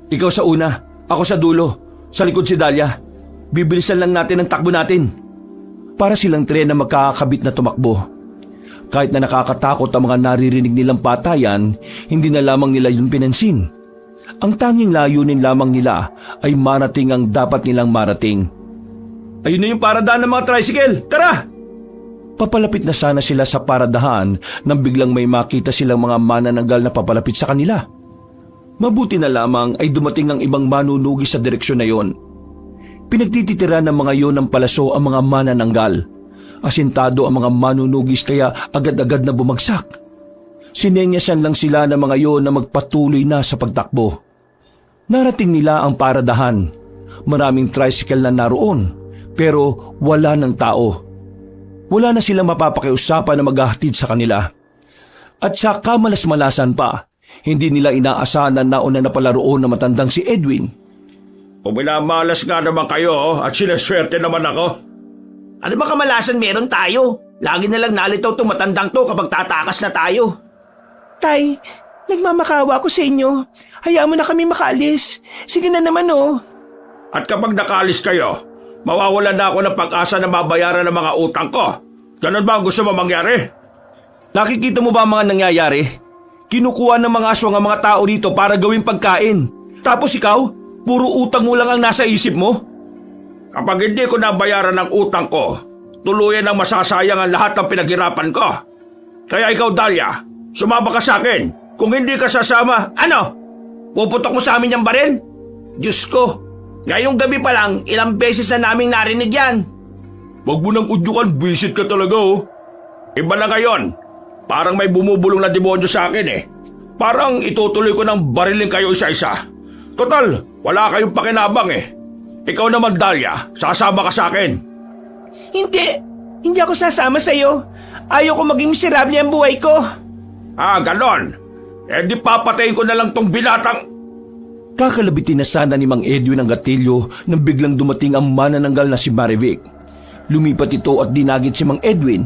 ikaw sa una, ako sa dulo, sa likod si Dalia. Bibilisan lang natin ang takbo natin. Para silang tren na magkakabit na tumakbo. Kahit na nakakatakot ang mga naririnig nilang patayan, hindi na lamang nila yun pinansin. Ang tanging layunin lamang nila ay marating ang dapat nilang marating. Ayun na yung paradaan ng mga tricycle. Tara! Papalapit na sana sila sa paradahan nang biglang may makita silang mga manananggal na papalapit sa kanila. Mabuti na lamang ay dumating ang ibang manunugi sa direksyon na yon. Pinagtititira ng mga yon ng palaso ang mga manananggal. Asintado ang mga manunugis kaya agad-agad na bumagsak. Sinenyasan lang sila ng mga yon na magpatuloy na sa pagtakbo. Narating nila ang paradahan. Maraming tricycle na naroon pero wala ng tao. Wala na silang mapapakiusapan na maghahatid sa kanila. At sa kamalas-malasan pa, hindi nila inaasahan na nauna na pala roon na matandang si Edwin. Puminamalas nga naman kayo at sinaswerte naman ako. Ano ba kamalasan meron tayo? Lagi na lang nalitaw itong matandang to kapag tatakas na tayo. Tay, nagmamakawa ako sa inyo. Hayaan mo na kami makaalis. Sige na naman oh. At kapag nakaalis kayo, mawawalan na ako ng pag-asa na mabayaran ng mga utang ko. Ganun ba ang gusto mo mangyari? Nakikita mo ba ang mga nangyayari? Kinukuha ng mga aswang ang mga tao dito para gawing pagkain. Tapos ikaw, puro utang mo lang ang nasa isip mo? Kapag hindi ko nabayaran ng utang ko, tuluyan ang masasayang ang lahat ng pinaghirapan ko. Kaya ikaw, Dalia, sumama ka sa akin. Kung hindi ka sasama, ano? Puputok mo sa amin yung baril? Diyos ko, ngayong gabi pa lang, ilang beses na naming narinig yan. Wag mo nang udyukan, visit ka talaga oh. Iba na ngayon, parang may bumubulong na demonyo sa akin eh. Parang itutuloy ko ng barilin kayo isa-isa. Total, wala kayong pakinabang eh. Ikaw naman, Dalia, sasama ka sa akin. Hindi ako sasama sa'yo. Ayaw ko maging miserable ang buhay ko. Ah, ganon. Eh di papatayin ko na lang tong binatang... Kakalabitin na sana ni Mang Edwin ang gatilyo nang biglang dumating ang manananggal na si Marivic. Lumipat ito at dinagit si Mang Edwin,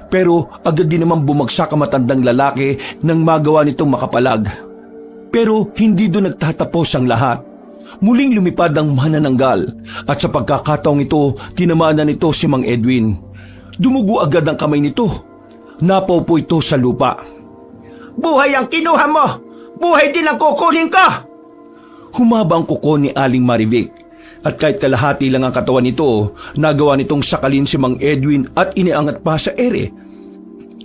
pero agad din naman bumagsak ang matandang lalaki nang magawa nitong makapalag. Pero hindi doon nagtatapos ang lahat. Muling lumipad ang manananggal at sa pagkakataong ito, tinamaan na nito si Mang Edwin. Dumugo agad ang kamay nito. Napaupo ito sa lupa. Buhay ang kinuha mo! Buhay din ang kukunin ko! Humaba ang kuko ni Aling Marivic at kahit kalahati lang ang katawan nito, nagawa nitong sakalin si Mang Edwin at iniangat pa sa ere.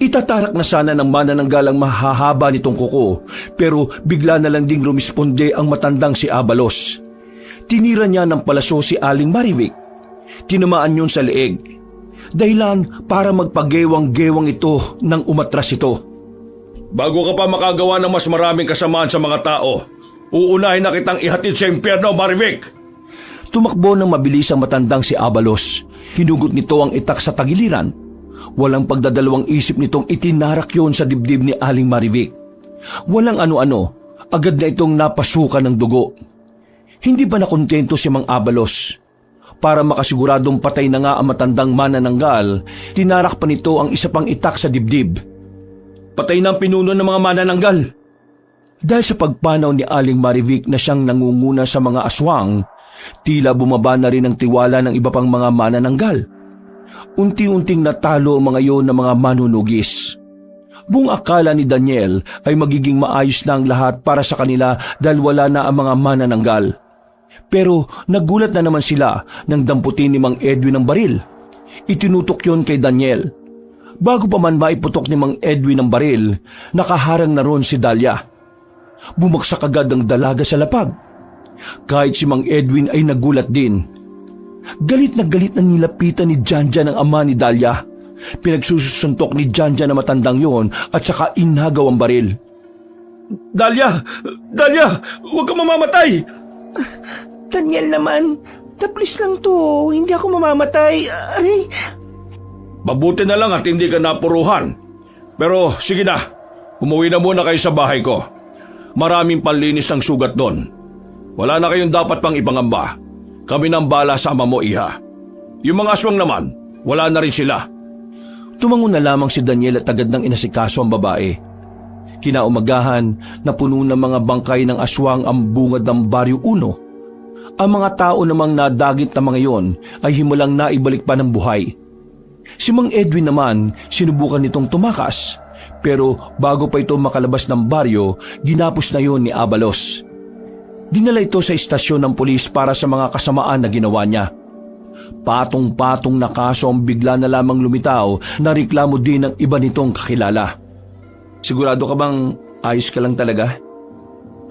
Itatarak na sana ng manananggalang mahahaba nitong kuko, pero bigla na lang ding rumisponde ang matandang si Abalos. Tinira niya ng palaso si Aling Marivic. Tinamaan yun sa leeg. Dahilan para magpagewang-gewang ito nang umatras ito. Bago ka pa makagawa ng mas maraming kasamaan sa mga tao, uunahin na kitang ihatid sa impyerno, Marivic! Tumakbo ng mabilis ang matandang si Abalos. Hinugot nito ang itak sa tagiliran. Walang pagdadalawang isip nitong itinarak yon sa dibdib ni Aling Marivic. Walang ano-ano, agad na itong napasukan ng dugo. Hindi pa nakontento si Mang Abalos. Para makasiguradong patay na nga ang matandang manananggal, tinarak pa nito ang isa pang itak sa dibdib. Patay na ang pinuno ng mga manananggal. Dahil sa pagpanaw ni Aling Marivic na siyang nangunguna sa mga aswang, tila bumaba na rin ang tiwala ng iba pang mga manananggal. Unti-unting natalo ang mga iyon ng mga manunugis. Buong akala ni Daniel ay magiging maayos na ang lahat para sa kanila dahil wala na ang mga manananggal. Pero nagulat na naman sila nang damputin ni Mang Edwin ang baril. Itinutok yon kay Daniel. Bago pa man maiputok ni Mang Edwin ang baril, nakaharang na ron si Dahlia. Bumagsak agad ang dalaga sa lapag. Kahit si Mang Edwin ay nagulat din. Galit na nilapitan ni Janjan ang ama ni Dahlia. Pinagsusuntok ni Janjan na matandang yon at saka inagaw ang baril. Dahlia! Dahlia! Huwag kang mamamatay! Daniel naman, taplis lang to. Hindi ako mamamatay. Aray! Mabuti na lang at hindi ka napuruhan. Pero sige na, umuwi na muna kayo sa bahay ko. Maraming panlinis ng sugat doon. Wala na kayong dapat pang ipangamba. Kami nang bala sa ama mo, iha. Yung mga aswang naman, wala na rin sila. Tumango na lamang si Daniel at agad nang inasikaso ang babae. Kinaumagahan, napuno ng mga bangkay ng aswang ang bungad ng Baryo 1. Ang mga tao namang nadagit na mga iyon ay himulang naibalik pa ng buhay. Si Mang Edwin naman, sinubukan nitong tumakas. Pero bago pa ito makalabas ng baryo, ginapos na yon ni Abalos. Dinala ito sa istasyon ng pulis para sa mga kasamaan na ginawa niya. Patong-patong na kaso ang bigla na lamang lumitaw na reklamo din ng iba nitong kakilala. Sigurado ka bang ayos ka lang talaga?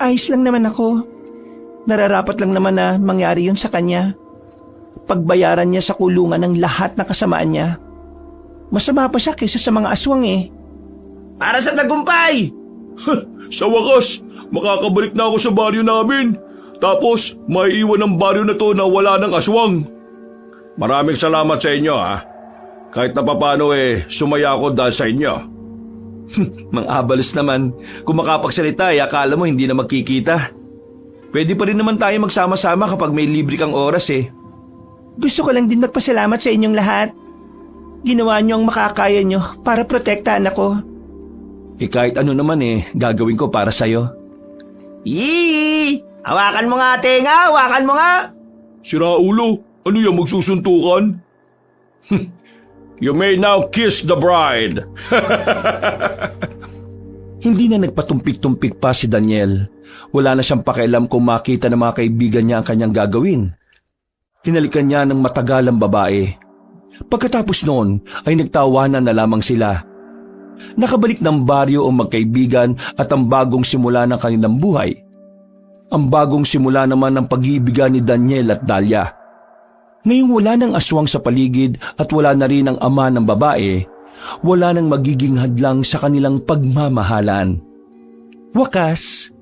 Ayos lang naman ako. Nararapat lang naman na mangyari yun sa kanya. Pagbayaran niya sa kulungan ng lahat na kasamaan niya. Masama pa siya kaysa sa mga aswang eh. Para sa tagumpay! Sa wakas, makakabalik na ako sa baryo namin. Tapos, maiiwan ang baryo na to na wala ng aswang. Maraming salamat sa inyo, ha. Kahit na papano sumaya ako dahil sa inyo. Mang Abalos naman, kung makapagsalita akala mo hindi na magkikita. Pwede pa rin naman tayo magsama-sama kapag may libre kang oras eh. Gusto ko lang din magpasalamat sa inyong lahat. Ginawa niyo ang makakaya niyo para protektahan ako. Kahit ano naman gagawin ko para sa'yo. Yee! Hawakan mo nga, tenga! Hawakan mo nga! Sira ulo, ano yung magsusuntukan? You may now kiss the bride. Hindi na nagpatumpik-tumpik pa si Daniel. Wala na siyang pakialam kung makita ng mga kaibigan niya ang kanyang gagawin. Hinalikan niya ng matagal ang babae. Pagkatapos noon ay nagtawanan na lamang sila. Nakabalik ng baryo ang magkaibigan at ang bagong simula ng kanilang buhay. Ang bagong simula naman ng pag-iibigan ni Daniel at Dahlia. Ngayong wala ng aswang sa paligid at wala na rin ang ama ng babae, wala nang magiging hadlang sa kanilang pagmamahalan. Wakas.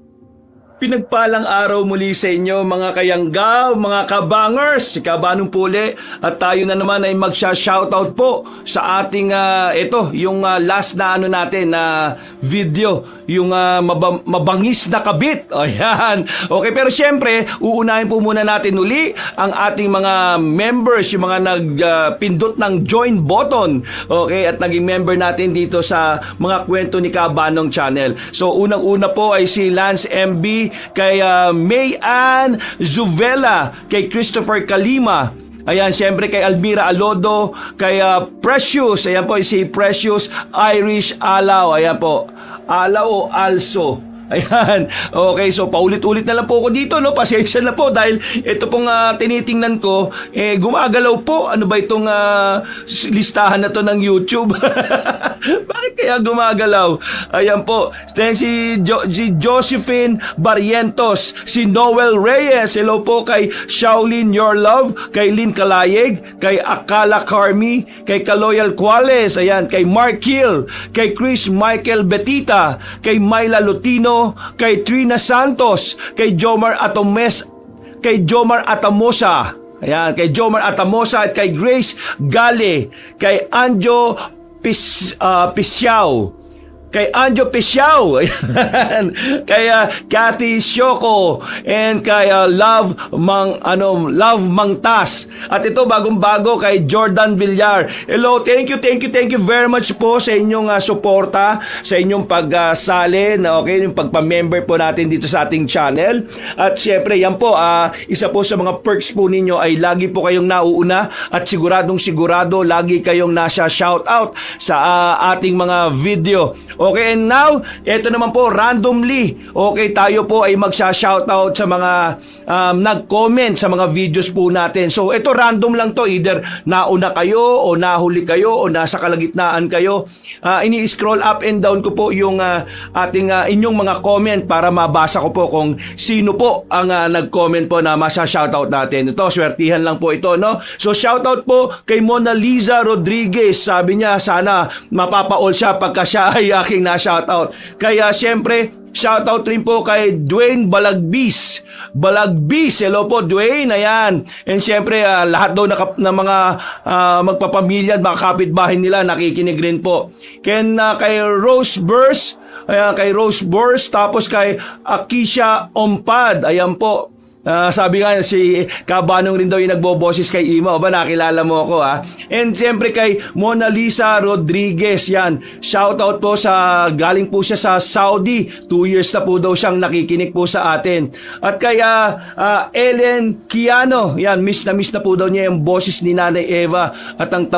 Pinagpalang araw muli sa inyo mga kayanggaw, mga kabangers, si Kabanong Puli at tayo na naman ay magsha-shoutout po sa ating yung last na natin na video, yung mabangis na kabit. Ayan. Okay, pero syempre, uunahin po muna natin uli ang ating mga members, yung mga nagpindot ng join button. Okay, at naging member natin dito sa mga kwento ni Kabanong Channel. So, unang-una po ay si Lance MB, kay Mayan Zuvela, kay Christopher Kalima, ayan, siyempre kay Almira Alodo, kay Precious, ayan po si Precious Irish Alaw, ayan po, Alaw o Also. Ayan, okay, so paulit-ulit na lang po ako dito, no? Pasensya na po dahil ito pong tinitingnan ko, gumagalaw po. Ano ba itong listahan na to ng YouTube? Bakit kaya gumagalaw? Ayan po. Then si Josephine Barrientos, si Noel Reyes. Hello po kay Shaolin Your Love, kay Lynn Kalayeg, kay Akala Carmi, kay Kaloyal Cuales, ayan, kay Mark Hill, kay Chris Michael Betita, kay Myla Lutino, kay Trina Santos, kay Jomar Atamosa, ayan, kay Jomar Atamosa at kay Grace Gale, kay Anjo Pisiao, kay Anjo Pisiao, kay Cathy Shoko, and kay Love Mangtas. At ito bagong-bago kay Jordan Villar. Hello, thank you very much po sa inyong suporta, sa inyong pagsali, okay, yung pagpa-member po natin dito sa ating channel. At syempre, yan po, isa po sa mga perks po ninyo ay lagi po kayong nauuna at siguradong lagi kayong nasa shoutout sa ating mga video. Okay, and now, ito naman po, randomly, okay, tayo po ay magsha-shoutout sa mga nag-comment sa mga videos po natin. So, ito random lang to, either nauna kayo, o nahuli kayo, o nasa kalagitnaan kayo. Ini-scroll up and down ko po yung inyong mga comment para mabasa ko po kung sino po ang nag-comment po na masya-shoutout natin. Ito, swertihan lang po ito, no? So, shoutout po kay Mona Lisa Rodriguez. Sabi niya, sana mapapa-all siya pagka siya ay aking na-shoutout. Kaya siyempre, shoutout rin po kay Dwayne Balagbis. Hello po Dwayne, ayan. And siyempre, lahat daw na mga magpapamilya at mga kapitbahay nila nakikinig rin po. Kay Rose Burst, ayan, kay Rose Burst, tapos kay Akisha Ompad, ayan po. Sabi nga si Kabanong rin daw yung nagboboses kay Ima. O ba, nakilala mo ako, ha? And siyempre kay Mona Lisa Rodriguez, yan. Shoutout po galing po siya sa Saudi. 2 years na po daw siyang nakikinig po sa atin. At kay Ellen Kiano, yan, miss na po daw niya yung boses ni Nanay Eva at ang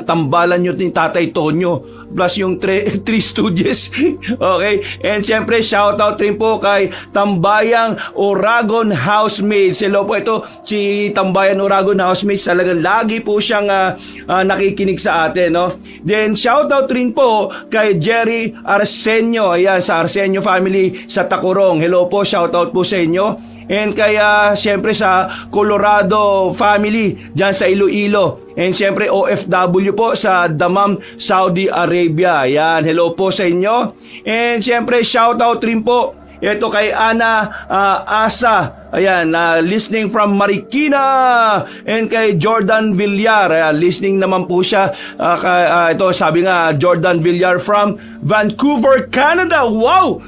tambalan nyo ni Tatay Tonyo. Plus yung Three Stooges. Okay? And siyempre, shoutout rin po kay Tambayang Oragon Housemates. Hello po, ito si Tambayan Oragon Housemates. Talagang lagi po siyang nakikinig sa atin, no? Then, shoutout rin po kay Jerry Arsenio. Ayan, sa Arsenio family sa Tacorong. Hello po, shoutout po sa inyo. And kaya siyempre sa Colorado family dyan sa Iloilo. And siyempre OFW po sa Dammam, Saudi Arabia. Ayan, hello po sa inyo. And siyempre shoutout rin po ito kay Ana Asa. Ayan, listening from Marikina. And kay Jordan Villar. Ayan, listening naman po siya. Ito sabi nga, Jordan Villar from Vancouver, Canada. Wow!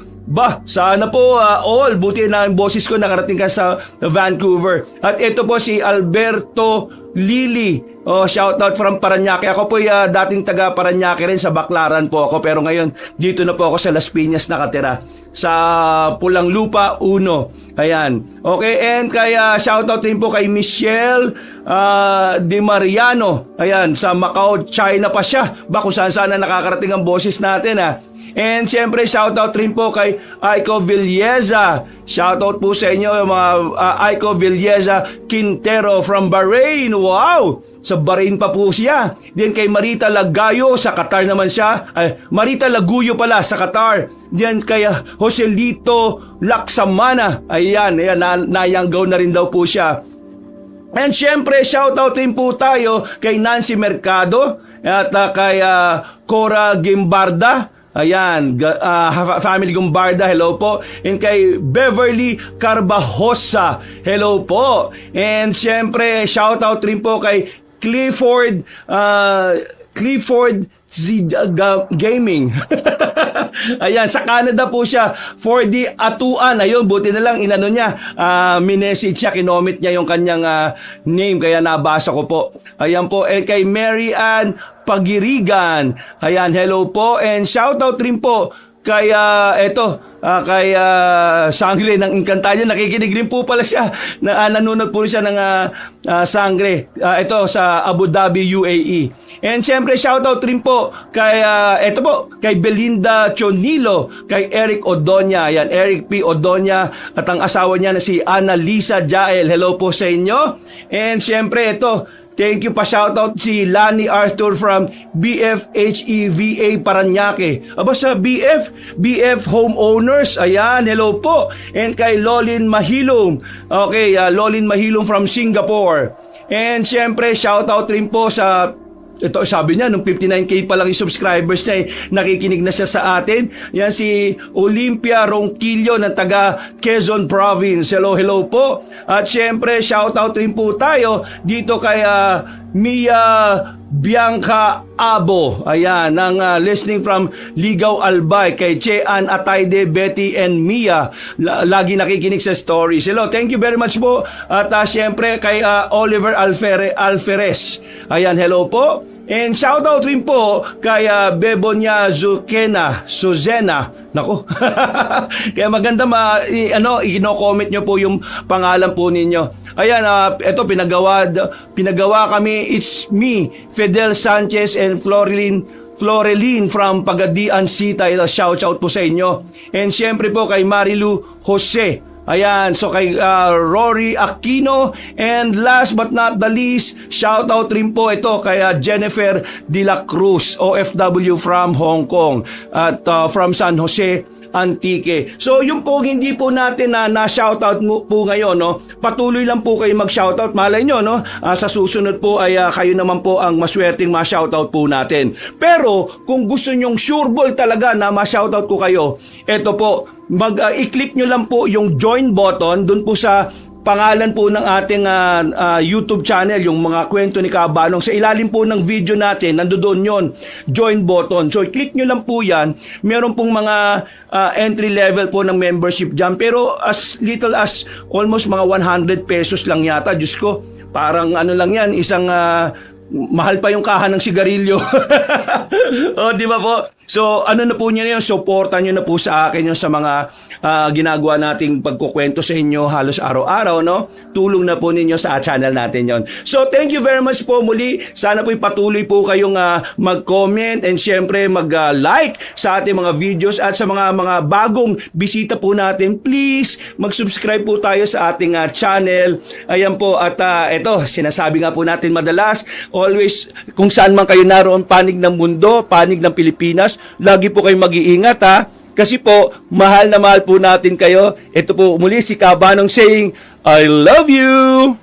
Sana po all, buti na ang boses ko nakarating ka sa Vancouver. At ito po si Alberto Lili. Shoutout from Parañaque. Ako po dating taga Parañaque rin, sa Baclaran po ako. Pero ngayon, dito na po ako sa Las Piñas nakatira. Sa Pulang Lupa 1. Ayan. Okay, and kaya shoutout din po kay Michelle Di Mariano. Ayan, sa Macau, China pa siya. Kung saan nakakarating ang boses natin, ha. And siyempre, shoutout rin po kay Aiko Villeza. Shoutout po sa inyo, mga Aiko Villeza Quintero from Bahrain. Wow! Sa Bahrain pa po siya. Then kay Marita Lagayo, sa Qatar naman siya. Marita Laguyo pala, sa Qatar. Then kay Joselito Laksamana. Ayan, nayanggaw na rin daw po siya. And siyempre, shoutout din po tayo kay Nancy Mercado at kay Cora Gimbarda. Ayan, family Gumbarda, hello po. And kay Beverly Carbajosa, hello po. And syempre, shoutout rin po kay Clifford Gaming. Ayan, sa Canada po siya. 4D Atuan. Ayun, buti na lang inano niya. Minessage siya, kinomit niya yung kanyang name, kaya nabasa ko po. Ayan po. And kay Mary Ann Pagirigan. Ayan, hello po. And shoutout rin po kay kay Sangre ng Encantadia. Nakikinig rin po pala siya. Nanonood po siya ng Sangre. Ito sa Abu Dhabi, UAE. And siyempre, shoutout rin po kay kay Belinda Chonilo, kay Eric Odonya. Ayan, Eric P. Odonya at ang asawa niya na si Ana Lisa Jael. Hello po sa inyo. And siyempre, Thank you pa shoutout si Lani Arthur from BFHEVA Paranaque. Aba sa BF Homeowners. Ayan, hello po. And kay Lolin Mahilong. Okay, Lolin Mahilong from Singapore. And syempre, shoutout rin po sa ito, sabi niya, nung 59K pa lang yung subscribers niya, nakikinig na siya sa atin. Yan si Olympia Ronquillo ng taga Quezon Province. Hello po. At syempre, shoutout rin po tayo dito kay Mia Bianca Abo. Ayan, ng listening from Ligaw Albay, kay Chean Atayde, Betty and Mia. Lagi nakikinig sa stories. Hello, thank you very much po. At syempre kay Oliver Alferez. Ayan, hello po. And shoutout rin po kay Bebonya Suzena. Nako. Kaya maganda i-comment nyo po yung pangalan po ninyo. Ayan, ito pinagawa kami. It's me, Fidel Sanchez and Florelin from Pagadian City. Shout out po sa inyo. And syempre po kay Marilu Jose. Ayan, so kay Rory Aquino, and last but not the least, shout out rin po ito kay Jennifer De La Cruz, OFW from Hong Kong at from San Jose Antique. So yung po hindi po natin na shoutout po ngayon, no? Patuloy lang po kayo mag-shoutout. Malay nyo, no? Sa susunod po ay kayo naman po ang maswerteng ma-shoutout po natin. Pero kung gusto nyong sureball talaga na ma-shoutout ko kayo, eto po, i-click nyo lang po yung join button dun po sa pangalan po ng ating YouTube channel, yung mga kwento ni Kabanong. Sa ilalim po ng video natin, nandoon yon, join button. So, i-click nyo lang po yan. Meron pong mga entry level po ng membership dyan. Pero as little as almost mga 100 pesos lang yata. Diyos ko, parang ano lang yan, isang mahal pa yung kahan ng sigarilyo. O, di ba po? So, ano na po niya yun? Supportan nyo na po sa akin yung sa mga ginagawa nating pagkukwento sa inyo halos araw-araw, no? Tulong na po ninyo sa channel natin yon. So, thank you very much po muli. Sana po patuloy po kayong mag-comment and syempre mag-like sa ating mga videos at sa mga bagong bisita po natin. Please, mag-subscribe po tayo sa ating channel. Ayan po, at ito, sinasabi nga po natin madalas, always, kung saan man kayo naroon, panig ng mundo, panig ng Pilipinas, lagi po kayong mag-iingat, ha? Kasi po, mahal na mahal po natin kayo. Ito po muli si Kabanong saying, I love you!